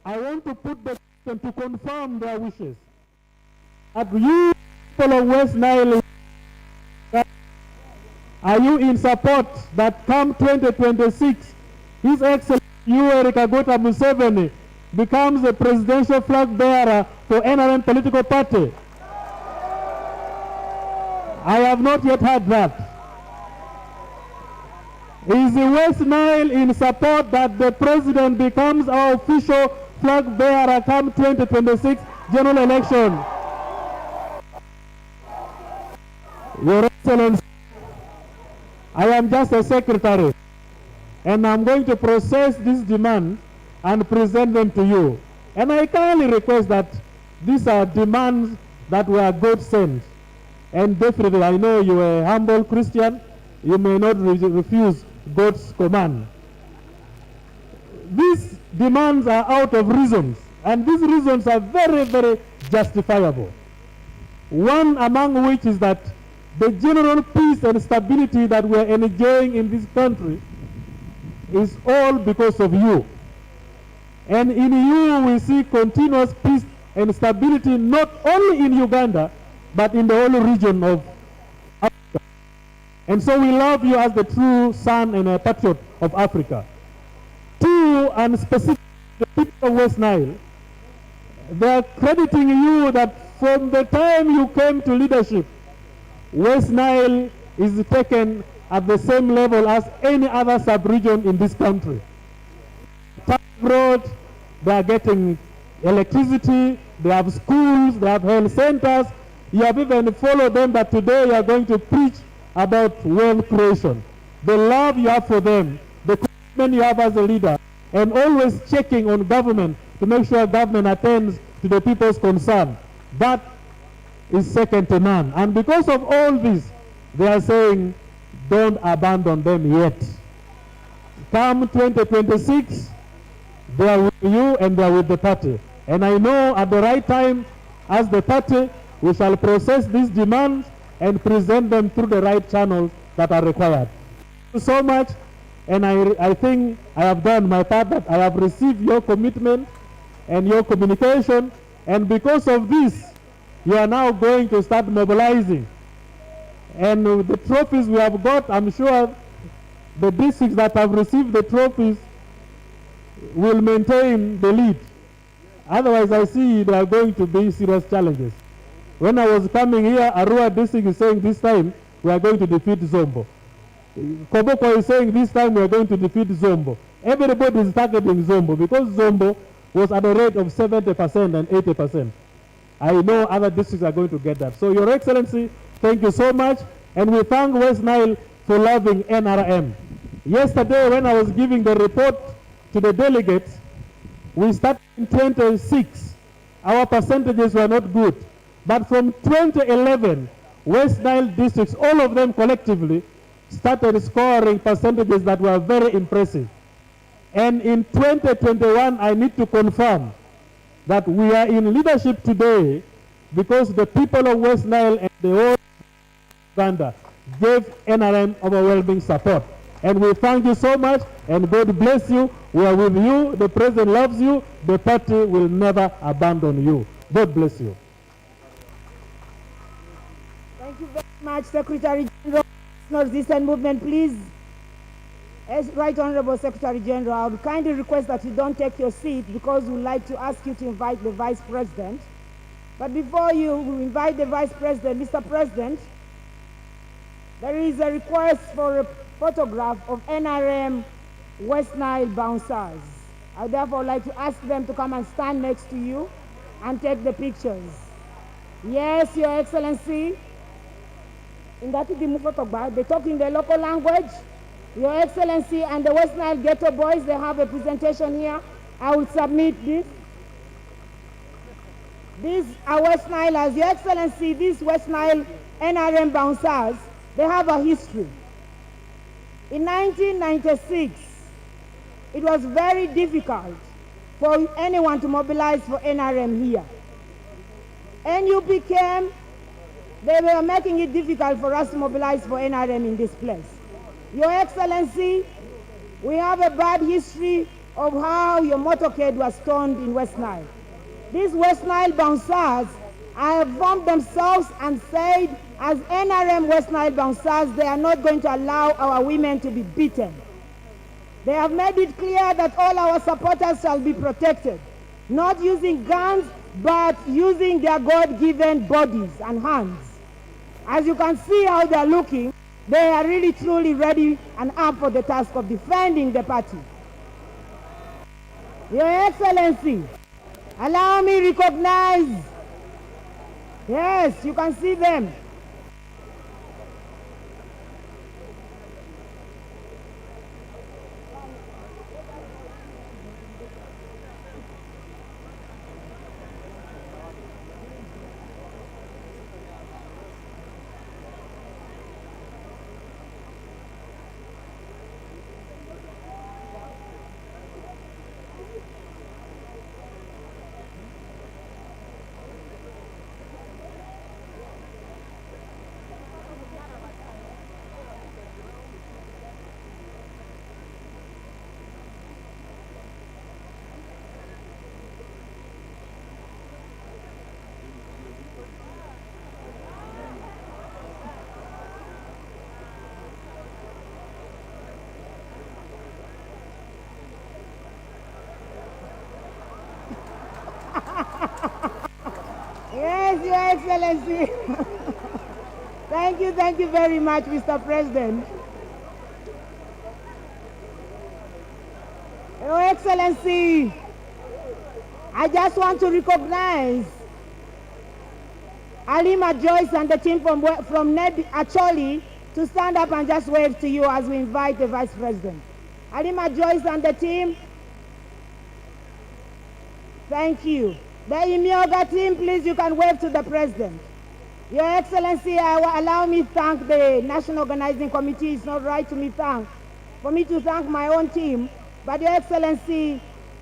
I want to put the question to confirm their wishes. At you people of West Nile, are you in support that come 2026, His Excellency Yoweri Kaguta Museveni becomes the presidential flag bearer for NRM political party? I have not yet heard that. Is the West Nile in support that the president becomes our official flag bearer come 2026 general election? Your Excellency, I am just a secretary, and I'm going to process this demand and present them to you. And I kindly request that these are demands that were God sent. And definitely, I know you are a humble Christian, you may not refuse God's command. These demands are out of reasons, and these reasons are very, very justifiable. One among which is that the general peace and stability that we are enjoying in this country is all because of you. And in you we see continuous peace and stability not only in Uganda, but in the whole region of Africa. And so we love you as the true son and a patriot of Africa. Two, and specifically the people of West Nile, they are crediting you that from the time you came to leadership, West Nile is taken at the same level as any other sub-region in this country. Road, they are getting electricity, they have schools, they have health centers. You have even followed them that today you are going to preach about wealth creation. The love you have for them, the commitment you have as a leader, and always checking on government to make sure government attends to the people's concern. That is second to none. And because of all this, they are saying, don't abandon them yet. Come 2026, they are with you and they are with the party. And I know at the right time, as the party, we shall process these demands and present them through the right channels that are required. Thank you so much, and I think I have done my part, that I have received your commitment and your communication, and because of this, you are now going to start mobilizing. And the trophies we have got, I'm sure the districts that have received the trophies will maintain the lead. Otherwise, I see there are going to be serious challenges. When I was coming here, Arua district is saying this time we are going to defeat Zombo. Koboko is saying this time we are going to defeat Zombo. Everybody is targeting Zombo because Zombo was at a rate of 70% and 80%. I know other districts are going to get that. So, Your Excellency, thank you so much. And we thank West Nile for loving NRM. Yesterday, when I was giving the report to the delegates, we started in 2006. Our percentages were not good. But from 2011, West Nile districts, all of them collectively, started scoring percentages that were very impressive. And in 2021, I need to confirm that we are in leadership today because the people of West Nile and the whole Uganda gave NRM overwhelming support. And we thank you so much, and God bless you. We are with you. The President loves you. The party will never abandon you. God bless you. Thank you very much, Secretary General. Northeastern Movement, please. As Right Honorable Secretary General, I would kindly request that you don't take your seat because we'd like to ask you to invite the Vice President. But before you invite the Vice President, Mr. President, there is a request for a photograph of NRM West Nile bouncers. I would therefore like to ask them to come and stand next to you and take the pictures. Yes, Your Excellency. In that they talk in the local language. Your Excellency and the West Nile Ghetto Boys, they have a presentation here. I will submit this. These are West Nilers. Your Excellency, these West Nile NRM bouncers, they have a history. In 1996, it was very difficult for anyone to mobilize for NRM here. NUP came, they were making it difficult for us to mobilize for NRM in this place. Your Excellency, we have a bad history of how your motorcade was stoned in West Nile. These West Nile bouncers have formed themselves and said, as NRM West Nile bouncers, they are not going to allow our women to be beaten. They have made it clear that all our supporters shall be protected, not using guns, but using their God-given bodies and hands. As you can see how they are looking, they are really truly ready and up for the task of defending the party. Your Excellency, allow me to recognize, yes, you can see them. Yes, Your Excellency. Thank you very much, Mr. President. Your Excellency, I just want to recognize Alima Joyce and the team from Ned Acholi to stand up and just wave to you as we invite the Vice President. Alima Joyce and the team, thank you. The Imioga team, please, you can wave to the President. Your Excellency, allow me to thank the National Organizing Committee. It's not right for me to thank my own team. But Your Excellency,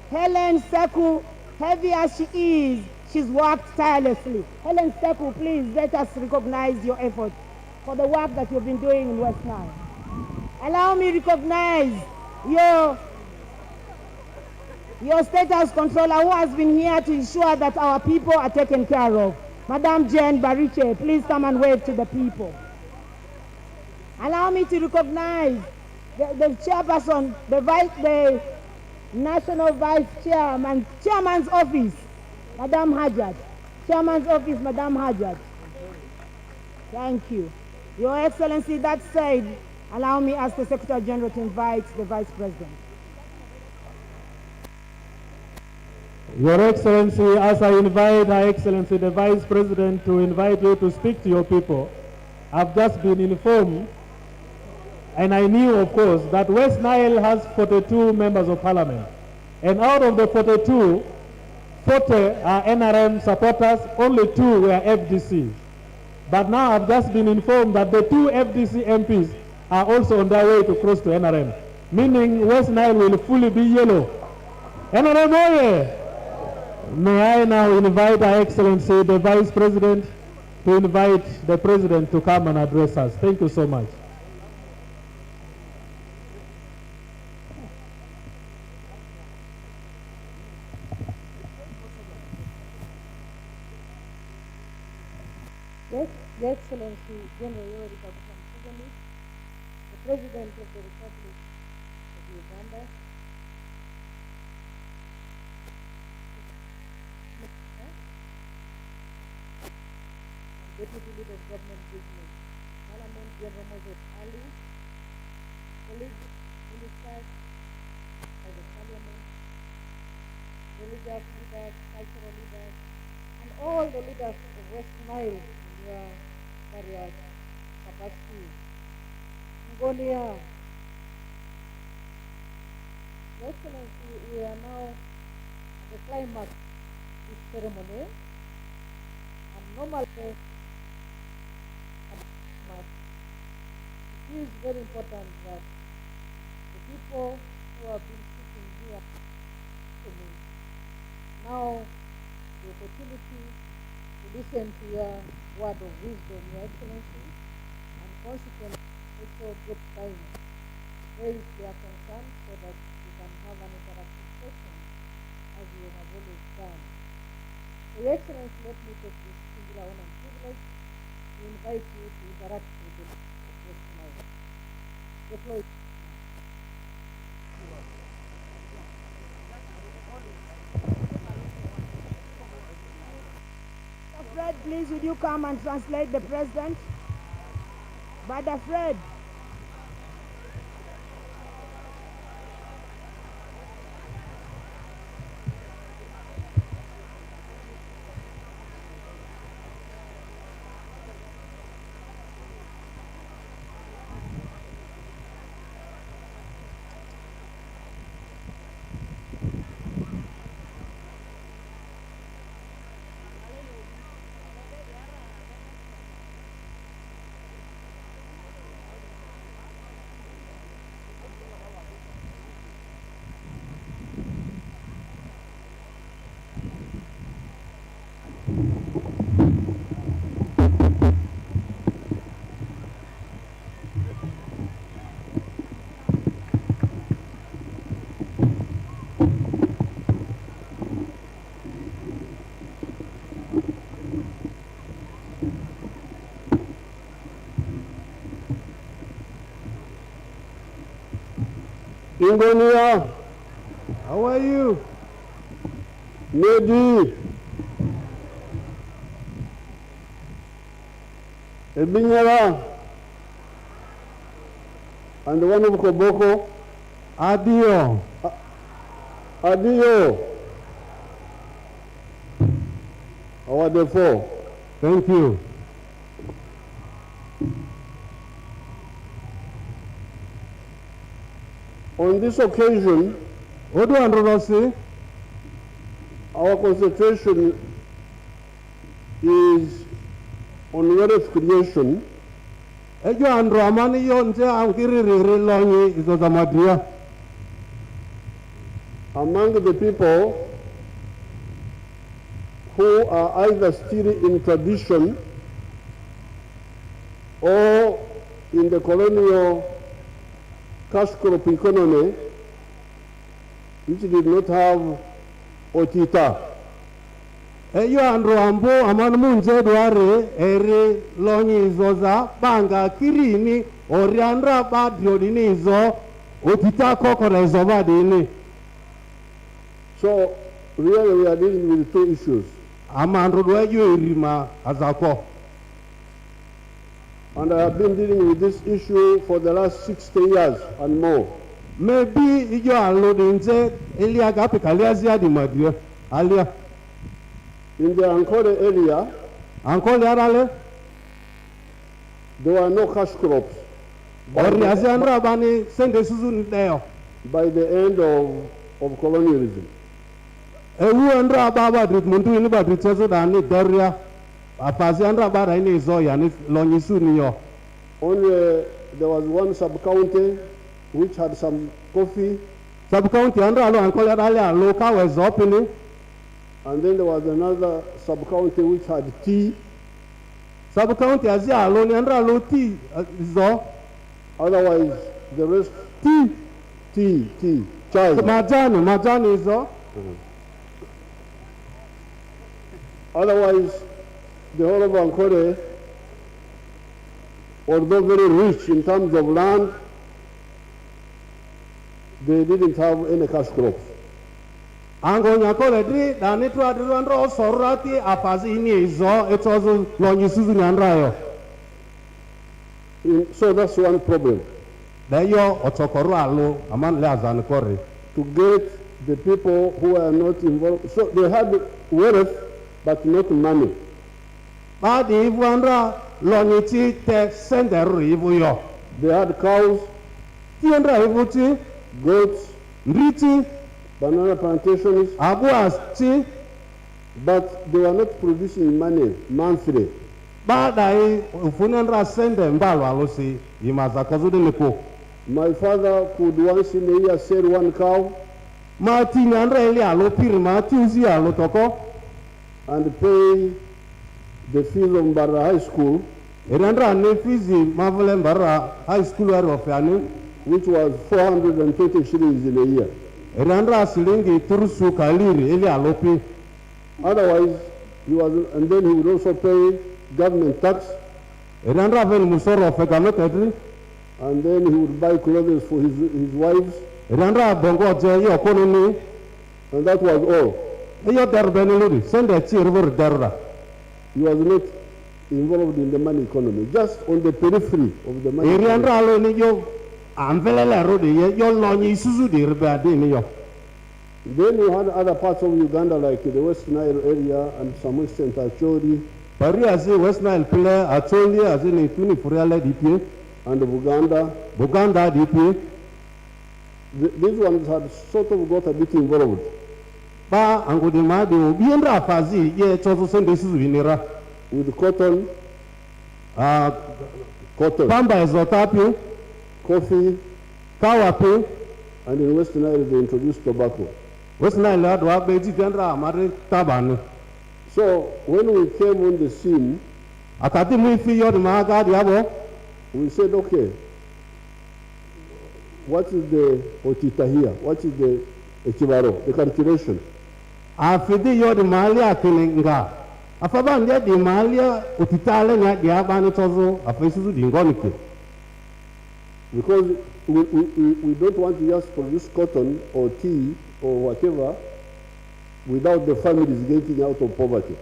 Helen Seku, heavy as she is, she's worked tirelessly. Helen Seku, please let us recognize your effort for the work that you've been doing in West Nile. Allow me to recognize your State House Controller who has been here to ensure that our people are taken care of. Madam Jane Bariche, please come and wave to the people. Allow me to recognize the chairperson, the National Vice Chairman's office, Madam Hajat. Chairman's office, Madam Hajat. Thank you. Your Excellency, that said, allow me as the Secretary General to invite the Vice President. Your Excellency, as I invite Her Excellency the Vice President to invite you to speak to your people, I've just been informed, and I knew, of course, that West Nile has 42 members of parliament. And out of the 42, 40 are NRM supporters, only 2 were FDC. But now I've just been informed that the 2 FDC MPs are also on their way to cross to NRM, meaning West Nile will fully be yellow. NRM oye! May I now invite Her Excellency the Vice President to invite the President to come and address us. Thank you so much. Yes, Your Excellency General Yoweri Kaguta Museveni, the President of the Republic of Uganda, Deputy Leader of Government Business, Parliament General Moses Ali, colleagues, ministers, of the Parliament, religious leaders, cultural leaders, and all the leaders of West Nile in your various capacities. Mongolia. Your Excellency, we are now at the climax of this ceremony, and normally it is very important that the people who have been sitting here to me now the opportunity to listen to your word of wisdom, Your Excellency, and consequently also get time to raise their concerns so that we can have an interactive session as we have always done. So, Your Excellency, let me take this singular honor and privilege to invite you to interact with the West Nile. The floor is Fred, please, would you come and translate the President? Brother Fred. Ingonia, how are you? Nedi, Ebinyara, and the one of Koboko, Adio, Adio. How are the four? Thank you. On this occasion, our concentration is on wealth creation. Among the people who are either still in tradition or in the colonial cash crop economy, which did not have otita. Eyo andro ambo aman munje duare eri lonyi izoza banga kirini oriandra badio dinizo otita kokore zobadini. So really we are dealing with two issues. And I have been dealing with this issue for the last 60 years and more. Maybe you are loading the Elia Gapicaliazia di Madia, Alia. In the Ankole area, there were no cash crops. By the end of colonialism. Only there was one sub-county which had some coffee. Sub-county and then there was another sub-county which had tea. Sub-county as tea. Otherwise, the rest tea, chai. Majani is Otherwise, the whole of Ankole, although very rich in terms of land, they didn't have any cash crops. So that's one problem. To get the people who are not involved. So they had wealth, but not money. They had cows, goats, banana plantations, but they were not producing money monthly. My father could once in a year sell one cow and pay the fees of Mbara High School, which was 420 shillings in a year. Otherwise, he was, and then he would also pay government tax, and then he would buy clothes for his wives, and that was all. He was not involved in the money economy, just on the periphery of the money economy. Then you had other parts of Uganda like the West Nile area and some Western Tachori, West Nile and Buganda DP. These ones had sort of got a bit involved. With cotton, coffee, and in West Nile they introduced tobacco. So when we came on the scene, we said, okay, what is the otita here? What is the echibaro, the calculation? Because we don't want to just produce cotton or tea or whatever without the families getting out of poverty.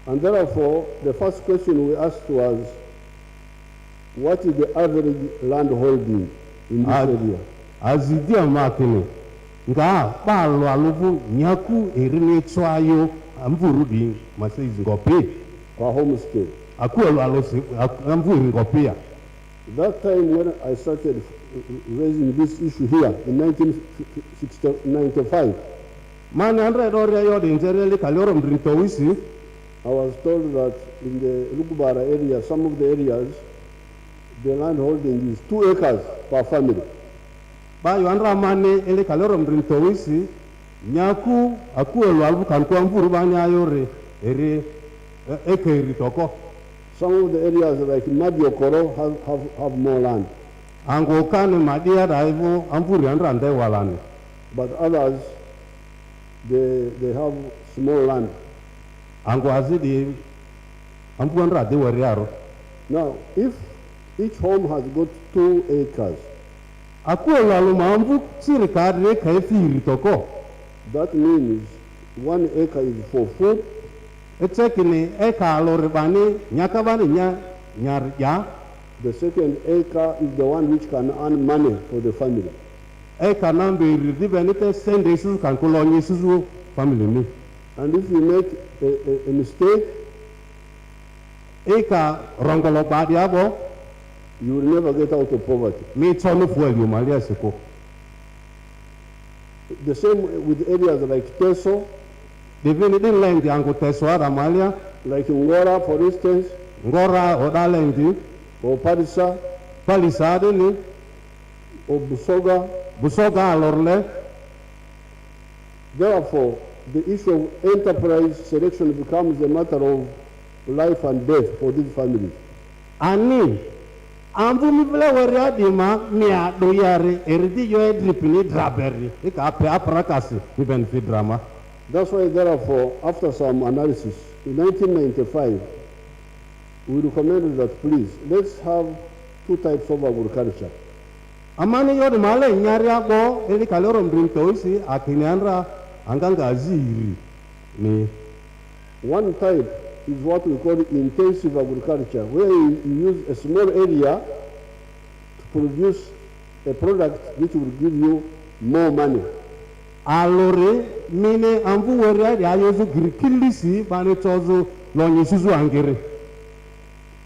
And therefore, the first question we asked was, what is the average land holding in this area? Per homestead. That time when I started raising this issue here in 1995, I was told that in the Lukubara area, some of the areas, the land holding is 2 acres per family. Some of the areas like Madiokoro have more land. But others, they have small land. Ampuandra de Wariaro. Now, if each home has got 2 acres, that means 1 acre is for food. The second acre is the one which can earn money for the family. And if you make a mistake, you will never get out of poverty. The same with areas like Teso, like Ngora, for instance, or Parisa, or Busoga. Therefore, the issue of enterprise selection becomes a matter of life and death for these families. That's why, therefore, after some analysis, in 1995, we recommended that please, let's have 2 types of agriculture. One type is what we call intensive agriculture, where you use a small area to produce a product which will give you more money.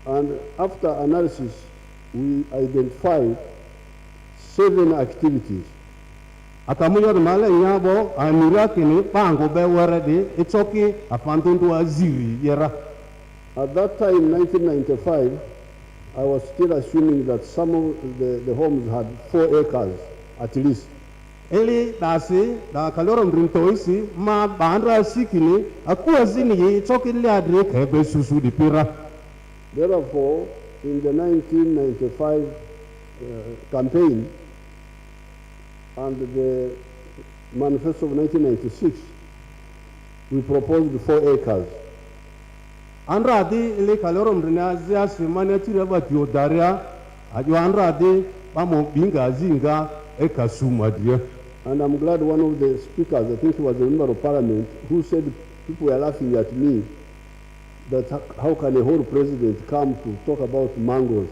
And after analysis, we identified 7 activities. At that time, 1995, I was still assuming that some of the homes had 4 acres at least. Therefore, in the 1995 campaign and the manifesto of 1996, we proposed 4 acres. And I'm glad one of the speakers, I think he was a member of parliament, who said people were laughing at me that how can a whole president come to talk about mangoes?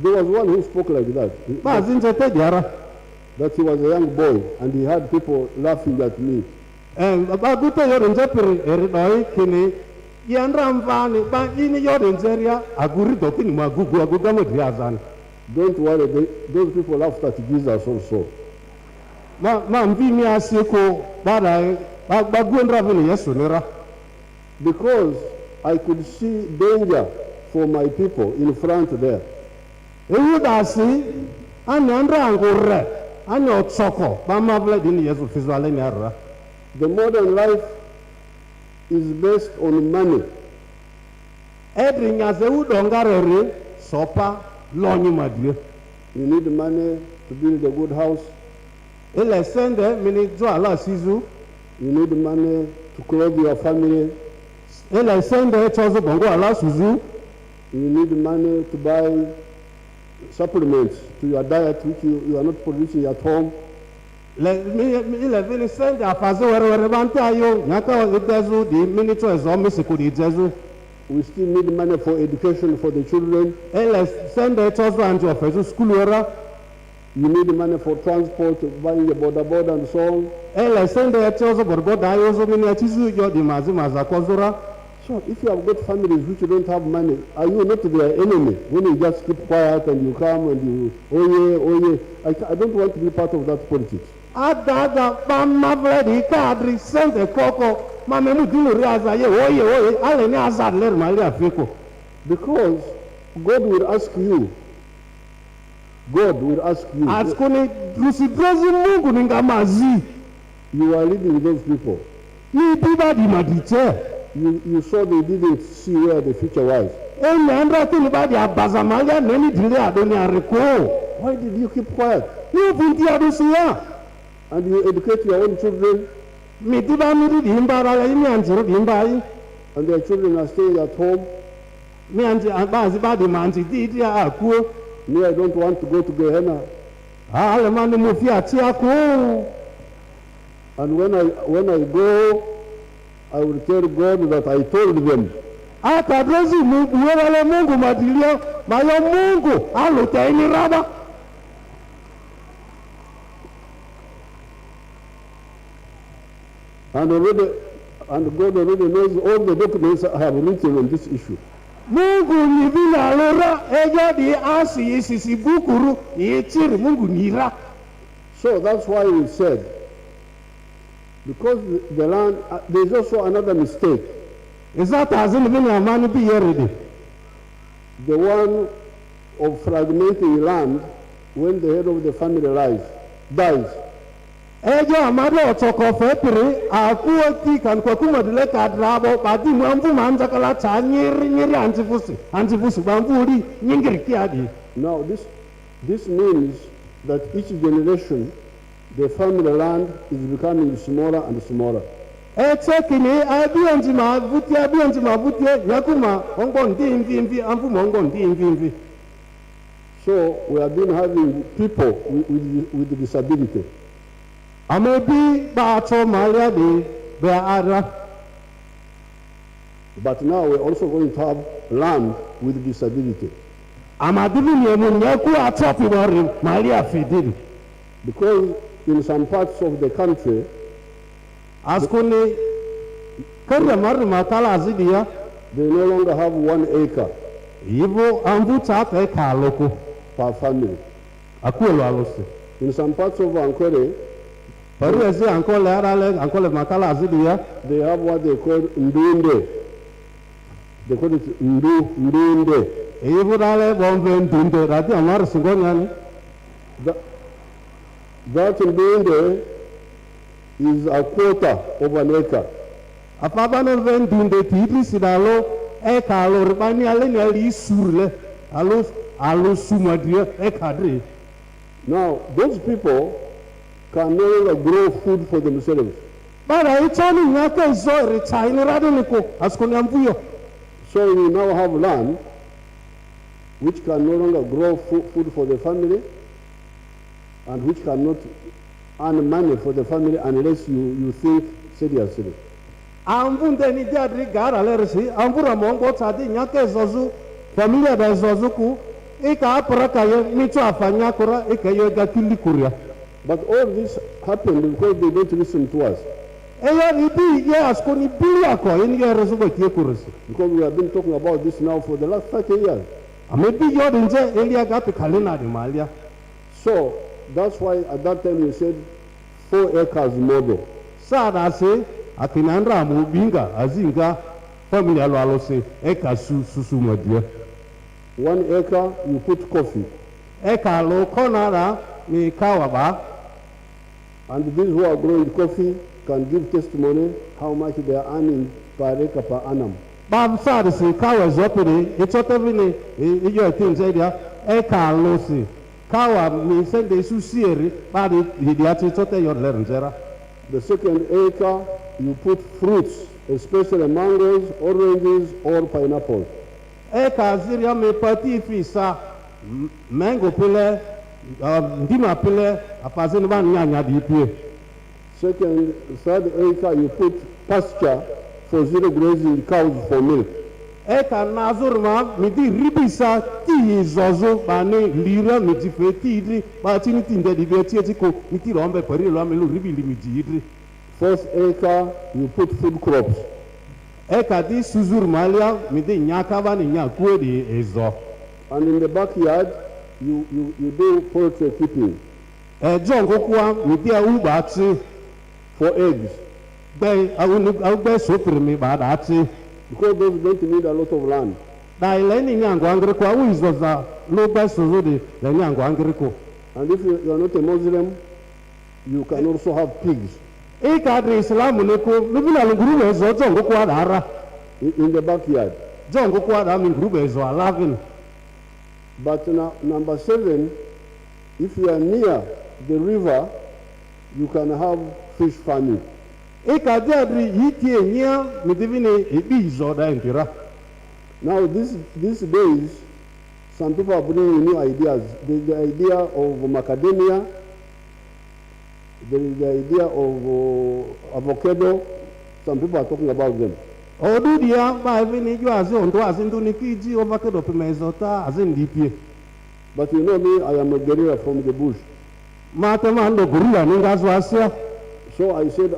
There was one who spoke like that. That he was a young boy and he had people laughing at me. Don't worry, those people laughed at Jesus also. Because I could see danger for my people in front there. The modern life is based on money. You need money to build a good house. You need money to clothe your family. You need money to buy supplements to your diet which you are not producing at home. We still need money for education for the children. You need money for transport, buying a border and so on. So if you have got families which don't have money, are you not their enemy when you just keep quiet and you come and you, oh yeah. I don't want to be part of that politics. Because God will ask you. You are leading those people. You saw they didn't see where the future was. Why did you keep quiet? You bunti adusia. And you educate your own children. Mitiba miri dimbara la imi anjiro dimbai. And their children are staying at home. Me anji abazi badi manji didi akuo. Me, I don't want to go to Gehenna. Alemani mufia tiako. And when I go, I will tell God that I told them. Atadrezi muwele Mungu madilio, mayo Mungu alutaini raba. And God already knows all the documents I have written on this issue. Mungu ni vile alora ejo di asi isisi bukuru yechiri Mungu nira. So that's why we said, because the land, there's also another mistake. Is that as in the man be ready? The one of fragmenting land when the head of the family dies. Ejo amado otoko fepiri akuoti kan kwa kumadile kadrabo badi mwamvu manza kala nyiri antifusi bamvuri nyingiri kiadi. Now this means that each generation the family land is becoming smaller and smaller. Etekini abionji mavuti yakuma ongo ndimvi amvu mongo ndimvi. So we have been having people with disability. Amebi bato malia de beara. But now we're also going to have land with disability. Amadibi nyeku atopi wari malia fidiri. Because in some parts of the country, Askuni kare maru makala azidia, they no longer have 1 acre. Ivo ambuta eka loko per family. Akuelo alose. In some parts of Ankwere, Paruezi ankole makala azidia, they have what they call ndunde. They call it ndunde. Ivo dale bombe ndunde radi amar singonyani. That ndunde is a quarter of an acre. Afabano vendunde titli sidalo eka loribani aleni ali surle alo sumadria ekadre. Now those people can no longer grow food for themselves. Bara itani nyake zo retaini radoniko askoni amvuyo. So we now have land which can no longer grow food for the family and which cannot earn money for the family unless you think seriously. Amvunde ni diadri gara lerisi amvura mongo tadi nyake zozu familia da zozuku ika apraka ye micho afanya kura ika ye gakili kuria. But all this happened because they don't listen to us. Eya ibi ye askoni bilia ko ini ye resuba kie kurisi. Because we have been talking about this now for the last 30 years. Amebi yo dinje elia gapi kalina di malia. So that's why at that time we said 4 acres model. Sada se akinandra mubinga azinga familia lo alose eka susu modie. 1 acre you put coffee. Eka lo konara ni kawaba. And these who are growing coffee can give testimony how much they are earning per acre per annum. Bab sada se kawa zopere etotevini iyo tinzedia eka lo se kawa mi sende susieri badi hidiati tote yor lerenzera. The second acre you put fruits, especially mangoes, oranges or pineapples. Eka ziria me pati fisa mango pile ndima pile apazeni ban nyanya di pie. Third acre you put pasture for zero grazing cows for milk. Eka nazurma midi ribisa ti zozo bani lira midi fetidri ba tini tinde di beti ko miti rombe pari lo amelu ribili midi idri. Fourth acre you put food crops. Eka di suzur malia midi nyaka bani nyakuwe di ezo. And in the backyard you do poultry keeping. Jongo kwa midi ubati for eggs. Be awugbe sopirmi ba dati. Because those don't need a lot of land. Na ileni nyango angriko awu izoza lo gbe sozode le nyango angriko. And if you are not a Muslim, you can also have pigs. Ikadri Islam neko mibina nguru ezo jongo kwa dara in the backyard. Jongo kwa dara nguru ezo alavin. But now number 7 If you are near the river, you can have fish farming. Now these days, some people are bringing new ideas. There's the idea of macadamia, there is the idea of avocado. Some people are talking about them. But you know me, I am a guerrilla from the bush. So I said,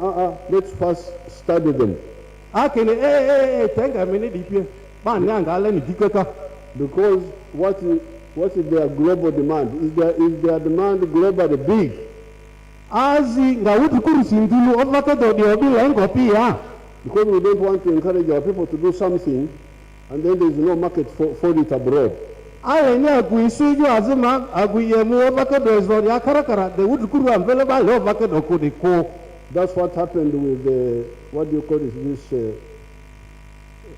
let's first study them. Because what is their global demand? Is their demand globally big? Because we don't want to encourage our people to do something and then there is no market for it abroad. That's what happened with what do you call it?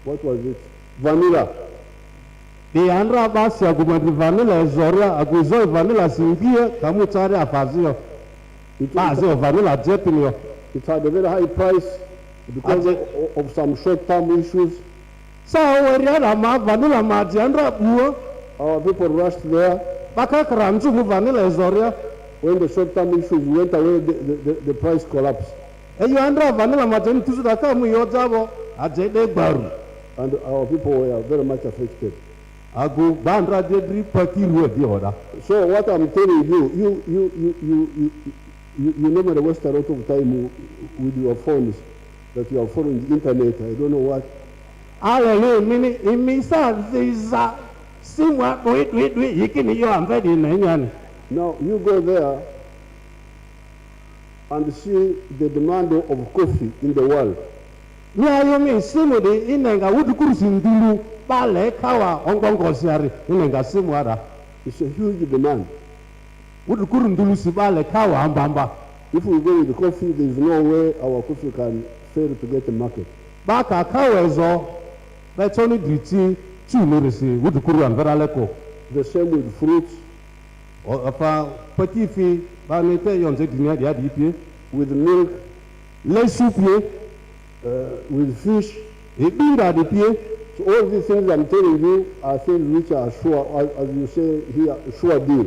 What was it? Vanilla. It had a very high price because of some short-term issues. Our people rushed there. When the short-term issues went away, the price collapsed. And our people were very much affected. So what I'm telling you, you normally waste a lot of time with your phones that you are following the internet. I don't know what. Now you go there and see the demand of coffee in the world. It's a huge demand. If we go with the coffee, there is no way our coffee can fail to get a market. The same with fruits, with milk, with fish. So all these things I'm telling you are things which are sure, as you say here, sure deal.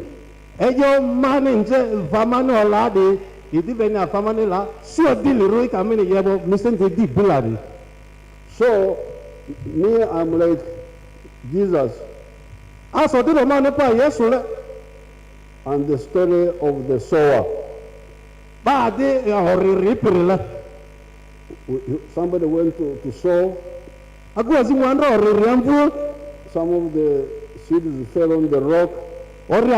So me, I'm like Jesus. And the story of the sower. Somebody went to sow. Some of the seeds fell on the rock. And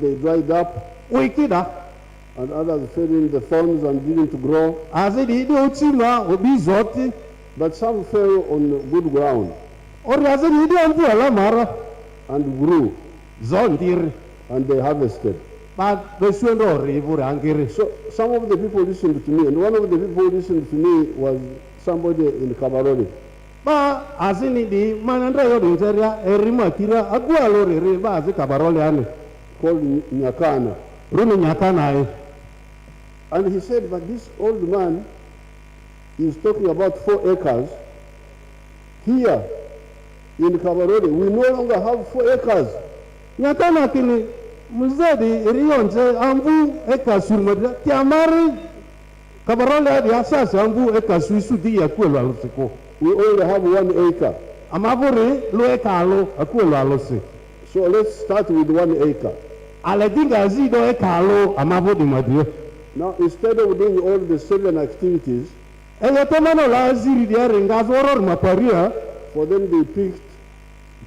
they dried up. And others fell in the thorns and didn't grow. But some fell on good ground. And grew. And they harvested. So some of the people listened to me, and one of the people who listened to me was somebody in Kabarole. Called Nyakana. And he said, but this old man is talking about 4 acres. Here in Kabarole, we no longer have 4 acres. We only have 1 acre. So let's start with 1 acre. Now instead of doing all the 7 activities, for them they picked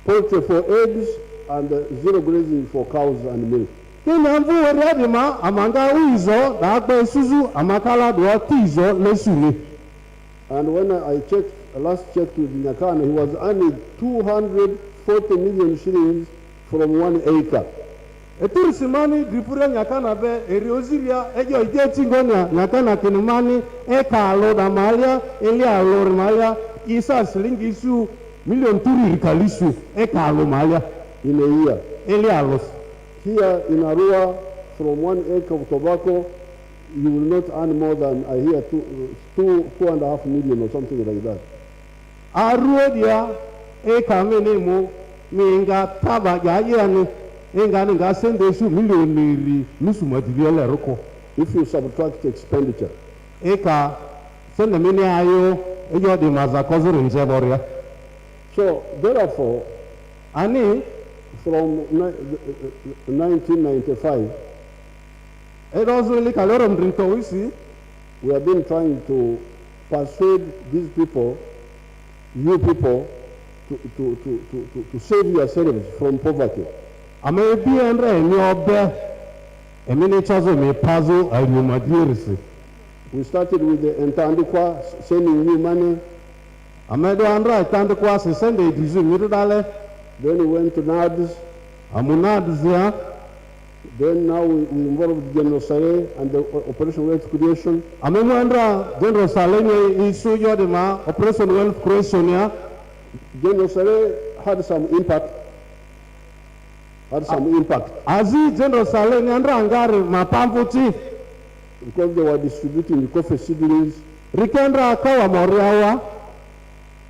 poultry for eggs and zero grazing for cows and milk. And when I last checked with Nyakana, he was earning 240 million shillings from 1 acre. In a year. Here in Arua, from 1 acre of tobacco, you will not earn more than, I hear, 2.5 million or something like that. Arua dia eka minimo minga taba jayani inga sende su milioni nusu material roko. If you subtract expenditure. Eka sende mini ayo ejo di mazakozo rinjeboria. So therefore, ani from 1995, we have been trying to persuade these people, you people, to save yourselves from poverty. We started with the Ntandikwa sending you money. Then we went to NADS. Then now we involved General Saleh and the Operation Wealth Creation. General Saleh Operation Wealth Creation. General Saleh had some impact. Azi General Saleh Angari Mapamputi. Because they were distributing the coffee seedlings. Rikendra Kawa Moriawa.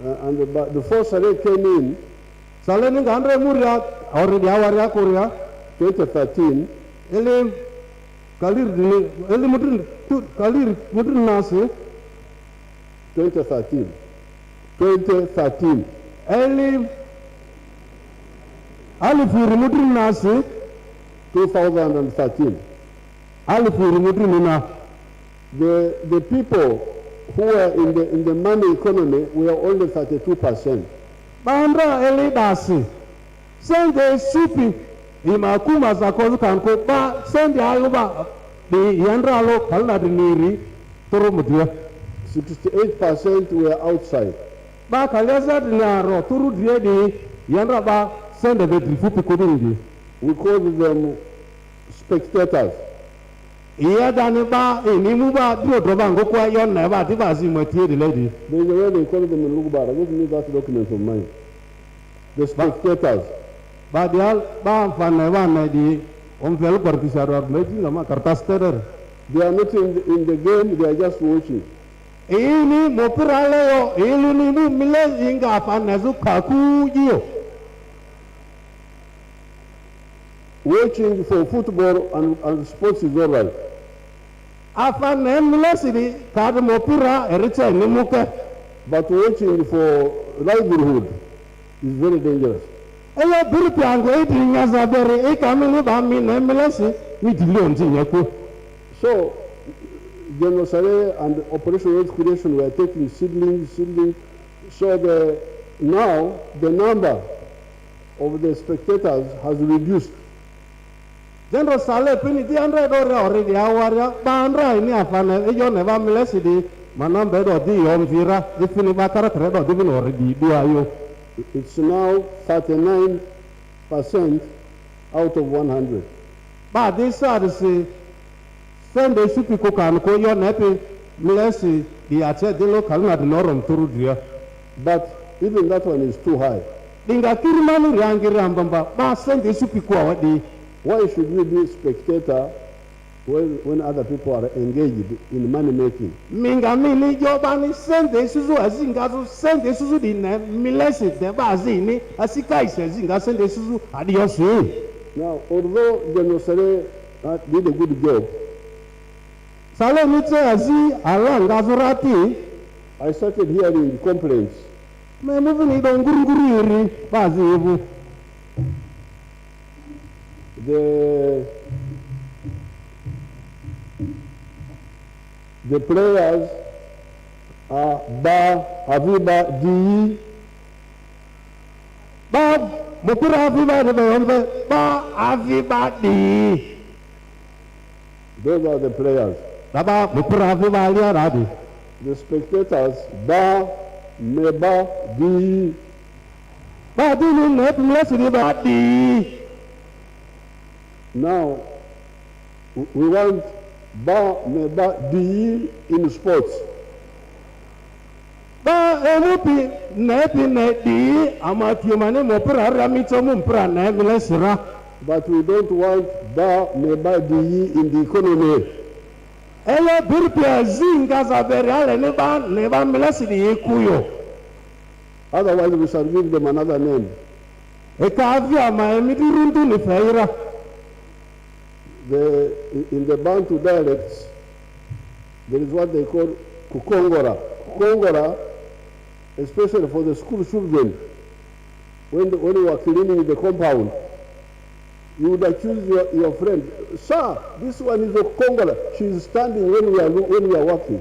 And before Saleh came in, 2013, the people who were in the money economy were only 32%. Bandra elidasi sende supi imakuma za kozu kanko ba sende aluba di yandra lo kalna diniri toro mudia 68% were outside. Ba kaleza dinaro turu die di yandra ba sende bedri fupi kodingi. We called them spectators. Iya dani ba inimu ba dio droba ngokwa yonna ba tibazi mwetie di lady. There's a way they call them in Lugubara. Give me that document of mine. The spectators. But they are not in the game, they are just watching. Watching for football and sports is all right. But watching for livelihood is very dangerous. So, General Saleh and Operation Wealth Creation were taking seedlings. So now the number of the spectators has reduced. General Saleh pini di andre dore already awaria ba andre ini afane ejo neva milesidi manambe do di yomvira ifini bakara kredo di bin already do ayo. It's now 39% out of 100. But this is send the super can call your nepi milesi the ache de local not norm to. But even that one is too high. Dinga kirmanu rangi rambamba ba send the super di. Why should we be spectator when other people are engaged in money making? Minga mini jobani sende suzu azingazu sende suzu di ne milesi de bazini asika isezinga sende suzu adiosi. Now, although General Saleh did a good job, Saleh mitse azi alanga zurati. I started hearing complaints. Me moving it on guruguri bazi evu. The players are Ba, Habiba, Di. Ba, Mupura Habiba, Ba, Habiba, Di. Those are the players. Baba, Mupura Habiba, Radi. The spectators, Ba, Meba, Di. Ba, Di, Meba, Di. Now, we want Ba, Meba, Di in sports. Ba, Emupi, Nepi, Neti, Amatimane, Mopra, Ramito, Mumpra, Nevilesra. but we don't want ba meba di in the economy. Ele birpia zinga za beriale neba milasi di ikuyo. Otherwise we shall give them another name. Ekavia ma emidirundu ni feira. In the Bantu dialects, there is what they call kukongora. Kukongora, especially for the school children, when you are cleaning the compound, you would accuse your friend, sir, this one is a kukongora. She is standing when we are working.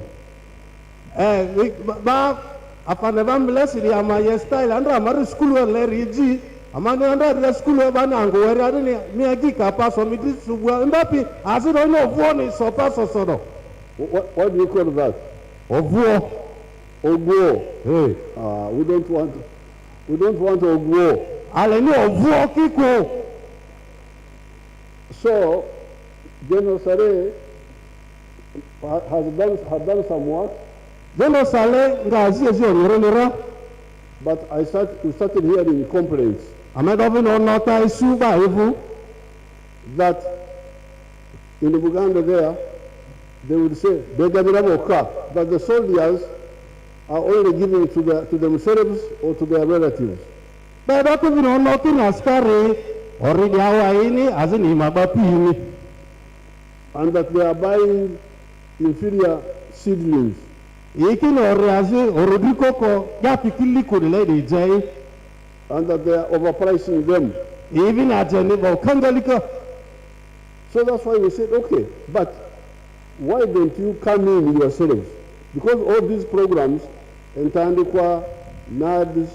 Afane bambilesi di ama style andra amari school le riji amani andra di school bana angwere adini miagika paso midi subwa mbapi aziro no vuoni so paso sodo. What do you call that? Ovuo. Oguo. Hey. We don't want oguo. Ale ni ovuo kiko. So General Sare has done some work. But I started hearing complaints that in Uganda there, they would say that the soldiers are only giving to themselves or to their relatives. And that they are buying inferior seedlings. And that they are overpricing them. So that's why we said, okay, but why don't you come in yourselves? Because all these programs, Ntandikwa, NADS,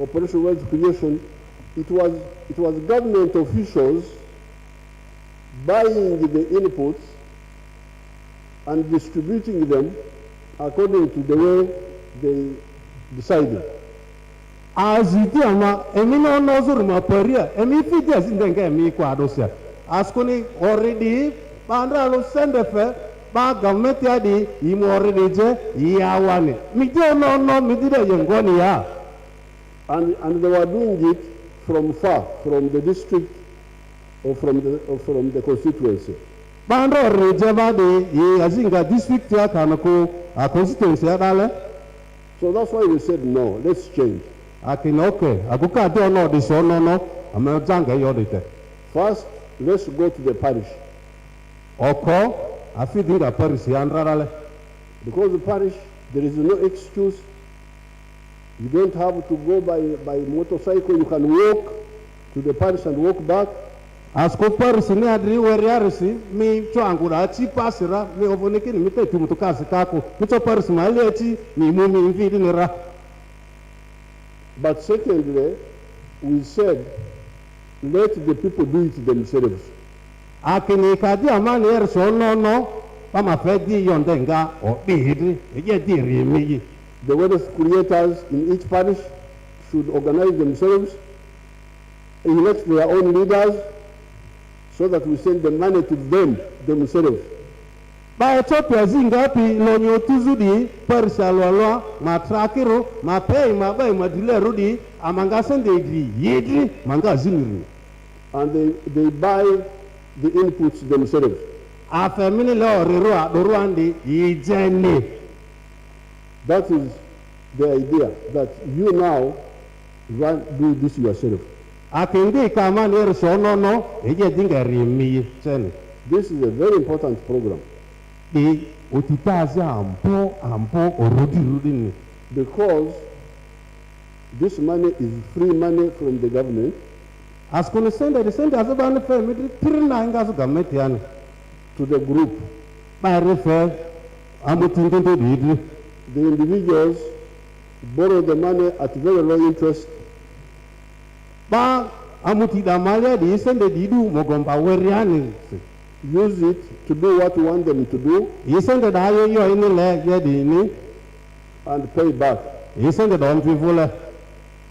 Operation Wealth Creation, it was government officials buying the inputs and distributing them according to the way they decided. As it is, Emino Nozur Maparia, Emifides in the game, Quadosia. Asconi already, Pandalo Sendefe, Bagametiadi, Imoride, Yawane. Mido no, Midida Yangonia. And they were doing it from far, from the district or from the constituency. Bando rejeva de Azinga district ya Kanako, a constituency. So that's why we said no, let's change. Okay, Aguka don't know this or no, I'm not Zanga. First, let's go to the parish. Okay, I feel the parish, because the parish, there is no excuse. You don't have to go by motorcycle, you can walk to the parish and walk back. As compared to Adri, where Yarisi, me, Chuangura, Chipasira, me overnikin, me take to Cascaco, which a personality, me moving feeding a. But secondly, we said, let the people do it themselves. Akinekadi Amani, so no, Pama Fedi Yondenga, or Bihidri, Yeti. The wealth creators in each parish should organize themselves, elect their own leaders, so that we send the money to them themselves. By a chopper zingapi, Lonyo Tuzudi, Persalwa, Matrakiro, Mapay, Mabay, Madile Rudi, Amangasan de Yedri, Mangazini. And they buy the inputs themselves. After many law, Rwandi, Yijani. That is the idea, that you now do this yourself. This is a very important program. Because this money is free money from the government. To the group. The individuals borrow the money at very low interest. Use it to do what you want them to do. And pay back.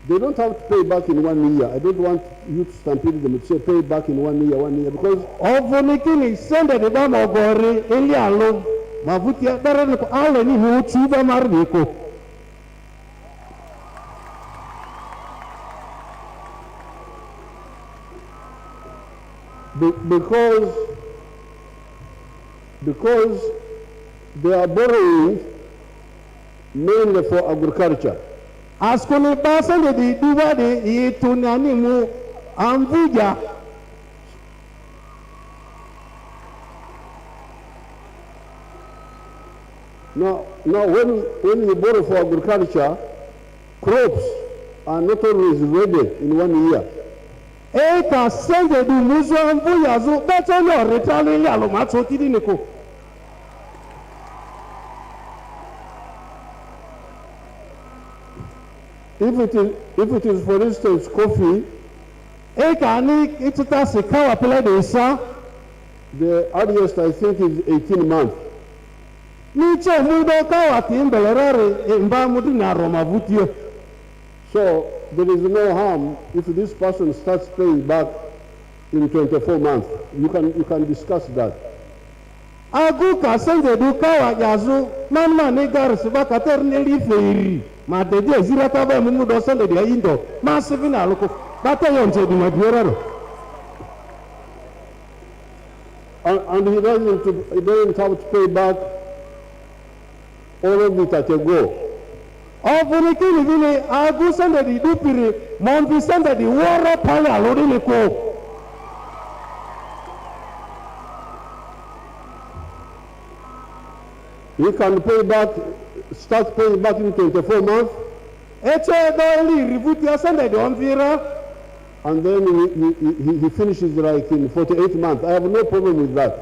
They don't have to pay back in 1 year. I don't want you to stampede them and say pay back in 1 year, because because they are borrowing mainly for agriculture. Askuni basende di duba de yitunani mu amvuja. Now when you borrow for agriculture, crops are not always ready in 1 year. Eka sende du muzo amvuja zu beto no retali ya lo matso tidi niko. If it is for instance coffee, eka ni ituta sikawa pele de sa, the earliest I think is 18 months. Nicho mudo kawa timbelere mba mudu na Roma vutio. So there is no harm if this person starts paying back in 24 months. You can discuss that. Agu kasenge du kawa yazu manma ni garisi bakater neli feiri. Ma deje zirata ba mumu do sende dia indo. Ma sivina loko. Bata yonje di madieraro. And he doesn't have to pay back all of it at a go. Ovunikini vile agu sende di dupiri mombi sende di woro pale alori liko. He can pay back, start paying back in 24 months. And then he finishes like in 48 months. I have no problem with that.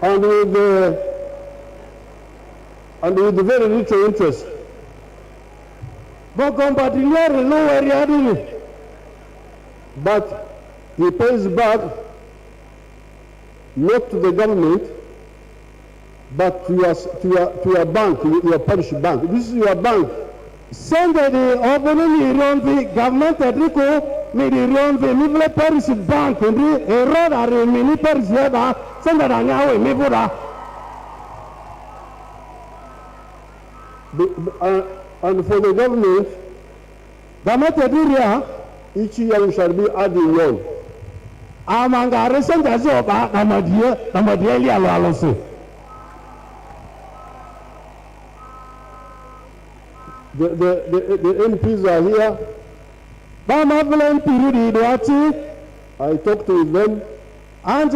And with the very little interest. But he pays back not to the government, but to your bank, your parish bank. This is your bank. Send the opening the government Rico, maybe run the Middle Parish Bank, and a road are many parish level, send that I know and for the government, each year we shall be adding one. The MPs are here. I talked to them. I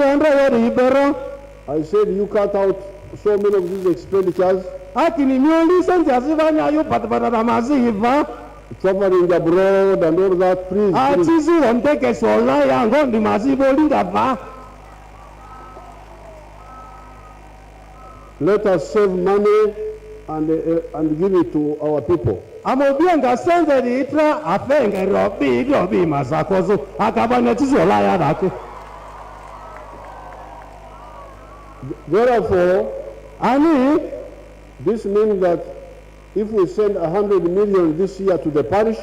said, you cut out so many of these expenditures. Traveling abroad and all that, please. Let us save money and give it to our people. Therefore, this means that if we send 100 million this year to the parish,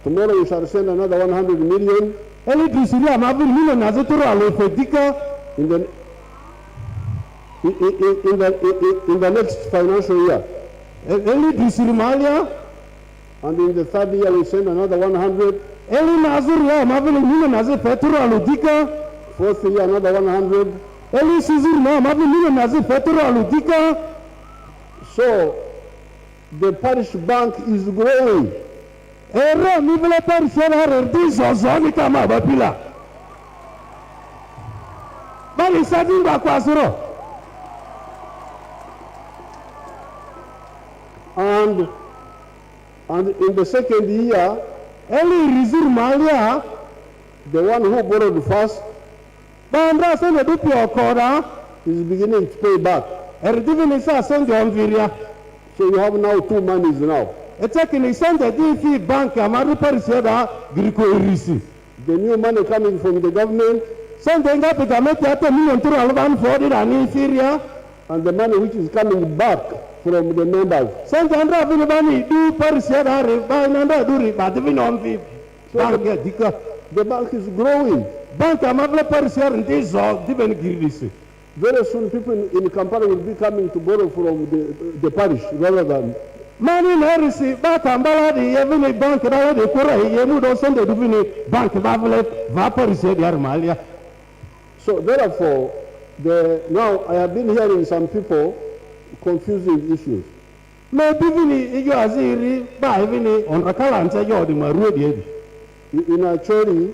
tomorrow we shall send another 100 million. In the next financial year. And in the third year we send another 100. Fourth year another 100. So the parish bank is growing. And in the second year, the one who borrowed first is beginning to pay back. So you have now two monies now. The new money coming from the government and the money which is coming back from the members. The bank is growing. Bank amavle parishar ndizo diben girdisi. Very soon people in Kampala will be coming to borrow from the parish rather than. Mani narisi batambala di yevini bank rawa de kura yemu do sende duvini bank bavle va parishar yar malia. So therefore, now I have been hearing some people confusing issues. Me bivini iyo aziri ba evini onrakala nte yodi maruedi edi. In Acholi,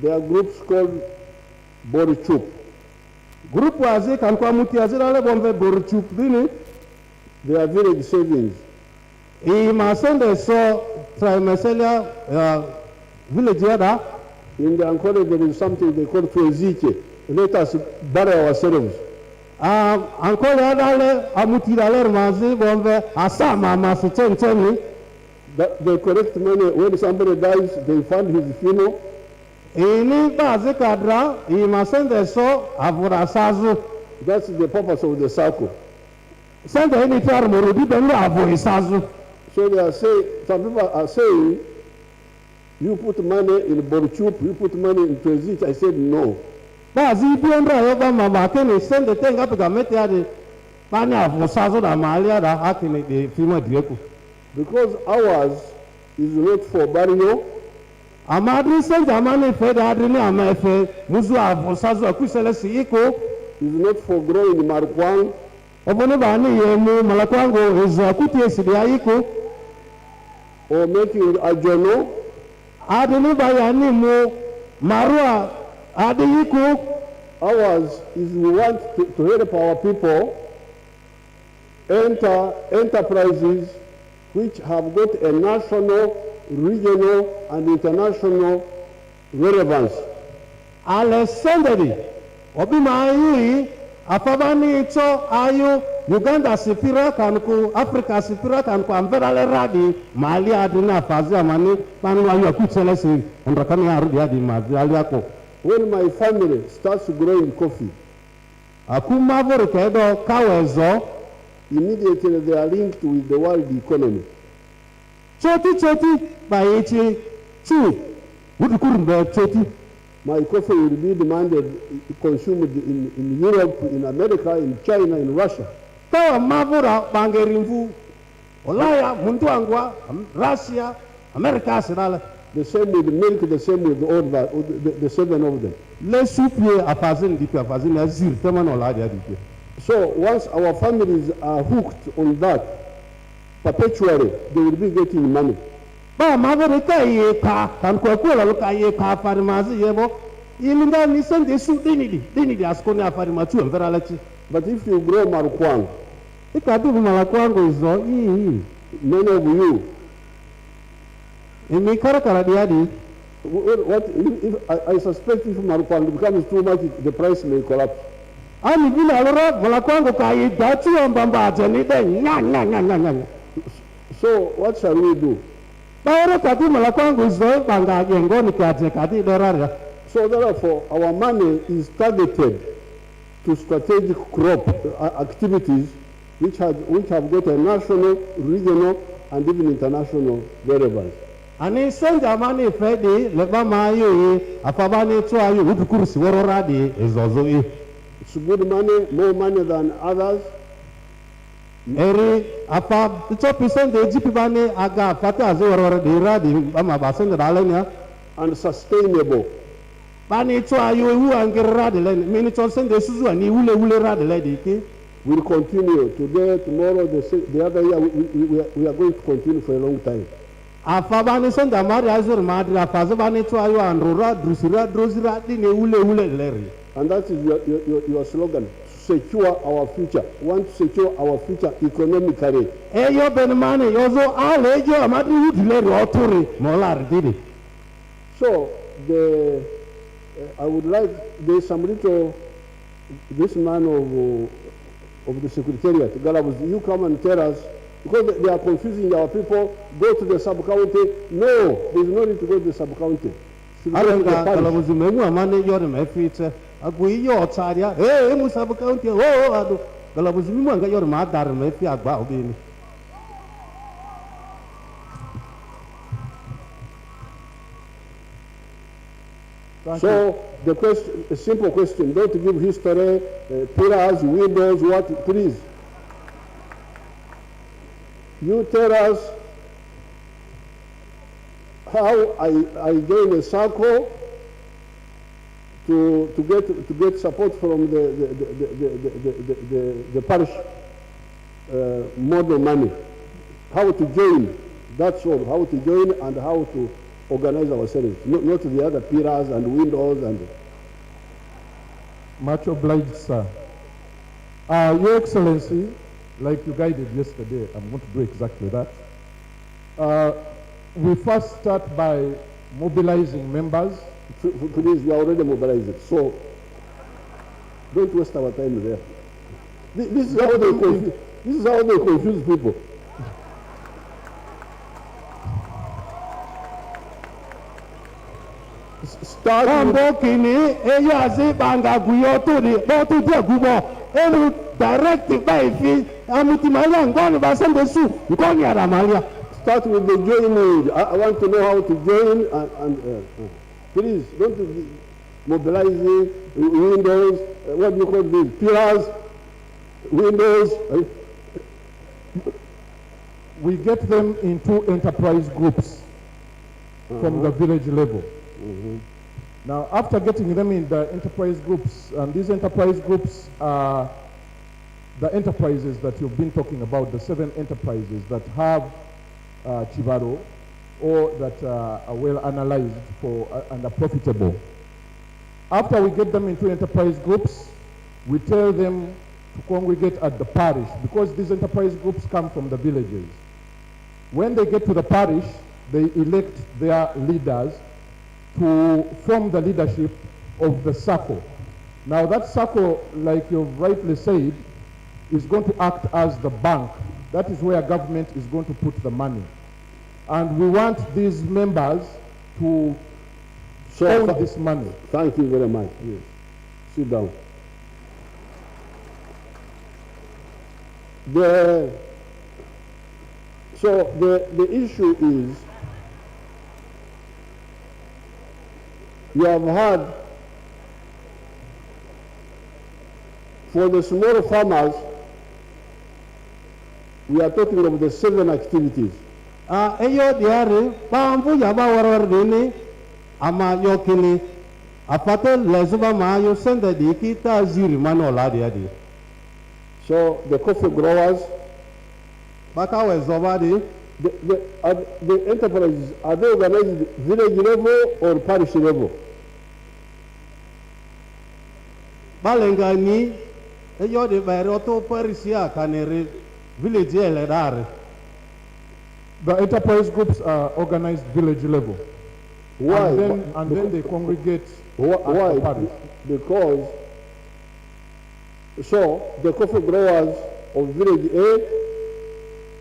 there are groups called Borichup. Group wazi kankwa muti azira le bombe Borichup dini. They are village savings. Masende so trimeselia village yada. In the Ankole there is something they call Twezike. Let us bury ourselves. Ankole yada amuti daler mazi bombe asama masi cheni. The correct money, when somebody dies, they fund his funeral. That's the purpose of the circle. So they are saying, some people are saying, you put money in Borichup, you put money in Twezich. I said no. Because ours is not for burial. Amadri send amani fed adrini amefe muzu avosazo akuselesi iko is not for growing marijuana. Obone bani yemu malakwango ezo akuti esidia iko or making ajono adini bayani mu marua adi iko. Ours is we want to help our people enter enterprises which have got a national, regional, and international relevance. Alessandri, obima ayui, afabani ito ayu, Uganda sipira kanku, Africa sipira kanku, amverale radi, mali adina fazi amani, manu ayu akutselesi, ondrakani arudi adi mazi aliako. When my family starts growing coffee, akumavori kedo kawezo, immediately they are linked with the world economy. Choti, by each two, would choti. My coffee will be demanded, consumed in Europe, in America, in China, in Russia. Tawa mavura bangerimvu, Olaya, Muntuangwa, Russia, America, Sirala. The same with milk, the same with all the seven of them. Les soupiers a fazin dipi a fazin azir, teman oladia dipi. So once our families are hooked on that, perpetually they will be getting money. Ba maverika ye ka kan ko la luka ye ka farmazi yebo ilinga ni sende su dinidi askoni afarimatu enveralachi. But if you grow marijuana, ikadu malakwango izo many of you imi karakara diadi. What if I suspect if marijuana becomes too much, the price may collapse. Ani bila alora malakwango kai datu mbamba ateni de nya. So what shall we do? So therefore, our money is targeted to strategic crop activities which have got a national, regional, and even international relevance. Ani send money Freddy, leba mayo afabani twayo utukurusi wororadi ezozo. It's good money, more money than others. Eri apa itu persen de GP bani aga fata azor de radi ama basen dalenya and sustainable. Bani itu ayu angera de len mini tonsen de suzu ani ule radi ledi ki. We'll continue today, tomorrow, the other year. We are going to continue for a long time. Afa bani senda mari azor madri afa bani itu ayu androra drosira di ne ule leri. And that is your slogan. Secure our future. Want to secure our future economically. Eyo benmani yozo alejo amadi udile oturi molar didi. So I would like there's some little this man of the secretariat, Galabus, you come and tell us because they are confusing our people. Go to the sub-county. No, there is no need to go to the sub-county. Galabus memu amane yore mefite. Agui yo tsaria musabu county ado Galabus mimu anga yor ma dar me fi agba ogini. So the question, a simple question, don't give history, pillars, windows, what, please. You tell us how I gain a circle to get support from the parish model money. How to join, that's all. How to join and how to organize ourselves, not the other pillars and windows and. Much obliged, sir. Your Excellency, like you guided yesterday, I'm going to do exactly that. We first start by mobilizing members. Please, we are already mobilized, so don't waste our time there. This is how they confuse people. Kambokini eyazi banga guyoto ni botu dia gubo elu direct by fi amutimala ngoni basende su ngoni aramalia. Start with the joining. I want to know how to join and please don't mobilize windows. What do you call these pillars? Windows. We get them into enterprise groups from the village level. Now, after getting them in the enterprise groups, and these enterprise groups are the enterprises that you've been talking about, the 7 enterprises that have Chibaro or that are well analyzed for and are profitable. After we get them into enterprise groups, we tell them to congregate at the parish because these enterprise groups come from the villages. When they get to the parish, they elect their leaders to form the leadership of the circle. Now that circle, like you've rightly said, is going to act as the bank. That is where government is going to put the money. And we want these members to own this money. Thank you very much. Yes. Sit down. The issue is, you have heard for the small farmers, we are talking of the 7 activities. Eyo diari bambu yaba warwar dini ama yokini afate lezuba ma yo sende di kita ziri manola diadi. So the coffee growers, bakawe zobadi, the enterprises, are they organized village level or parish level? Balengani eyo de bayroto parisia kanere village eledare. The enterprise groups are organized village level. Why? And then they congregate. Why? Because so the coffee growers of village A,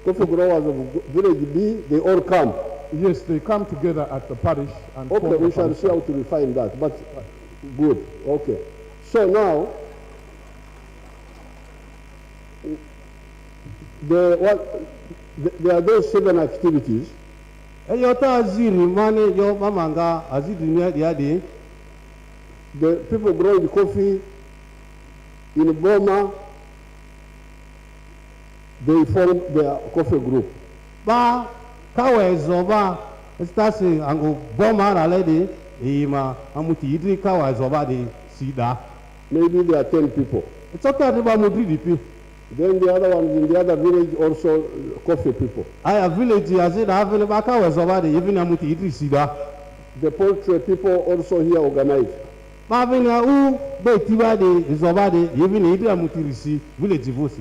coffee growers of village B, they all come. Yes, they come together at the parish and okay, we shall see how to refine that. But good. Okay. So now there are those 7 activities. The people growing coffee in Boma, they form their coffee group. Ba kawe zoba stasi ango Boma raledi ima amuti idri kawe zoba di sida. Maybe there are 10 people. It's okay to ba mudri dipi. Then the other ones in the other village also coffee people. Aya village yazid havele ba kawe zoba di even amuti idri sida. The poultry people also here organize. Mavina u be tiba di zoba di even idri amuti risi village voice.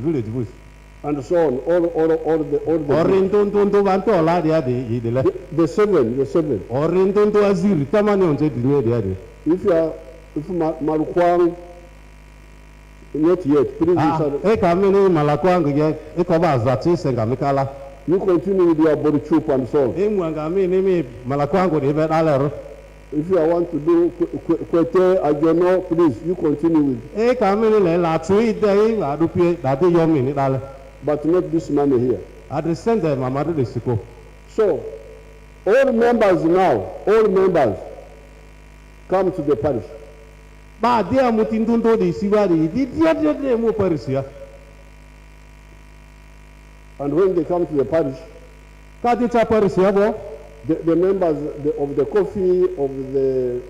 And so on, all the Orintonto banto la dia de the 7. Orintonto aziri tamani onje dinye dia de. If Malukwang, not yet, please. You continue with your body troop and so on. If you want to do Kwete, Ajono, please, you continue with. But not this money here. So, all members now, come to the parish. Ba dia mutindundo di siwari di dia mo parisia. And when they come to the parish, the members of the coffee, of the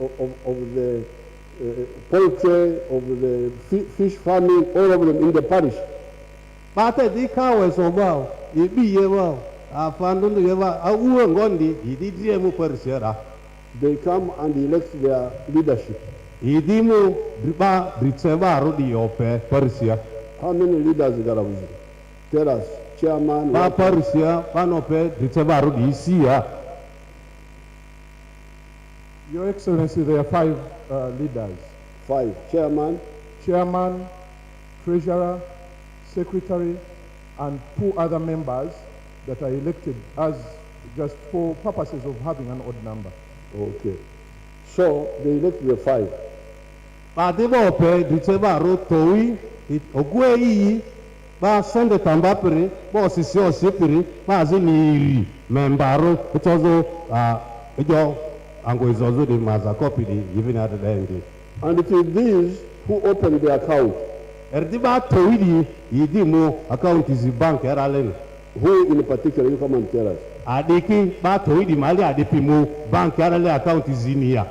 poultry, of the fish farming, all of them in the parish. They come and elect their leadership. How many leaders you got? Tell us. Chairman. Your Excellency, there are 5 leaders. 5. Chairman. Chairman, treasurer, secretary, and 2 other members that are elected as just for purposes of having an odd number. Okay. So they elect the 5. Ba sende tambapiri ba osisi osipiri ba ziniri membaro itozo ejo ango izozo di maza copy di even at the end. And it is these who open the account. Erdiba toidi yidi mo account is bank eralen. Who in particular you come and tell us? Adiki ba toidi mali adipi mo bank erale account is in here.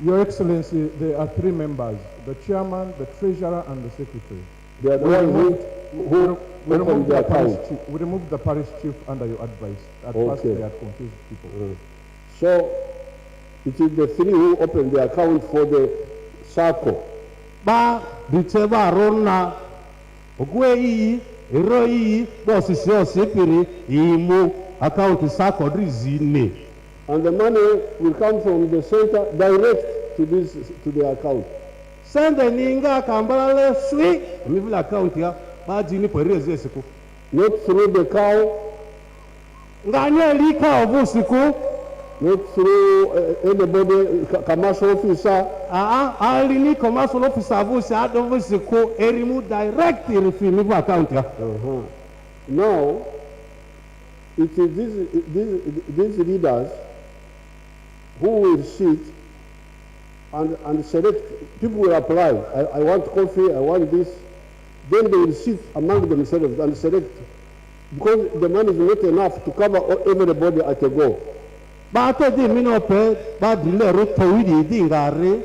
Your Excellency, there are 3 members, the chairman, the treasurer, and the secretary. They are the ones who opened the account. We removed the parish chief under your advice. At first they had confused people. So, it is the 3 who opened the account for the circle. Ba diteba rona ogwei eroi bosi sio sepiri imu account circle rizine. And the money will come from the center direct to the account. Send the ninga kambala sweet. Leave the account here. Majini pereze siku. Not through the cow. Nganya lika ovusiku. Not through anybody commercial officer. Alini commercial officer avusi adovusiku erimu direct leave account here. Now, it is these leaders who will sit and select. People will apply. I want coffee, I want this. Then they will sit among themselves and select. Because the money is not enough to cover everybody at a go. But they may not pay, but the little toy dingare.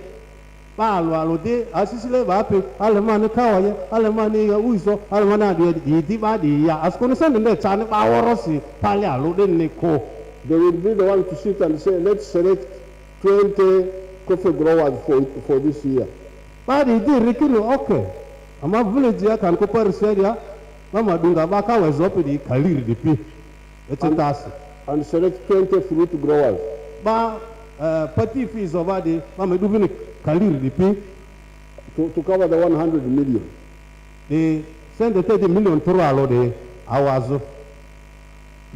Balwalode, Asisle Vape, Alemani Kawaye, Alemani Uso, Alemana Divadi, as concerned in the China, Rossi, Palia, Nico. They will be the one to sit and say, let's select 20 coffee growers for this year. But he did Rikino, okay. I'm a village, can compare Seria, Mama Dunga Baka was open the Kalir the P. It's a task. And select 20 fruit growers. But petty fees over the Mama Dubini Kalir the P. To cover the 100 million. They send the 30 million to the hours.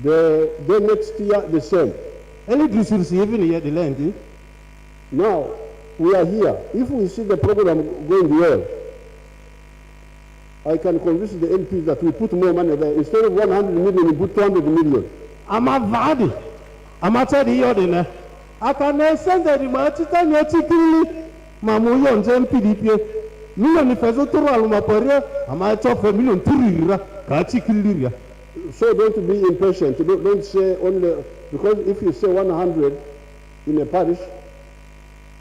The next year the same. Any district even here the land. Now we are here. If we see the program going well, I can convince the MPs that we put more money there. Instead of 100 million, we put 200 million. I'm a vadi. I'm a tell you, I can send the Matita Notikili, Mamuyon, MPDP. Million if I go to Almaparia, I might offer million Turira, Kachikiliria. So don't be impatient. Don't say only, because if you say 100 in a parish,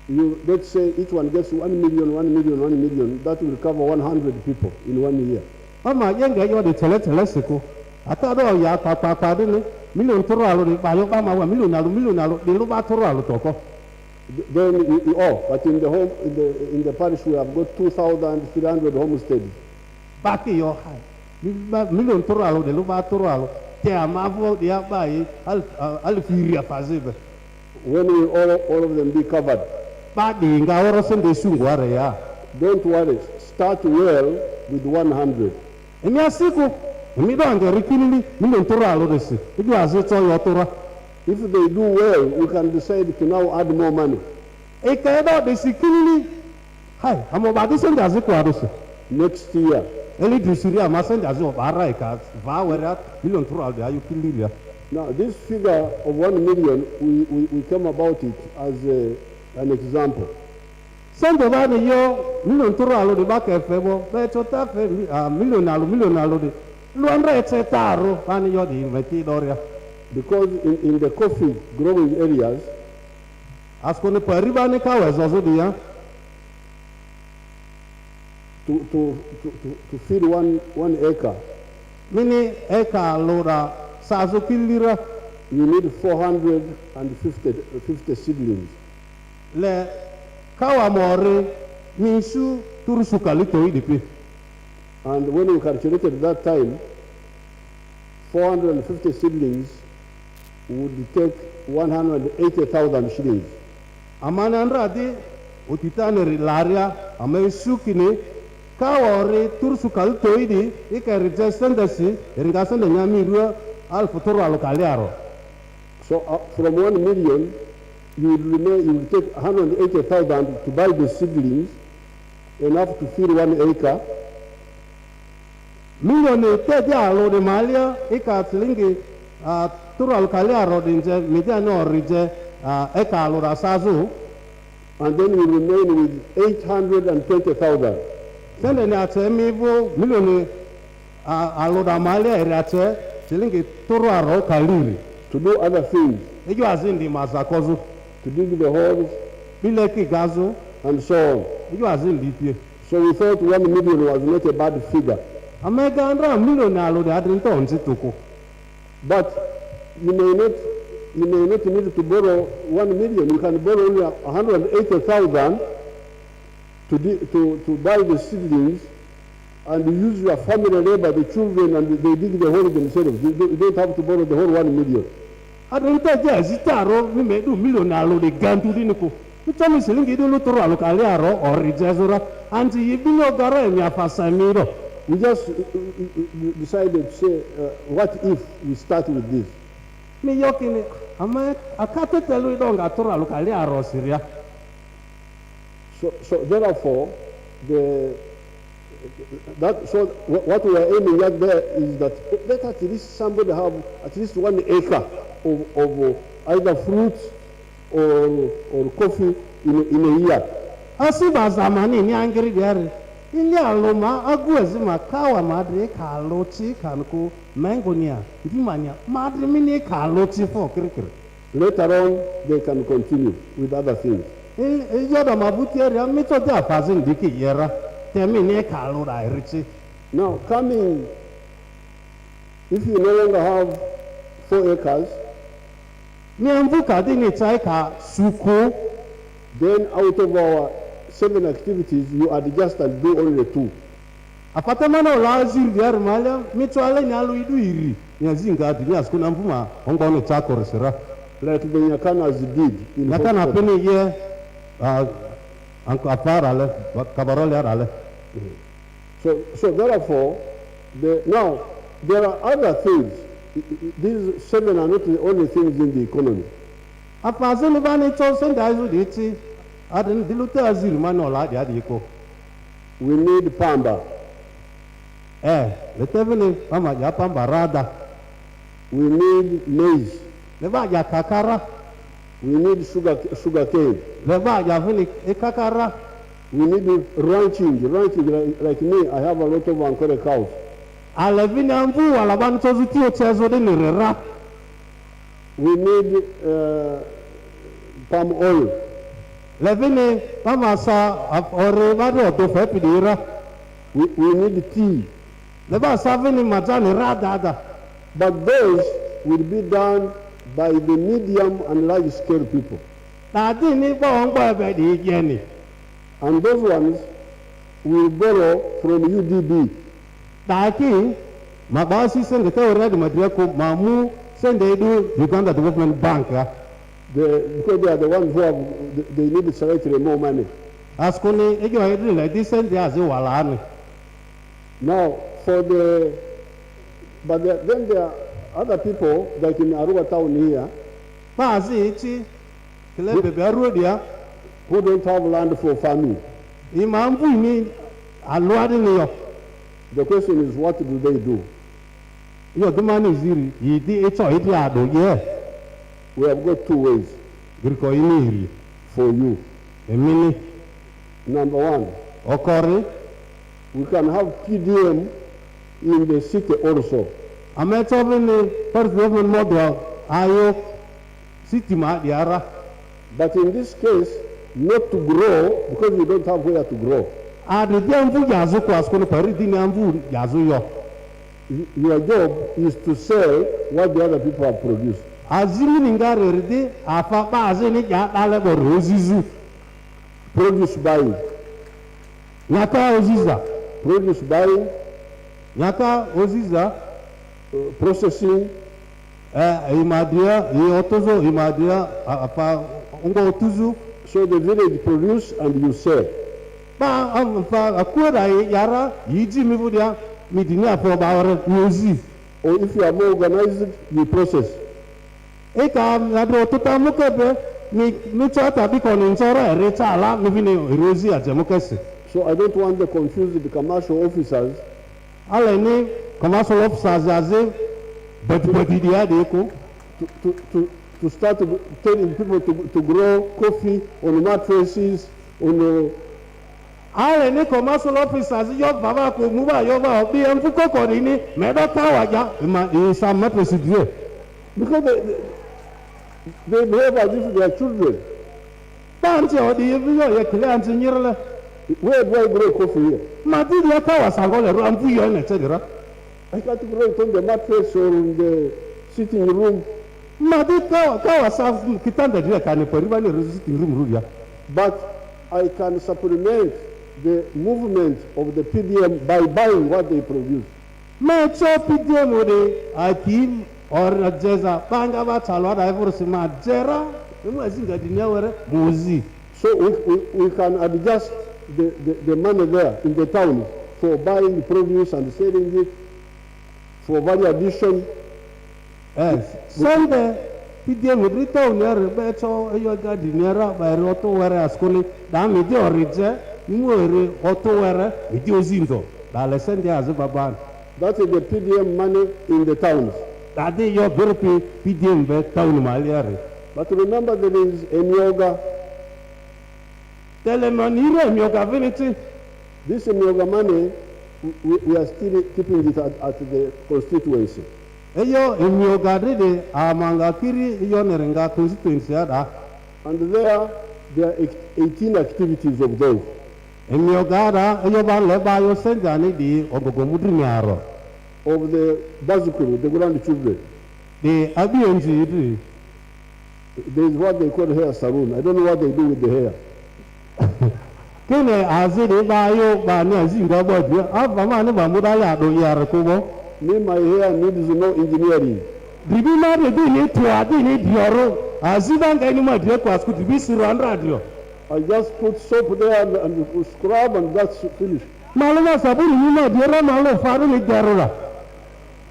let's say each one gets 1 million, 1 million, 1 million, that will cover 100 people in 1 year. Mama, young guy, you're the telesico. I thought, oh, yeah, Papa, million Toralo, Bayobama, million, the Luba Toralo Toko. Then, but in the home, in the parish, we have got 2,300 homesteads. Back in your high. Million Toralo, the Luba Toralo, Tiamavo, the Abai, Alfiria Paziba. When will all of them be covered? Don't worry, start well with 100. If they do well, we can decide to now add more money. Next year. Now, this figure of 1 million, we came about it as an example. Sende bani yo million turu alo de bakefe bo be chota fe million alo de luandra etsetaro bani yo di investi doria. Because in the coffee growing areas, askone pariba ne kawe zozo dia to feed one acre. Mini acre lora sazo kilira. You need 450 seedlings. Le kawa more misu turusu kalito idipi. And when we calculated that time, 450 seedlings would take 180,000 shillings. Amana andradi utitane rilaria amesukini kawore turusu kalito idi ika resistance iringasende nyamiru alfutoro alokaliaro. So from 1 million, you will take 180,000 to buy the seedlings, enough to feed 1 acre. Million tedi alo de malia ika tilingi turu alokaliaro dinje mediano orije eka alo rasazu. And then we remain with 820,000. Sende ni ate mivo million alo da malia iriate tilingi turu aro kaliri. To do other things. Ejo azindi mazakozu. To dig the holes. Bileki gazo. And so on. Ejo azindi pie. So we thought 1 million was not a bad figure. Amega andra million alo de adrinto onzi tuko. But you may not need to borrow 1 million. You can borrow only 180,000 to buy the seedlings, and you use your family labor, the children, and they dig the hole themselves. You don't have to borrow the whole 1 million. Adrinto je zitaro mi me do million alo de gantu diniko. Itami silingi do lutoro alo kaliaro orijezura anti yibino garo mi afasamiro. We just decided to say, what if we start with this? Mi yokini ama akate telu idonga toro alo kaliaro siria. So therefore, what we are aiming at there is that let at least somebody have at least 1 acre of either fruits or coffee in a year. Asiba zamani ni angiri diari. Ili aloma aguezi makawa madre kaloti kanko mangonia dimania madre mini kaloti for kirikiri. Later on, they can continue with other things. Yoda mabuti area mito dia fazin diki yera temini kalora irichi. Now coming, if you no longer have 4 acres, then out of our 7 activities, you adjust and do only 2. Apatamana lazir diar malia mitwale nyalu idu iri nyazinga dunia skuna mvuma ongono chako resera like the Nyakanas did in Nyakana peni ye anko afara le kabarole ale. So therefore, now there are other things. These 7 are not the only things in the economy. Afazeli bani chosen dazu diti adin dilute azil manola dia diko. We need pamba. Letevele mama ya pamba rada. We need maize. Leva ya kakara. We need sugar cane. Leva ya vini kakara. We need ranching like me. I have a lot of Ankara cows. Alevini ambu alaban chozuti ochezo de nirera. We need palm oil. Levini pamasa ore vado to fepidira. We need tea. Leva savini majani rada. But those will be done by the medium and large scale people. And those ones will borrow from UDB. Uganda Development Bank. Because they are the ones who have, they need slightly more money. Now, then there are other people, like in Arua town here, who don't have land for farming. The question is, what do they do? Yo, the man is here. It's all it, yeah. We have got two ways for you. Number one, we can have PDM in the city also. I'm not talking first government model. But in this case, not to grow because we don't have where to grow. Your job is to sell what the other people have produced. Produce buying. Produce buying. Processing. So the village produce and you sell. Or if you are more organized, you process. So I don't want to confuse the commercial officers. To start telling people to grow coffee on mattresses, on commercial officers, because they behave as if they are children. Where do I grow coffee here? I can't grow it on the mattress or in the sitting room. But I can supplement the movement of the PDM by buying what they produce. So we can adjust the money there in the town for buying the produce and selling it for value addition. Sunday, PDM would return near Beto, Yoga Dinera, by Roto Wera Ascoli, Dami Orige, Muri, Otto Wera, Vidiozindo, Dalescendia Azubaban. That is the PDM money in the towns. That is your Burpi PDM town Maliari. But remember there is a Myoga. Telemanira Myoga Vinity. This Myoga money, we are still keeping it at the constituency. Eyo Myoga Amangakiri, Yonerenga constituency. And there are 18 activities of those. Myoga, Yoban Leba, Yosendani, the Ogomudriaro. Of the Bazukuru, the grandchildren. The Abiyanji. There is what they call hair salon. I don't know what they do with the hair. Me, my hair needs no engineering. I just put soap there and scrub and that's finished.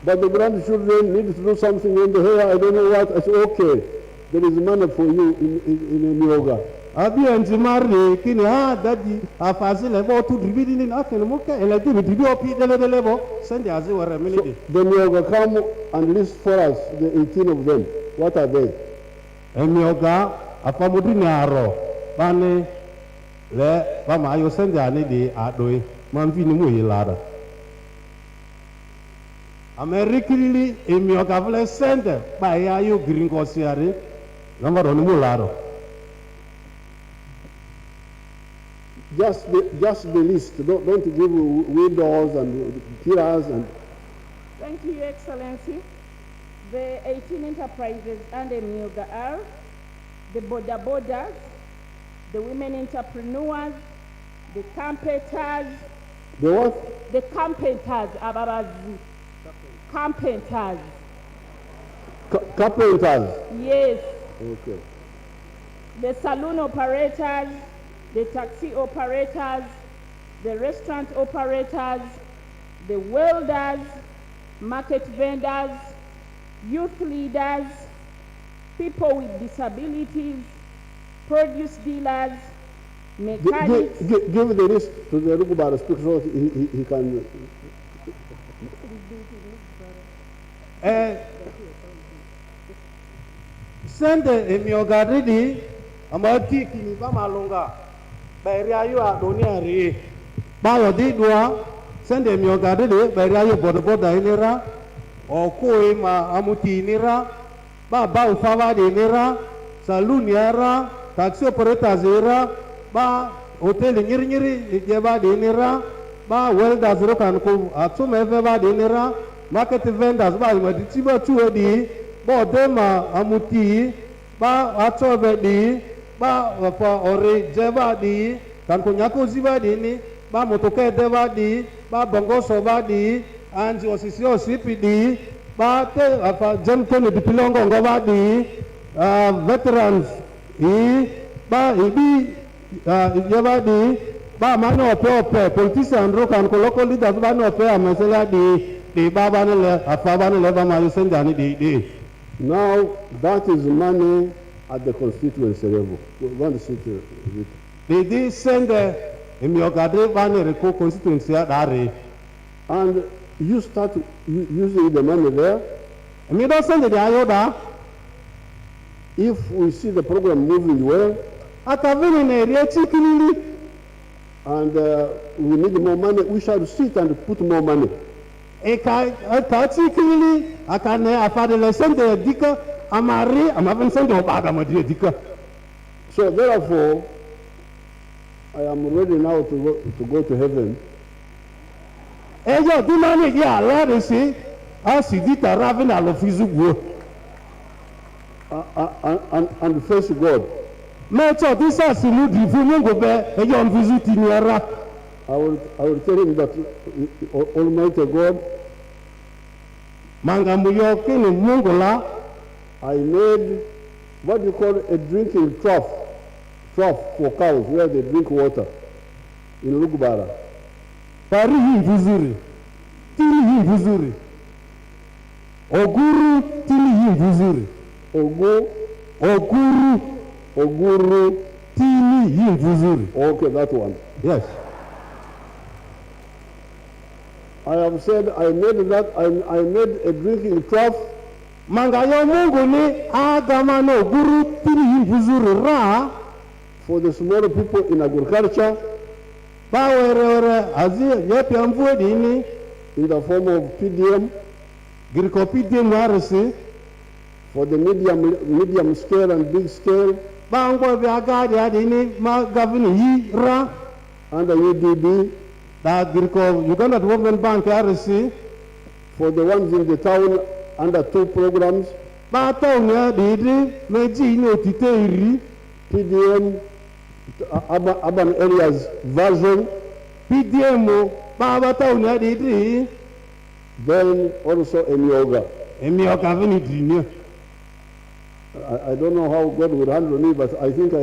But the grandchildren need to do something in the hair. I don't know what. I said, okay, there is money for you in yoga. So the yoga come and list for us the 18 of them. What are they? Americally, in your government center, by you green cosiari, number on Mularo. Just the list. Don't give windows and pillars and. Thank you, Your Excellency. The 18 enterprises under Myoga are the border borders, the women entrepreneurs, the carpenters. The what? The carpenters, Ababazi. Carpenters. Carpenters? Yes. Okay. The saloon operators, the taxi operators, the restaurant operators, the welders, market vendors, youth leaders, people with disabilities, produce dealers, mechanics. Give the list to the Rugubara speaker so he can. Sende emiogadidi amati kini bama longa beria yu adonia re bayo di dua sende emiogadidi beria yu boda inira okoi ma amuti inira ba ufawa di inira saluniara taxi operator zira ba hotel nyiri jeba di inira ba welda zero kan ko atume ba di inira market vendors ba ma di tiba tuwe di bo dema amuti ba atobe di ba apa ore jeba di kan ko nyako ziba di ni ba motoke deba di ba bongo soba di anji osisi osipi di ba te apa jemko ni dipilongo ngoba di veterans ba ibi jeba di ba mano ope politician ro kan ko local leaders ba no ope amesela di ba ba ne afa ba ne ba ma yusenda ni di. Now, that is money at the constituency level. We want to see to it. They send Emiogade Banerico constituency at Are. And you start using the money there. And you don't send the Ioda. If we see the program moving well, and we need more money, we shall sit and put more money. Akane afadele sende dika amari amaven sende obaga madri dika. So therefore, I am ready now to go to heaven. Ejo dimani ya Allah si asidita ravin alofizu go. And face God. Mecho disa simu divu mungo be ejo mvizu tiniara. I will tell him that Almighty God, I made what you call a drinking trough for cows where they drink water in Lugbara. Oguru tili vizuri. Oguru tili vizuri. Okay, that one. Yes. I have said I made a drinking trough. Mangayo Mungu ni agama no guru tili vizuri ra for the smaller people in agriculture. Bawere azi yepi amvue dini in the form of PDM. Girko PDM warisi for the medium scale and big scale. Bango biagadi adini ma governor yi ra under UDB. That Girko Uganda Development Bank RC for the ones in the town under 2 programs. Batonya didi meji no titeri PDM urban areas version. PDM baba tonya didi. Then also Emioga Vinidri. I don't know how God will handle me, but I think but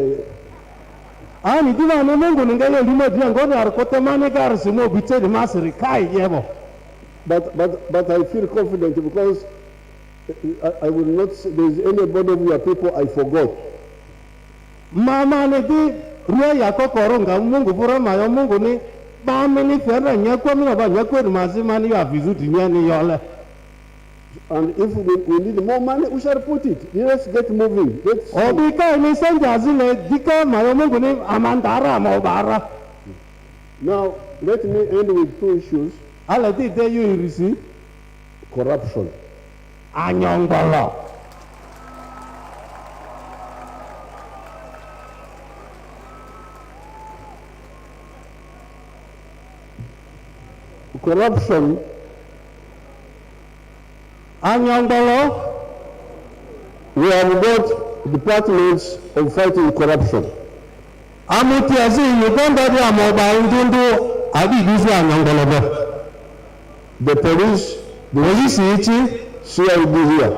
I feel confident because I will not say there is anybody of your people I forgot. Mama nedi ruya kokoronga Mungu pura mayo Mungu ni ba mini fera nyakwa mina ba nyakwa mazima ni ya vizuti nyani yole. And if we need more money, we shall put it. Let's get moving. Now, let me end with 2 issues. Corruption. Corruption. We have got departments of fighting corruption. The police, CID here.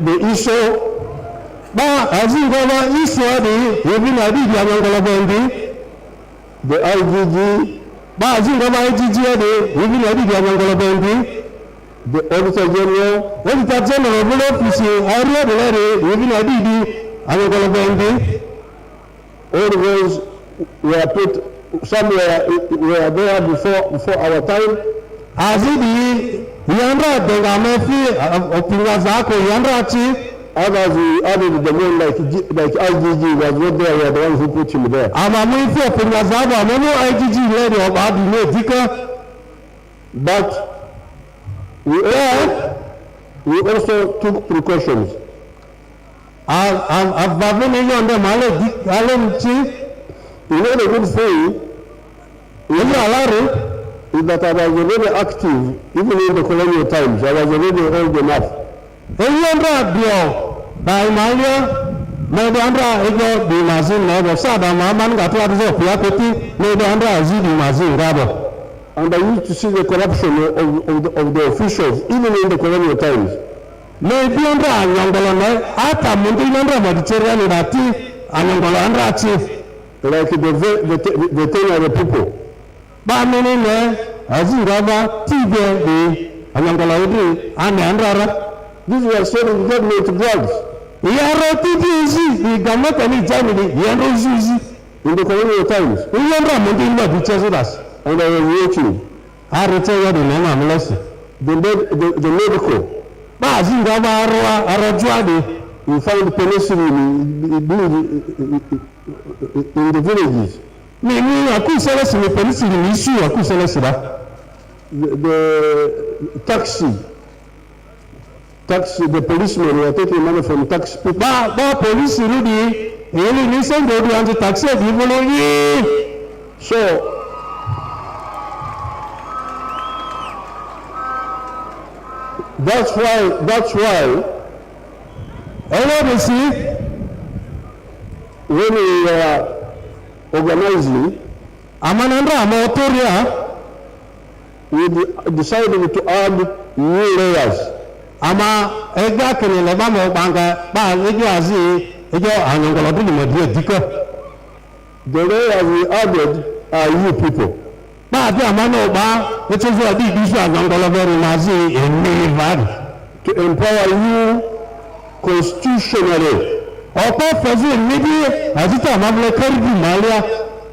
The issue. The IGG, the Auditor General, All those were put somewhere, were there before our time. Azidi yandra denga mefi opinga zako yandra chi. Others we added the one like IGG was not there, were the ones who put him there. Amamuifi opinga zako amenu IGG lady of Adine Dika. But we also took precautions. Avavune yonde male mchi. You know the good thing is that I was already active, even in the colonial times. I was already old enough. Eyandra bio by Malia, maybe Andra ego di mazin nebo sada maman gatu adizo piakoti maybe Andra azidi mazin rabo. And I used to see the corruption of the officials, even in the colonial times. Maybe Andra anyangolone ata mundi Andra Mediterranean rati anyangolo Andra chief. Like the thing of the people. Ba mini ne aziraba tibe di anyangolo udi ane Andra. These were selling government drugs. In the colonial times. And I was watching. The medical. You find penicillin in the villages. The taxi, the policemen were taking money from tax people. Police really, listen to the taxi. So, that's why, when we were organizing, we decided to add new layers. Ama ega kenele ba mo banga ba ejo azi ejo anyongolo bi mo die diko. The layers we added are you people. Ba bi amano ba etuzo di bisu anyongolo very nazi emi vari to empower you constitutionally. Opo fezi mebi azita mable karbi malia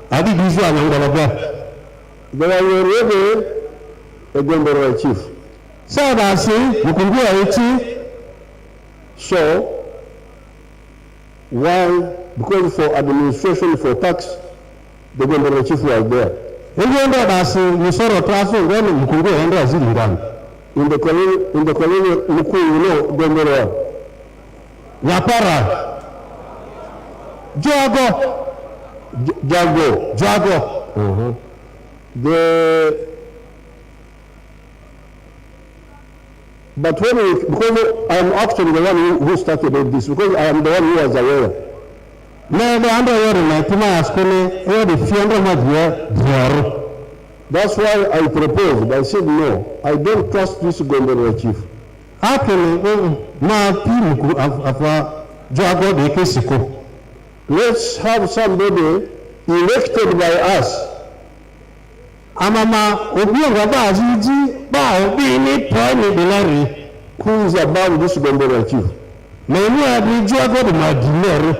adi bisu anyongolo ba. They were already a Gomboro chief. So that's it. So, while, because for administration, for tax, the Gomboro chief was there. In the colonial, you know, Gomboro. Yapara. Jago. But because I am actually the one who started all this, because I am the one who was aware. That's why I proposed. I said no, I don't trust this Gomboro chief. Let's have somebody elected by us. Amama obianga ba aziji ba obi ni point bilari who is above this Gomboro chief. Many are the jogo de madilere.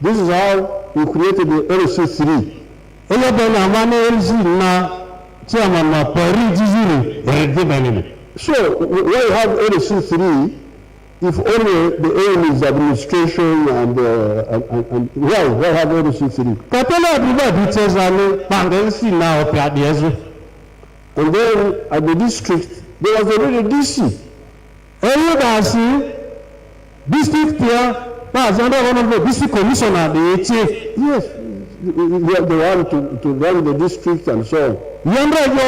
This is how we created the LC3. Eya bena mane LC na chairman na pari jizuri benini. So why have LC3 if only the aim is administration and why have LC3? Katela biba ditezane bangensi na opiadiezu. And then at the district there was already DC. Eyudasi district here was under one of the district commissioner the chief. Yes, they want to run the district and so on. Yandra yo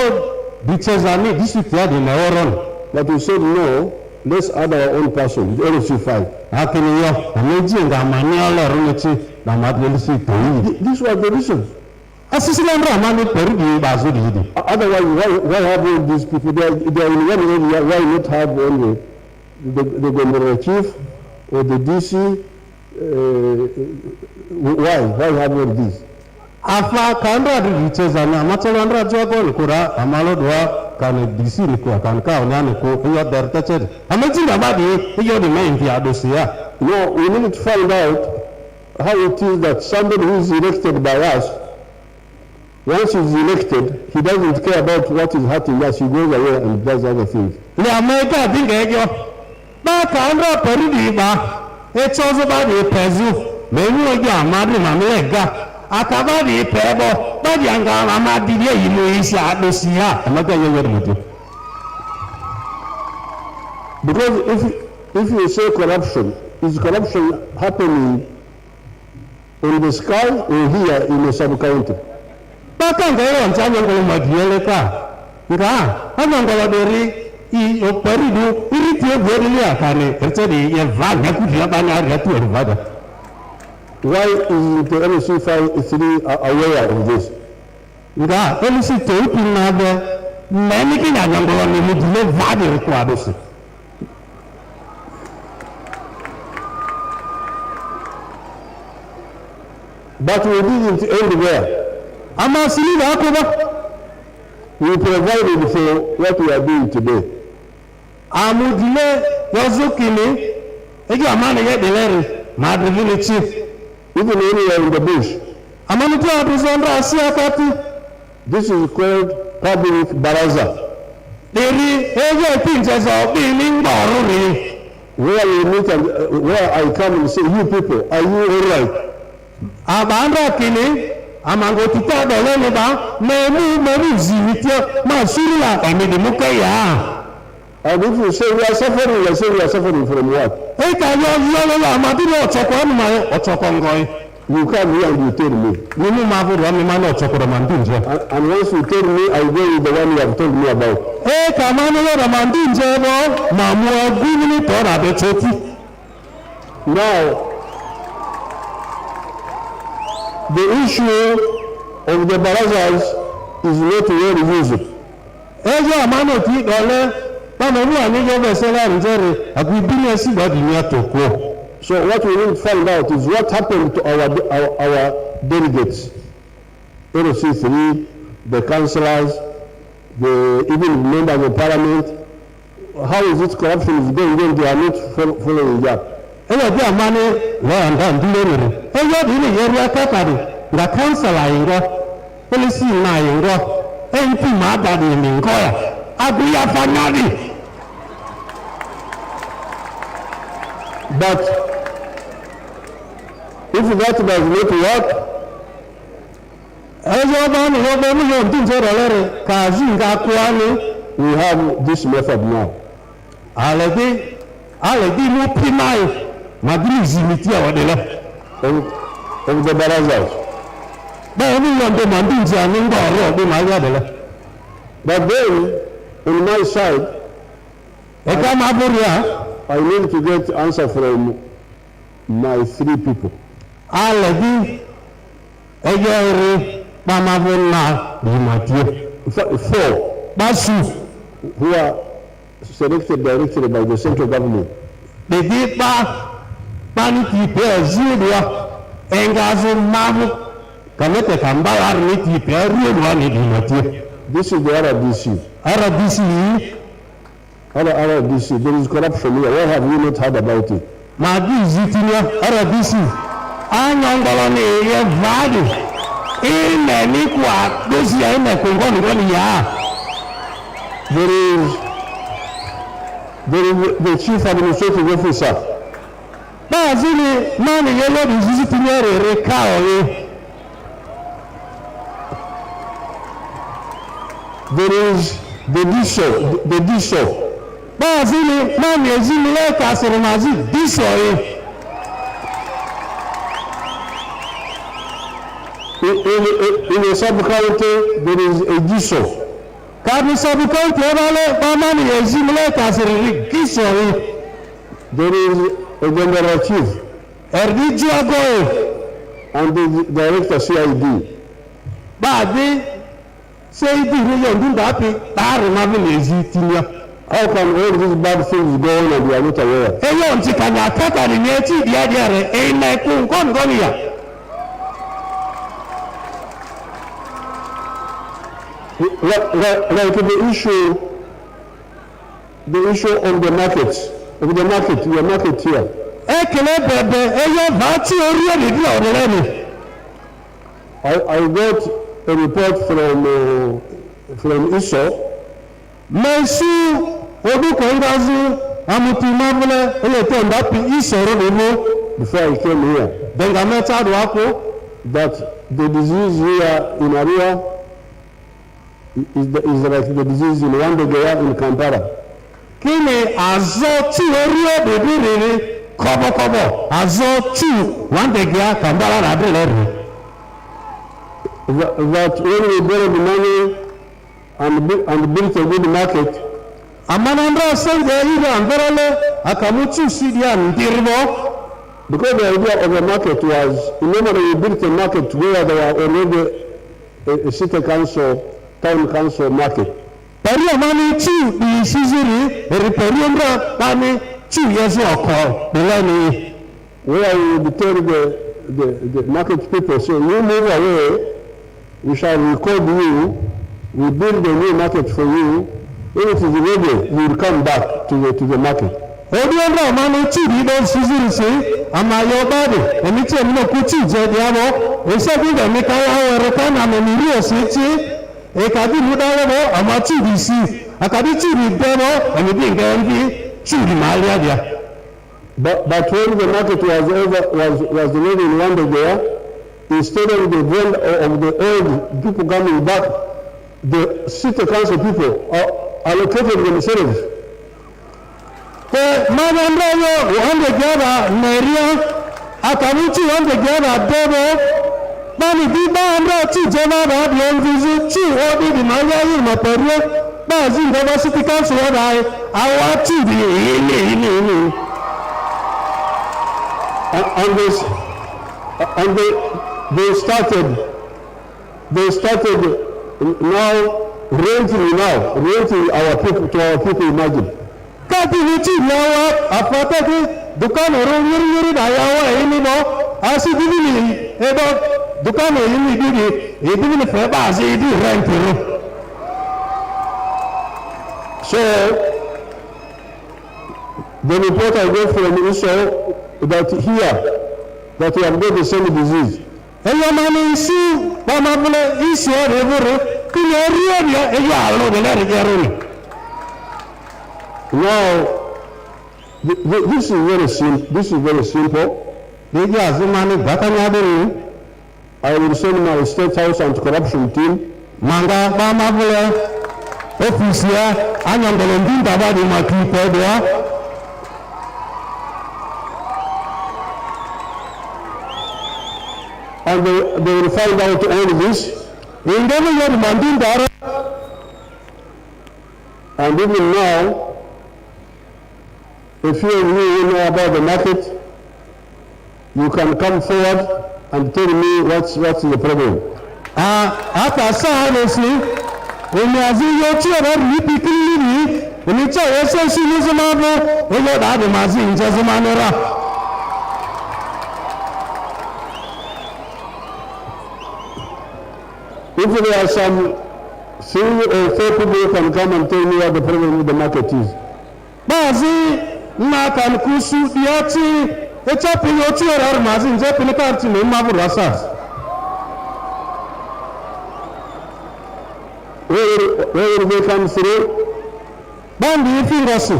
ditezane district here the Naoron. But we said no. Let's add our own person, the LC5. This was the reason. Otherwise, why have all these people? They are in one area. Why not have only the Gomboro chief or the DC? Why have all these? Afa kanda dichezana machalandra jogo kura amalodwa kan DC ni kwa kan ka onani ko yo dertached amajinda badi yo the main fi adosia. No, we need to find out how it is that somebody who is elected by us, once he's elected, he doesn't care about what is hurting us. He goes away and does other things. Because if you say corruption, is corruption happening in the sky or here in the sub-county? Why isn't the LC3 aware of this? But we didn't end there. We provided for what we are doing today. Even when we are in the bush. This is called public baraza. Where we meet and where I come and say, you people, are you all right? And if you say we are suffering, I say we are suffering from what? You come here and you tell me. And once you tell me, I go with the one you have told me about. Now, the issue of the barazas is not well used. So what we need to find out is what happened to our delegates, LC3, the councillors, even members of parliament. How is it corruption is going on? They are not following up. But if that does not work, we have this method now. Of the barazas. But then, on my side, I need to get answer from my 3 people. Four who are selected directly by the central government. This is the RDC. RDC. There is corruption here. Why have you not heard about it? There is the chief administrative officer. There is the DSO. In a sub-county, there is a DSO. There is a general chief. And the director CID. How can all these bad things go on and we are not aware? Like the issue on the markets, of the market, your market here. I got a report from ISO. Before I came here, that the disease here in Arua is like the disease in Wandegea in Kampala. Kini azoti orio bebiri kobo azoti Wandegea Kampala na beleri. That when we borrow the money and build a good market, amanandra senge ida andarale akamuchu sidia ndirbo. Because the idea of the market was, remember we built a market where there were already a city council, town council market. Paria mani chu di sizuri reperiumra mani chu yesu oko belani. Where we tell the market people, so you move away, we shall record you, we build a new market for you, when it is ready, you will come back to the market. Odiandra mani chu di don sizuri si amayo bade emiche mno kuchi je diabo esebi de mikawa werekana memilio sichi ekadi mudawo amachi disi akadi chiri demo emidi ngendi chiri malia dia. But when the market was living in Wandegea, instead of the old people coming back, the city council people allocated themselves. Madam Rayo, Wandegea Maria, Akamuchi Wandegea Debo, Mani Diba and Rachi Jama Rabian visit Chi Odi the Maya in Maperia, Bazin the City Council I want to be and they started now renting our people to our people, imagine. Kati wichi lawa afataki dukano yiri dayawa inimo asi divini ebo dukano yiri divini feba asi di rent. So the report I got from ISO that here that we have got the same disease. Eyo mani isi bamabule isi revuru kini area eyo alo de la regeruni. Now, this is very simple. I will send my State House anti-corruption team. Manga bamabule ofisia anyangolongi dabadi makipodwa. And they will find out all this. And even now, if you know about the market, you can come forward and tell me what's the problem. After honestly, when you are your children, you pick me, when you tell yourself, she is a mother, when you are the mazin, just a manera. If there are some 3 or 4 people who can come and tell me what the problem with the market is. Bazi, Nakan Kusu, Diati, the chopping your children, Mazin, Japan, Cartin, Mabu Rasas. Where will they come through? Bandi, Fingasu.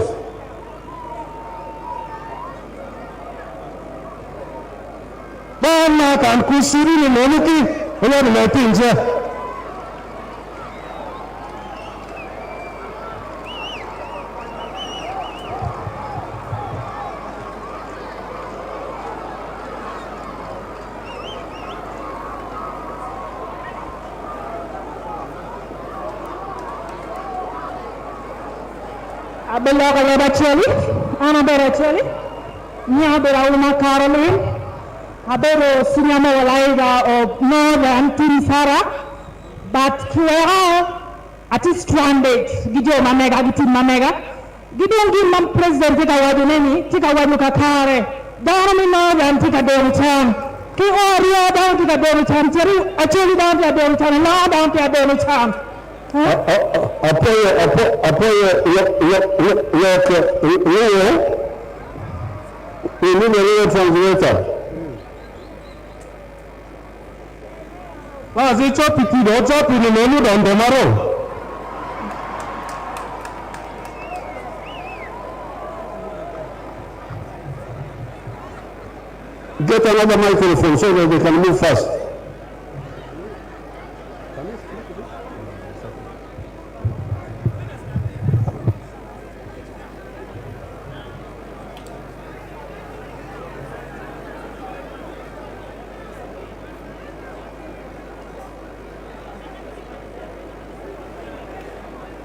Nakan Kusuri, Moniki, and other things. Abella Galabacheli, Anaberacheli, Niabera Uma Caroline, Abero Sinamo Laiga of Northern Tirisara, but Kiao at least stranded, Gideon Mamega, Gitin Mamega, Gideon Gimam President Tikawaduneni, Tikawadukakare, down in Northern Tikadoritan, Kioria down to the Doritan, Teru, actually down to the Doritan, now down to the Doritan. We need a real translator. What's it chop it? Don't chop it in any on tomorrow. Get another microphone so that they can move fast.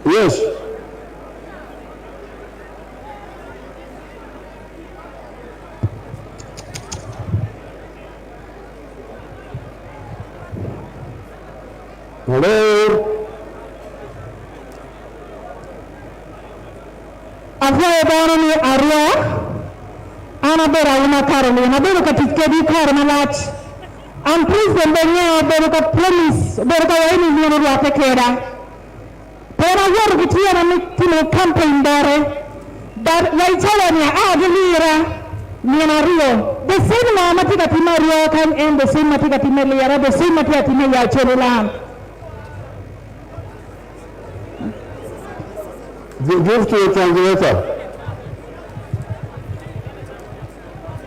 Yes. Hello. Avoid barony area. Anabera una Carolina, Beruka Tikedi Carmelat. And please the Benya Beruka promise, Beruka Wayne Munua Tekera. Pera work with you and campaign there. But Yaitania Adelira. Rio. The same Matika Timario can end the same Matika Timelia, the same Matika Timelia Cherulan. Give to a translator.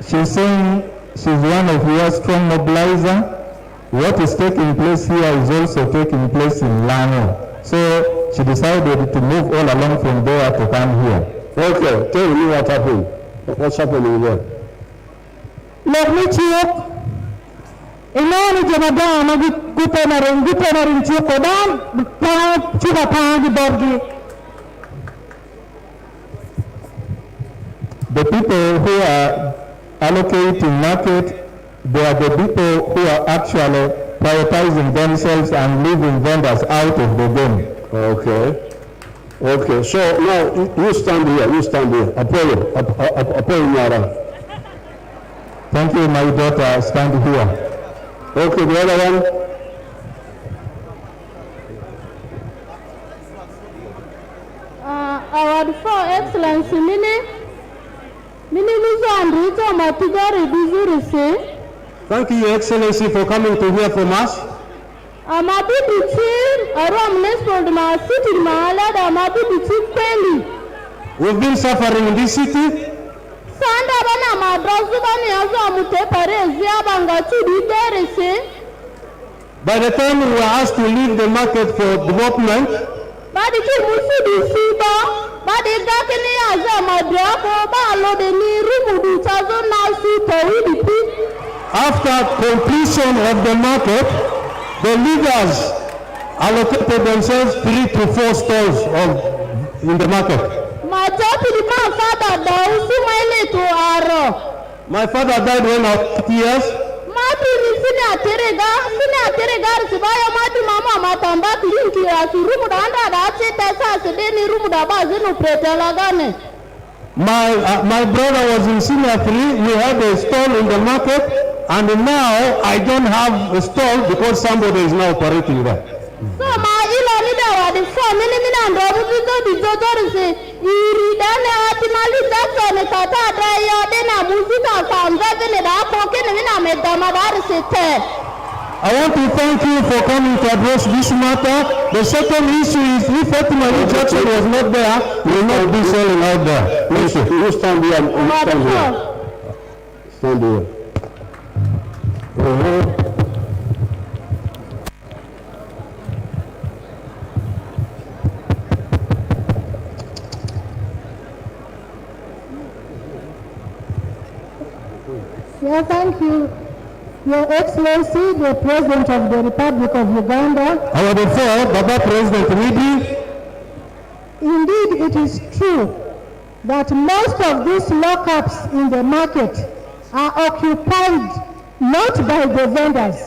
She's saying she's one of your strong mobilizer. What is taking place here is also taking place in Lano. So she decided to move all along from there to come here. Okay, tell me what happened. What's happening there? Let me check. Inani Jamadana Gutenarin Chukodan, Chukapang Borgi. The people who are allocating market, they are the people who are actually prioritizing themselves and leaving vendors out of the game. Okay. Okay, so now you stand here, Apollo Nara. Thank you, my daughter, stand here. Okay, the other one. Award for Excellency Mini Thank you, Your Excellency, for coming to hear from us. We've been suffering in this city. By the time we were asked to leave the market for development, after completion of the market, the leaders allocated themselves 3 to 4 stalls in the market. My father died when I was 8 years. My brother was in senior 3. We had a stall in the market, and now I don't have a stall because somebody is now operating there. I want to thank you for coming to address this matter. The second issue is if Fatima Jackson was not there, we will not be selling out there. You stand here. Stand here. Yeah, thank you, Your Excellency, the President of the Republic of Uganda. Baba President Ridi. Indeed, it is true that most of these lockups in the market are occupied not by the vendors.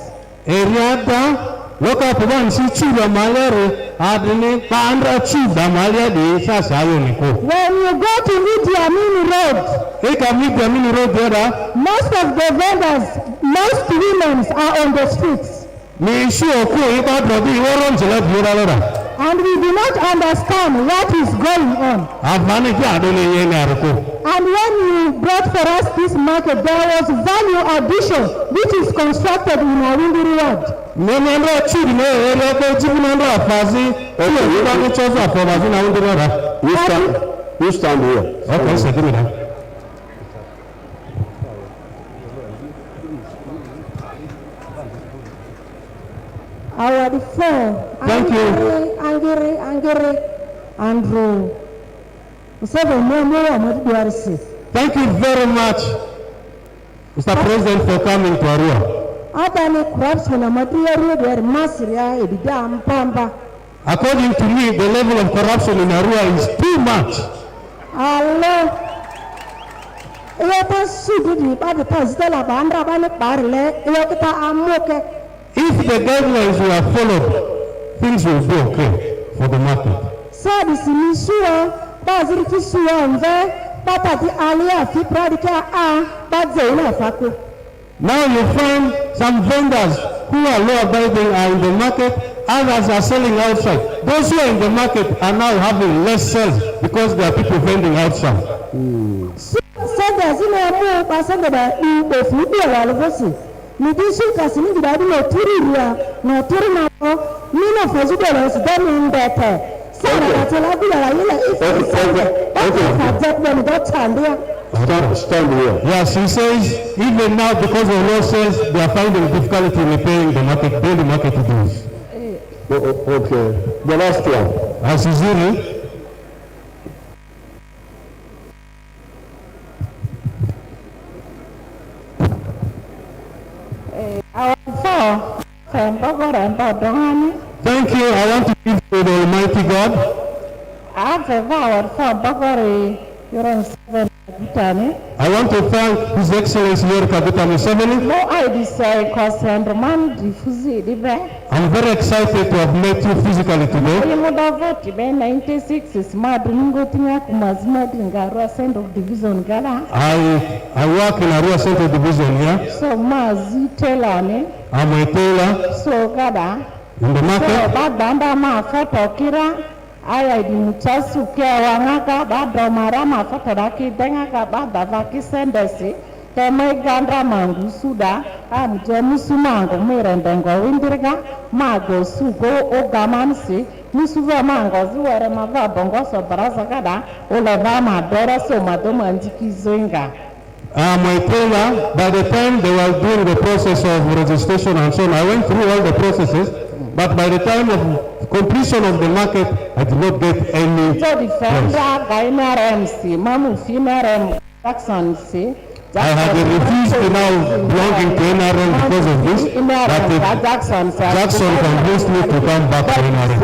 Lockup one si chuda malere adini pandra chuda malere sasa yoniko. When you go to Idi Amin Road, most of the vendors, most women are on the streets. And we do not understand what is going on. And when you brought for us this market, there was value addition which is constructed in our Windiri ward. You stand here. Okay, so give me that. Our four. Thank you. Angere, Andrew. Thank you very much, Mr. President, for coming to Arua. According to me, the level of corruption in Arua is too much. If the guidelines were followed, things will be okay for the market. Now you find some vendors who are law abiding are in the market, others are selling outside. Those who are in the market are now having less sales because there are people vending outside. Stand here. Yes, he says even now because of low sales, they are finding difficulty in repaying the market, paying the market dues. Okay, the last one. Asizuri. Thank you. I want to give to the Almighty God. I want to thank His Excellency Yoweri Kaguta Museveni. I'm very excited to have met you physically today. I work in Arua Central Division here. I'm a tailor in the market. Aya di mchasu kia wangaka bado marama fotoraki dengaka bada vaki sendesi teme gandra mangu suda amje musumango mirendengo windirga mago sugo ogamansi musuva mango zuwere mava bongo so baraza kada oleva madora so madoma antikizenga. My tailor, by the time they were doing the process of registration and so on, I went through all the processes, but by the time of completion of the market, I did not get any. So the I had refused to now belonging to NRM because of this, but Jackson convinced me to come back to NRM.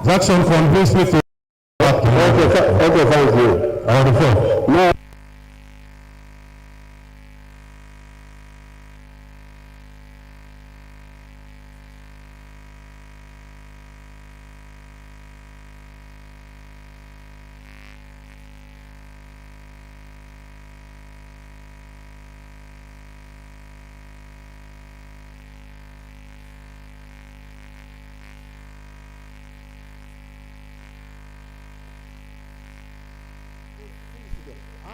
Jackson convinced me to come back to NRM. Okay, thank you. No.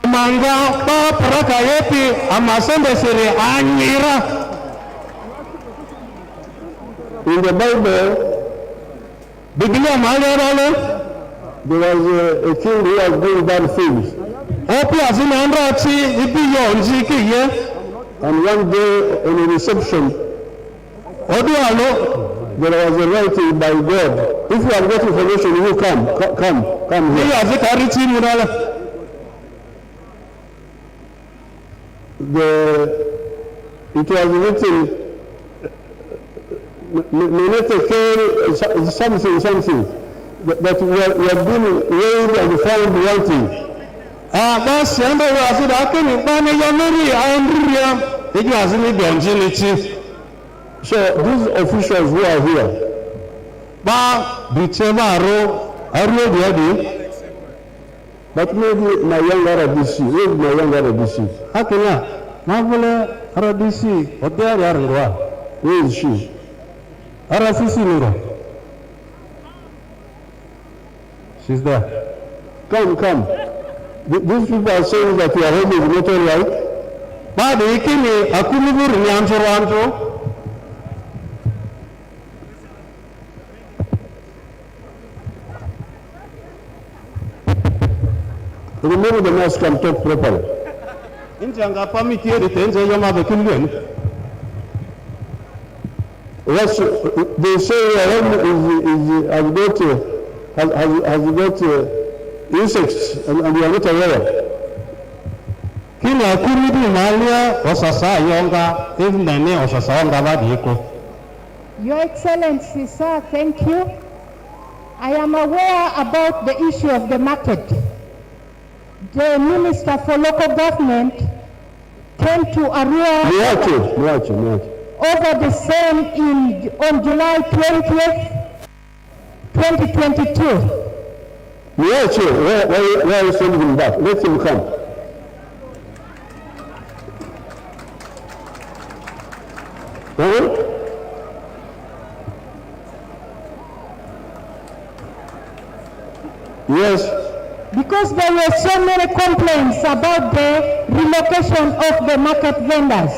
Manga pa paraka yepi amasende siri anyira. In the Bible, there was a king who was doing bad things. And one day in a reception, there was a writing by God. If you have got information, you come here. It was written something that we have been weighed and found wanting. So these officials who are here, but maybe my young RDC, where is my young RDC? Where is she? RCC Nuro. She's there. Come. These people are saying that your home is not all right. Badi ikini akumiburi ni anjo. Remove the mask and talk properly. Injanga pamiti eri tenze yoma bekilwen. Yes, they say your home has got insects and you are not aware. Kina kumidi malia osasa yonga evnene osasa yonga badiko. Your Excellency, sir, thank you. I am aware about the issue of the market. The Minister for Local Government came to Arua over the same on July 20th, 2022. Why are you sending him back? Let him come. Yes. Because there were so many complaints about the relocation of the market vendors.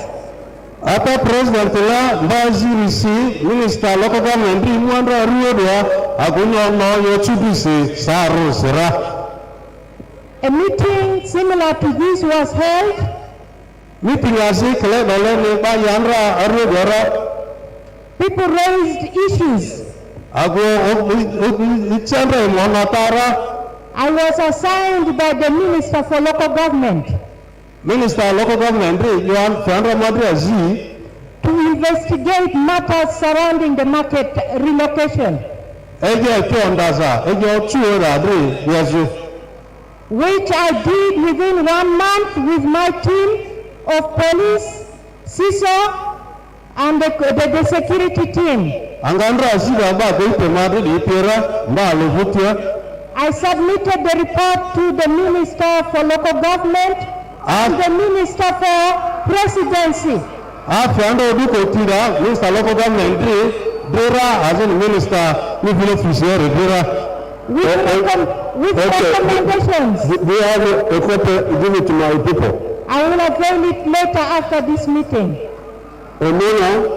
Ata President la Bazirisi, Minister Local Government, Mwandra Ruodwa, Agunyo no Yochubisi, Saru Sira. A meeting similar to this was held. Meeting Azikle Balene Bayandra Arugora. People raised issues. I was assigned by the Minister for Local Government. Minister of Local Government, Yuan Fandra Madrazi, to investigate matters surrounding the market relocation. Which I did within 1 month with my team of police, CISO, and the security team. I submitted the report to the Minister for Local Government and the Minister for Presidency. Minister Local Government, as a minister, with recommendations. Do you have a copy? Give it to my people. I will avail it later after this meeting. Omena,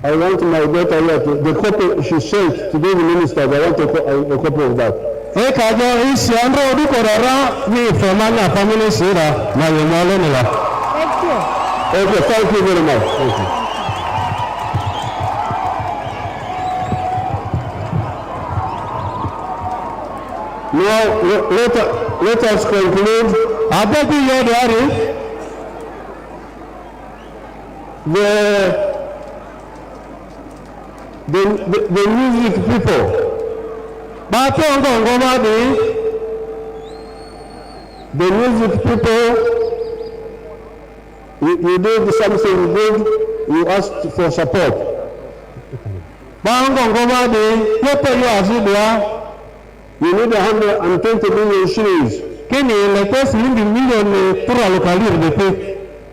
I want my daughter here to, the copy she sent to the minister, I want a copy of that. Thank you. Okay, thank you very much. Thank you. Now, let us conclude. The music people. The music people, you did something good, you asked for support. You need 120 million shillings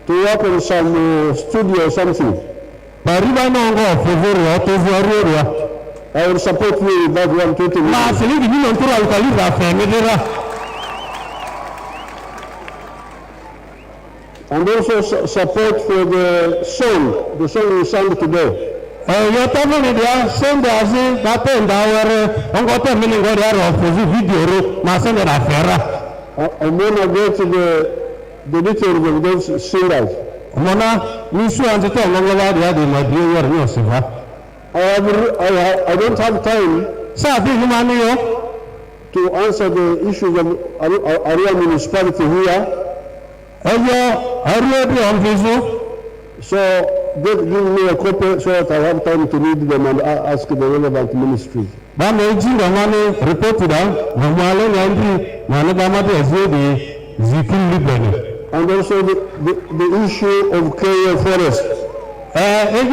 to work on some studio or something. I will support you with that 120 million. And also support for the song we sang today. Omena, go to the details of those singers. I don't have time to answer the issues of Arua municipality here. So give me a copy so that I have time to read them and ask the relevant ministries. And also the issue of Kenya Forest. And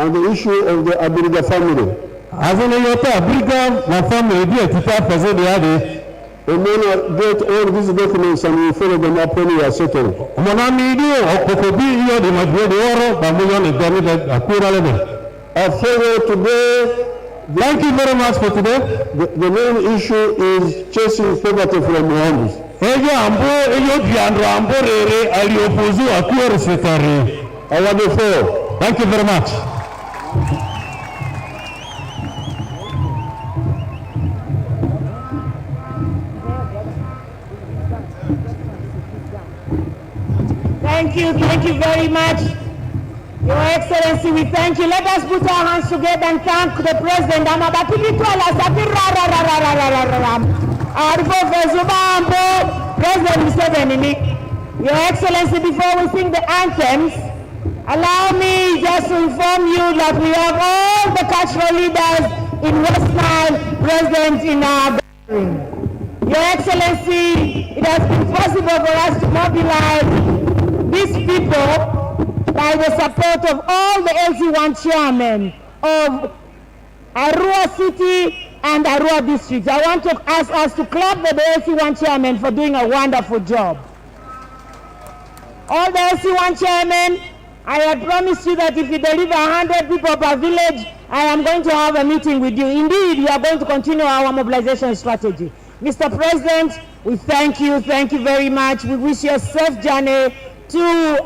the issue of the Abiriga family. Omona, get all these documents and we follow them up when we are settled. Today, thank you very much for today. The main issue is chasing poverty from homes. Thank you very much. Thank you very much. Your Excellency, we thank you. Let us put our hands together and thank the President. Your Excellency, before we sing the anthems, allow me just to inform you that we have all the cultural leaders in West Nile present in our gathering. Your Excellency, it has been possible for us to mobilize these people by the support of all the LC1 chairmen of Arua City and Arua District. I want to ask us to clap for the LC1 chairmen for doing a wonderful job. All the LC1 chairmen, I had promised you that if you deliver 100 people per village, I am going to have a meeting with you. Indeed, we are going to continue our mobilization strategy. Mr. President, we thank you very much. We wish you a safe journey to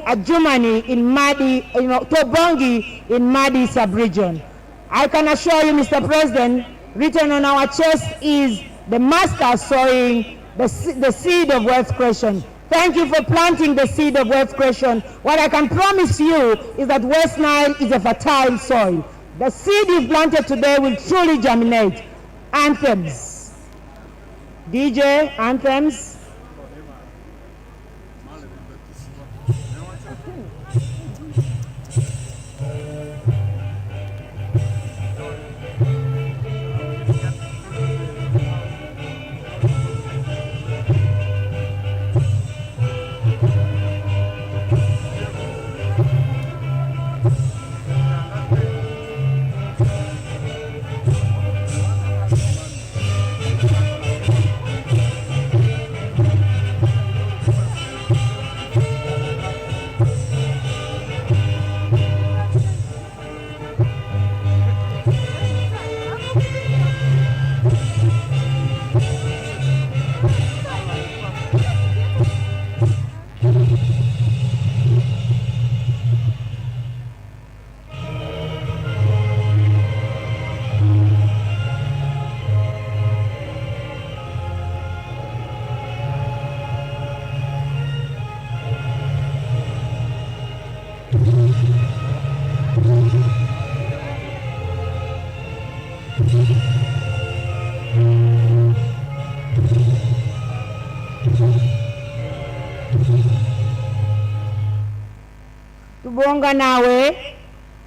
Adjumani in Madi, Tobongi in Madi sub-region. I can assure you, Mr. President, written on our chest is the master sowing the seed of wealth creation. Thank you for planting the seed of wealth creation. What I can promise you is that West Nile is a fertile soil. The seed you've planted today will truly germinate. Anthems. DJ, anthems. Tubonga nawe,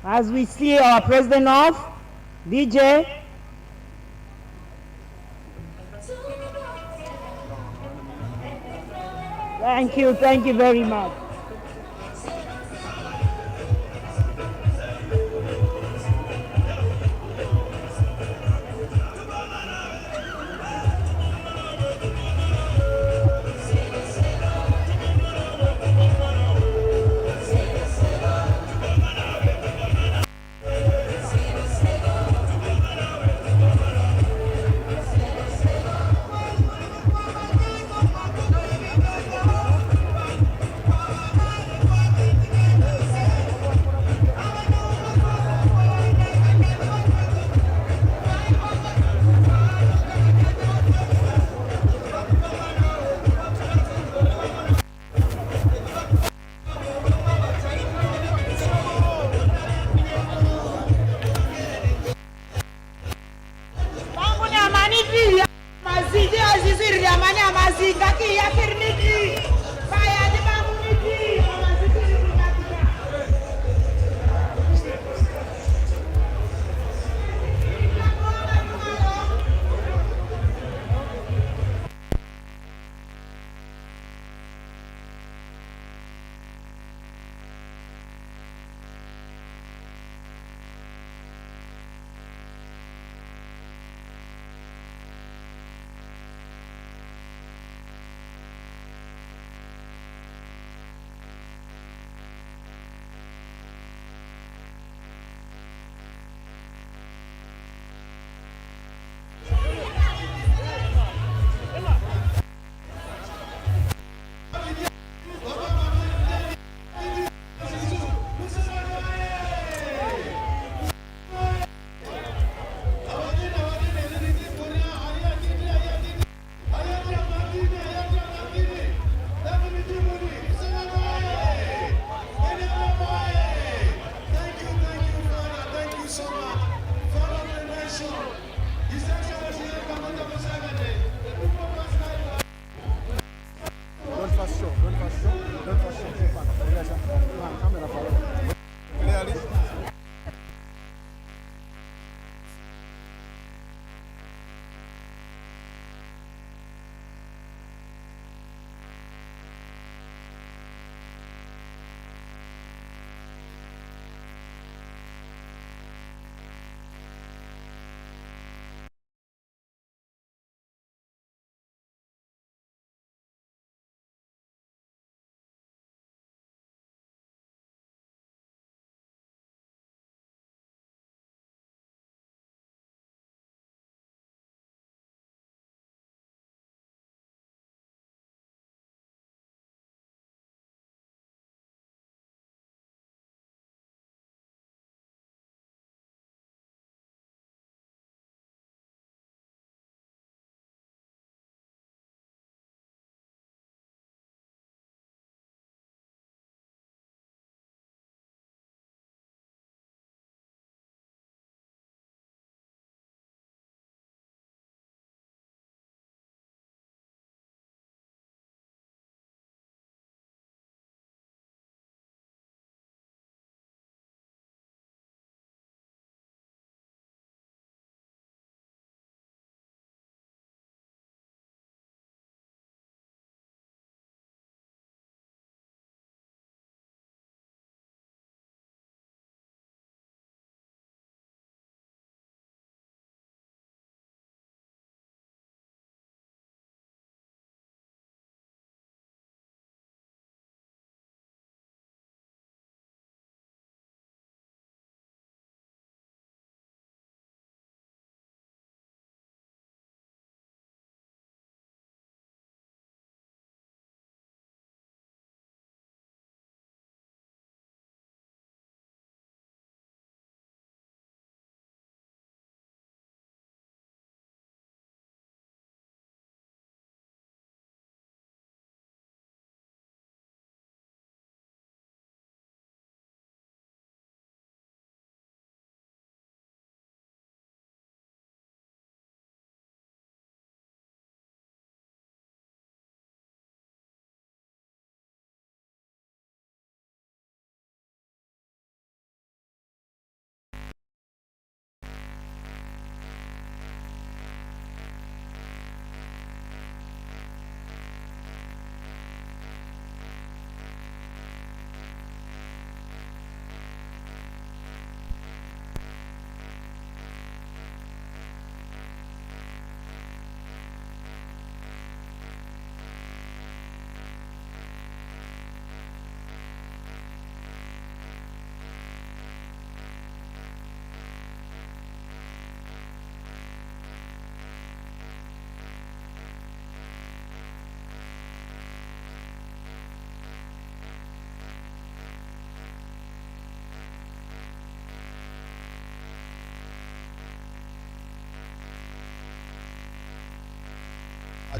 as we see our president off, DJ. Thank you very much.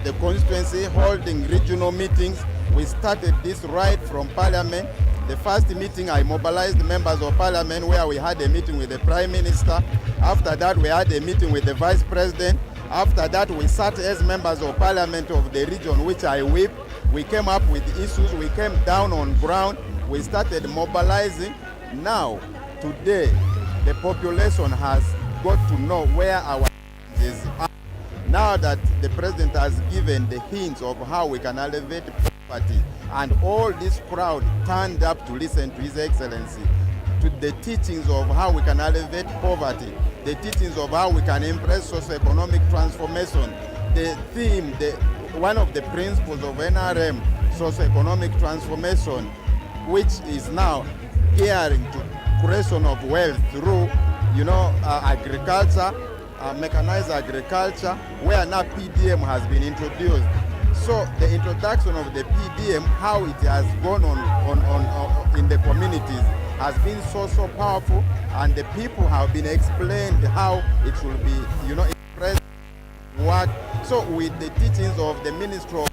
the constituency, holding regional meetings. We started this right from Parliament. The first meeting, I mobilized members of Parliament where we had a meeting with the Prime Minister. After that, we had a meeting with the Vice President. After that, we sat as members of Parliament of the region which I whip. We came up with issues. We came down on ground. We started mobilizing. Now, today, the population has got to know where our challenges are. Now that the President has given the hints of how we can elevate poverty, and all this crowd turned up to listen to His Excellency, to the teachings of how we can elevate poverty, the teachings of how we can impress socio-economic transformation, the theme, one of the principles of NRM, socio-economic transformation, which is now gearing to creation of wealth through, agriculture, mechanized agriculture, where now PDM has been introduced. So the introduction of the PDM, how it has gone on in the communities, has been so powerful, and the people have been explained how it should be, expressed, what. So with the teachings of the Ministry of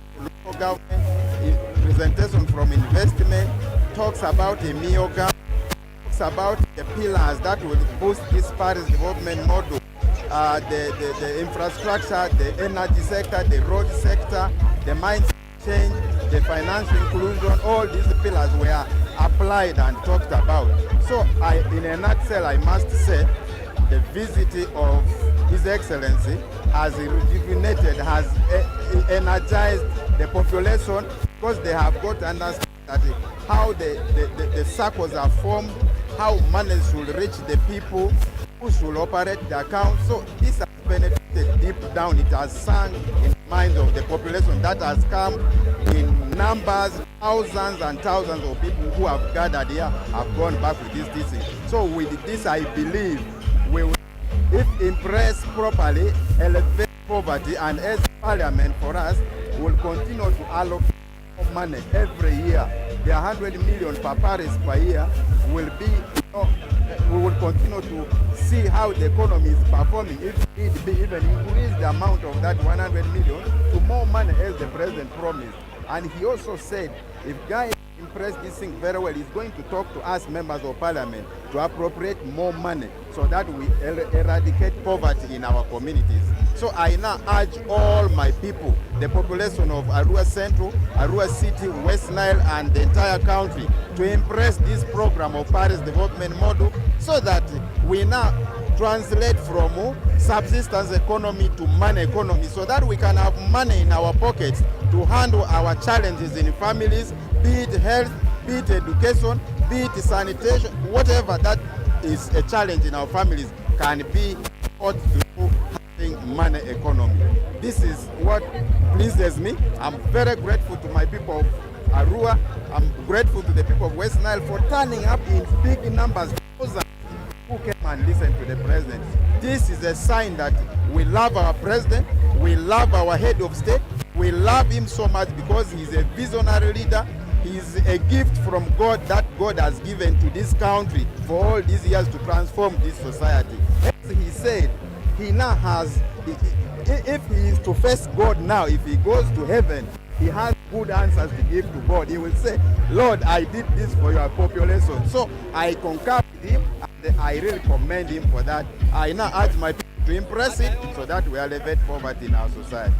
Local Government, presentation from investment, talks about a MIOGA, talks about the pillars that will boost this Paris development model, the infrastructure, the energy sector, the road sector, the mindset change, the financial inclusion, all these pillars were applied and talked about. So in a nutshell, I must say the visit of His Excellency has rejuvenated, has energized the population, because they have got to understand that how the circles are formed, how money should reach the people, who should operate the account. So this has benefited deep down. It has sunk in the mind of the population that has come in numbers. Thousands and thousands of people who have gathered here have gone back with this teaching. So with this, I believe we will, if impressed properly, elevate poverty, and as Parliament for us will continue to allocate money every year. The 100 million per Paris per year will be, we will continue to see how the economy is performing. If it be even increase the amount of that 100 million to more money as the President promised. And he also said, if Guy impressed this thing very well, he's going to talk to us members of Parliament to appropriate more money so that we eradicate poverty in our communities. So I now urge all my people, the population of Arua Central, Arua City, West Nile, and the entire country, to embrace this program of Paris Development Model, so that we now translate from subsistence economy to money economy, so that we can have money in our pockets to handle our challenges in families, be it health, be it education, be it sanitation, whatever that is a challenge in our families can be taught through having money economy. This is what pleases me. I'm very grateful to my people of Arua. I'm grateful to the people of West Nile for turning up in big numbers, thousands who came and listened to the President. This is a sign that we love our President, we love our head of state, we love him so much because he's a visionary leader. He's a gift from God that God has given to this country for all these years to transform this society. As he said, he now has, if he is to face God now, if he goes to heaven, he has good answers to give to God. He will say, Lord, I did this for your population. So I concur with him, and I really commend him for that. I now urge my people to impress it so that we elevate poverty in our society.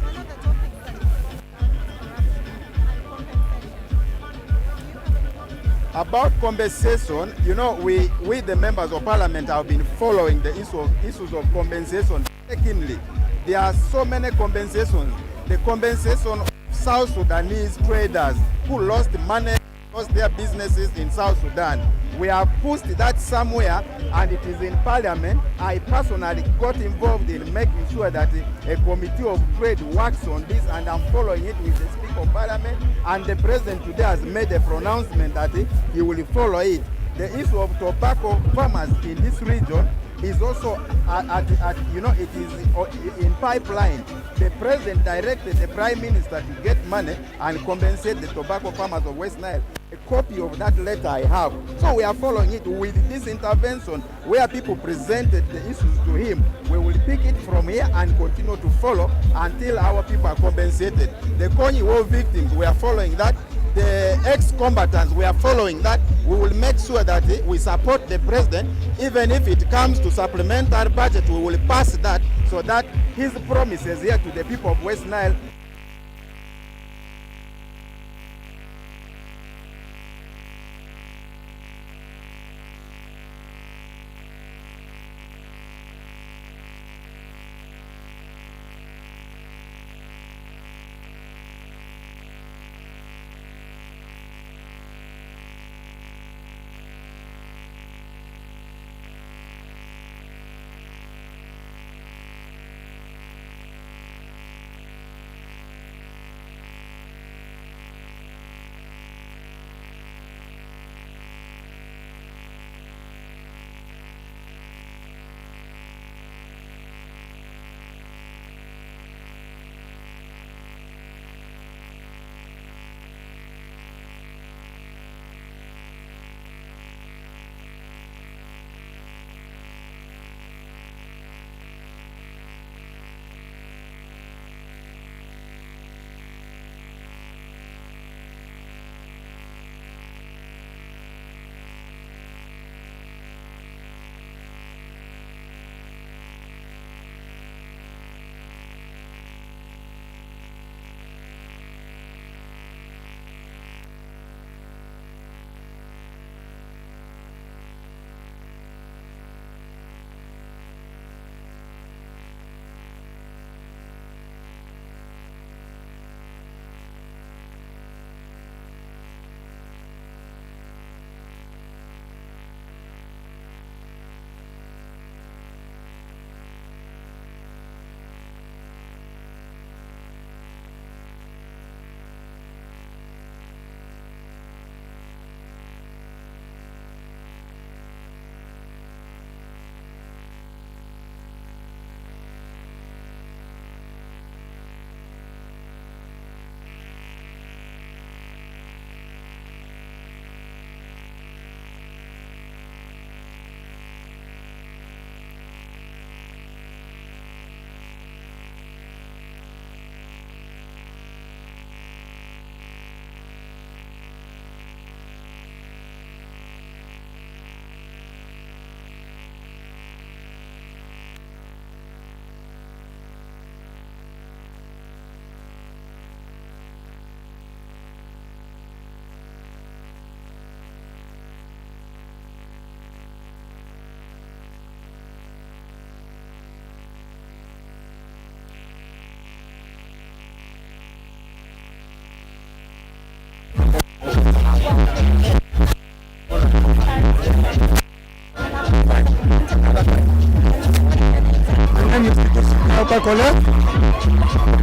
About compensation, we the members of Parliament have been following the issues of compensation. Secondly, there are so many compensations. The compensation of South Sudanese traders who lost money, lost their businesses in South Sudan. We have pushed that somewhere, and it is in Parliament. I personally got involved in making sure that a committee of trade works on this, and I'm following it with the Speaker of Parliament, and the President today has made a pronouncement that he will follow it. The issue of tobacco farmers in this region is also it is in pipeline. The president directed the prime minister to get money and compensate the tobacco farmers of West Nile. A copy of that letter I have. So we are following it with this intervention where people presented the issues to him. We will pick it from here and continue to follow until our people are compensated. The Konyi war victims, we are following that. The ex-combatants, we are following that. We will make sure that we support the president. Even if it comes to supplementary budget, we will pass that so that his promises here to the people of West Nile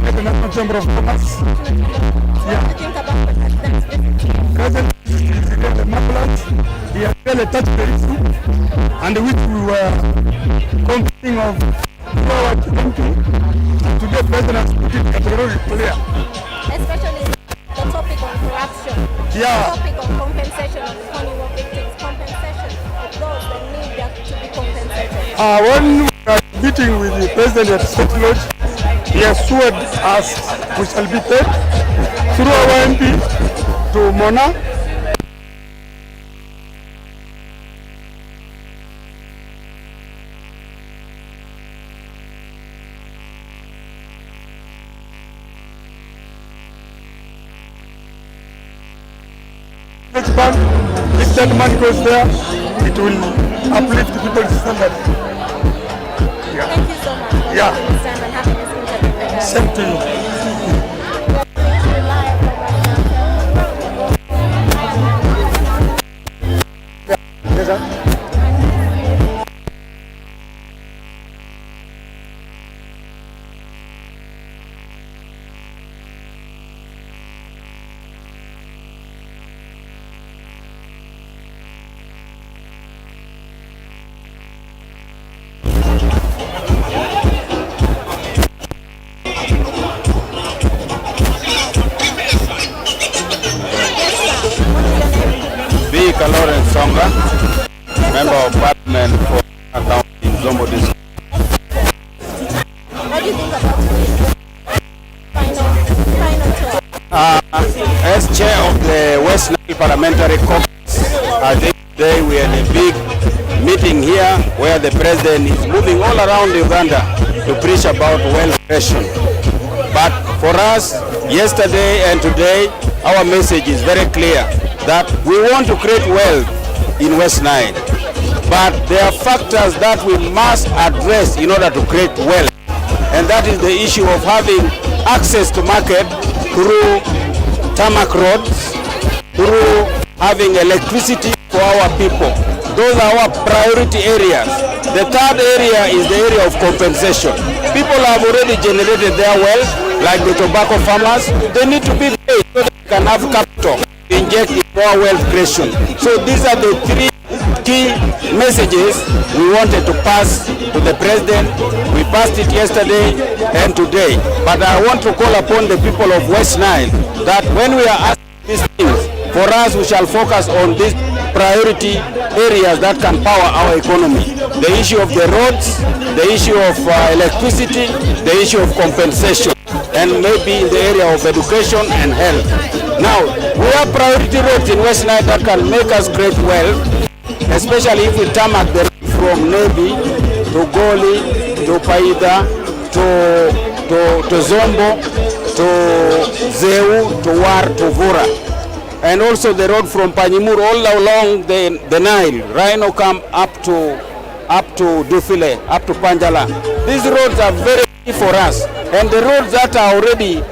International Chamber of Commerce. President he has really touched the issue and which we were complaining of forward to and today President has put it categorically clear. Especially the topic on corruption, the topic on compensation of the Konyi war victims, compensation of those that need to be compensated. When we are meeting with the President at State Lodge, he assured us we shall be paid through our MP to Mona. If that money goes there, it will uplift people's standard. Yeah. Thank you so much. Yeah. And having this interview. Same to you. Mr. Lawrence Songa, Member of Parliament for County in Zombo District. What do you think about final As chair of the West Nile Parliamentary Caucus, I think today we had a big meeting here where the president is moving all around Uganda to preach about wealth creation. But for us, yesterday and today, our message is very clear that we want to create wealth in West Nile. But there are factors that we must address in order to create wealth. And that is the issue of having access to market through tarmac roads, through having electricity for our people. Those are our priority areas. The third area is the area of compensation. People have already generated their wealth, like the tobacco farmers. They need to be paid so they can have capital to inject in more wealth creation. So these are the three key messages we wanted to pass to the president. We passed it yesterday and today. But I want to call upon the people of West Nile that when we are asking these things, for us we shall focus on these priority areas that can power our economy. The issue of the roads, the issue of electricity, the issue of compensation, and maybe in the area of education and health. Now, we have priority roads in West Nile that can make us create wealth, especially if we tarmac the road from Nebi to Goli, to Paida, to Zombo, to Zeu, to War, to Vura. And also the road from Panyimur all along the Nile, Rhino come up to Dufile, up to Panjala. These roads are very key for us. And the roads that are already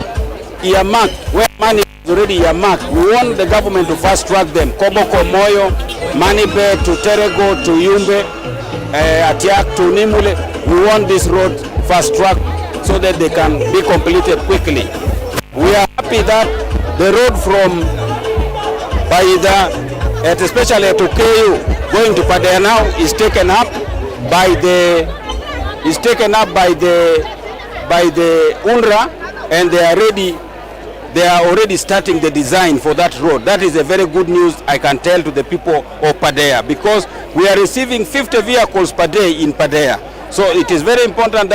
earmarked, where money is already earmarked, we want the government to fast track them. Koboko Moyo, Manibe to Terego to Yumbe, Atiak to Nimule. We want this road fast track so that they can be completed quickly. We are happy that the road from Paida, and especially to KU, going to Padea now, is taken up by the UNRWA, and they are already starting the design for that road. That is a very good news I can tell to the people of Padea, because we are receiving 50 vehicles per day in Padea. So it is very important that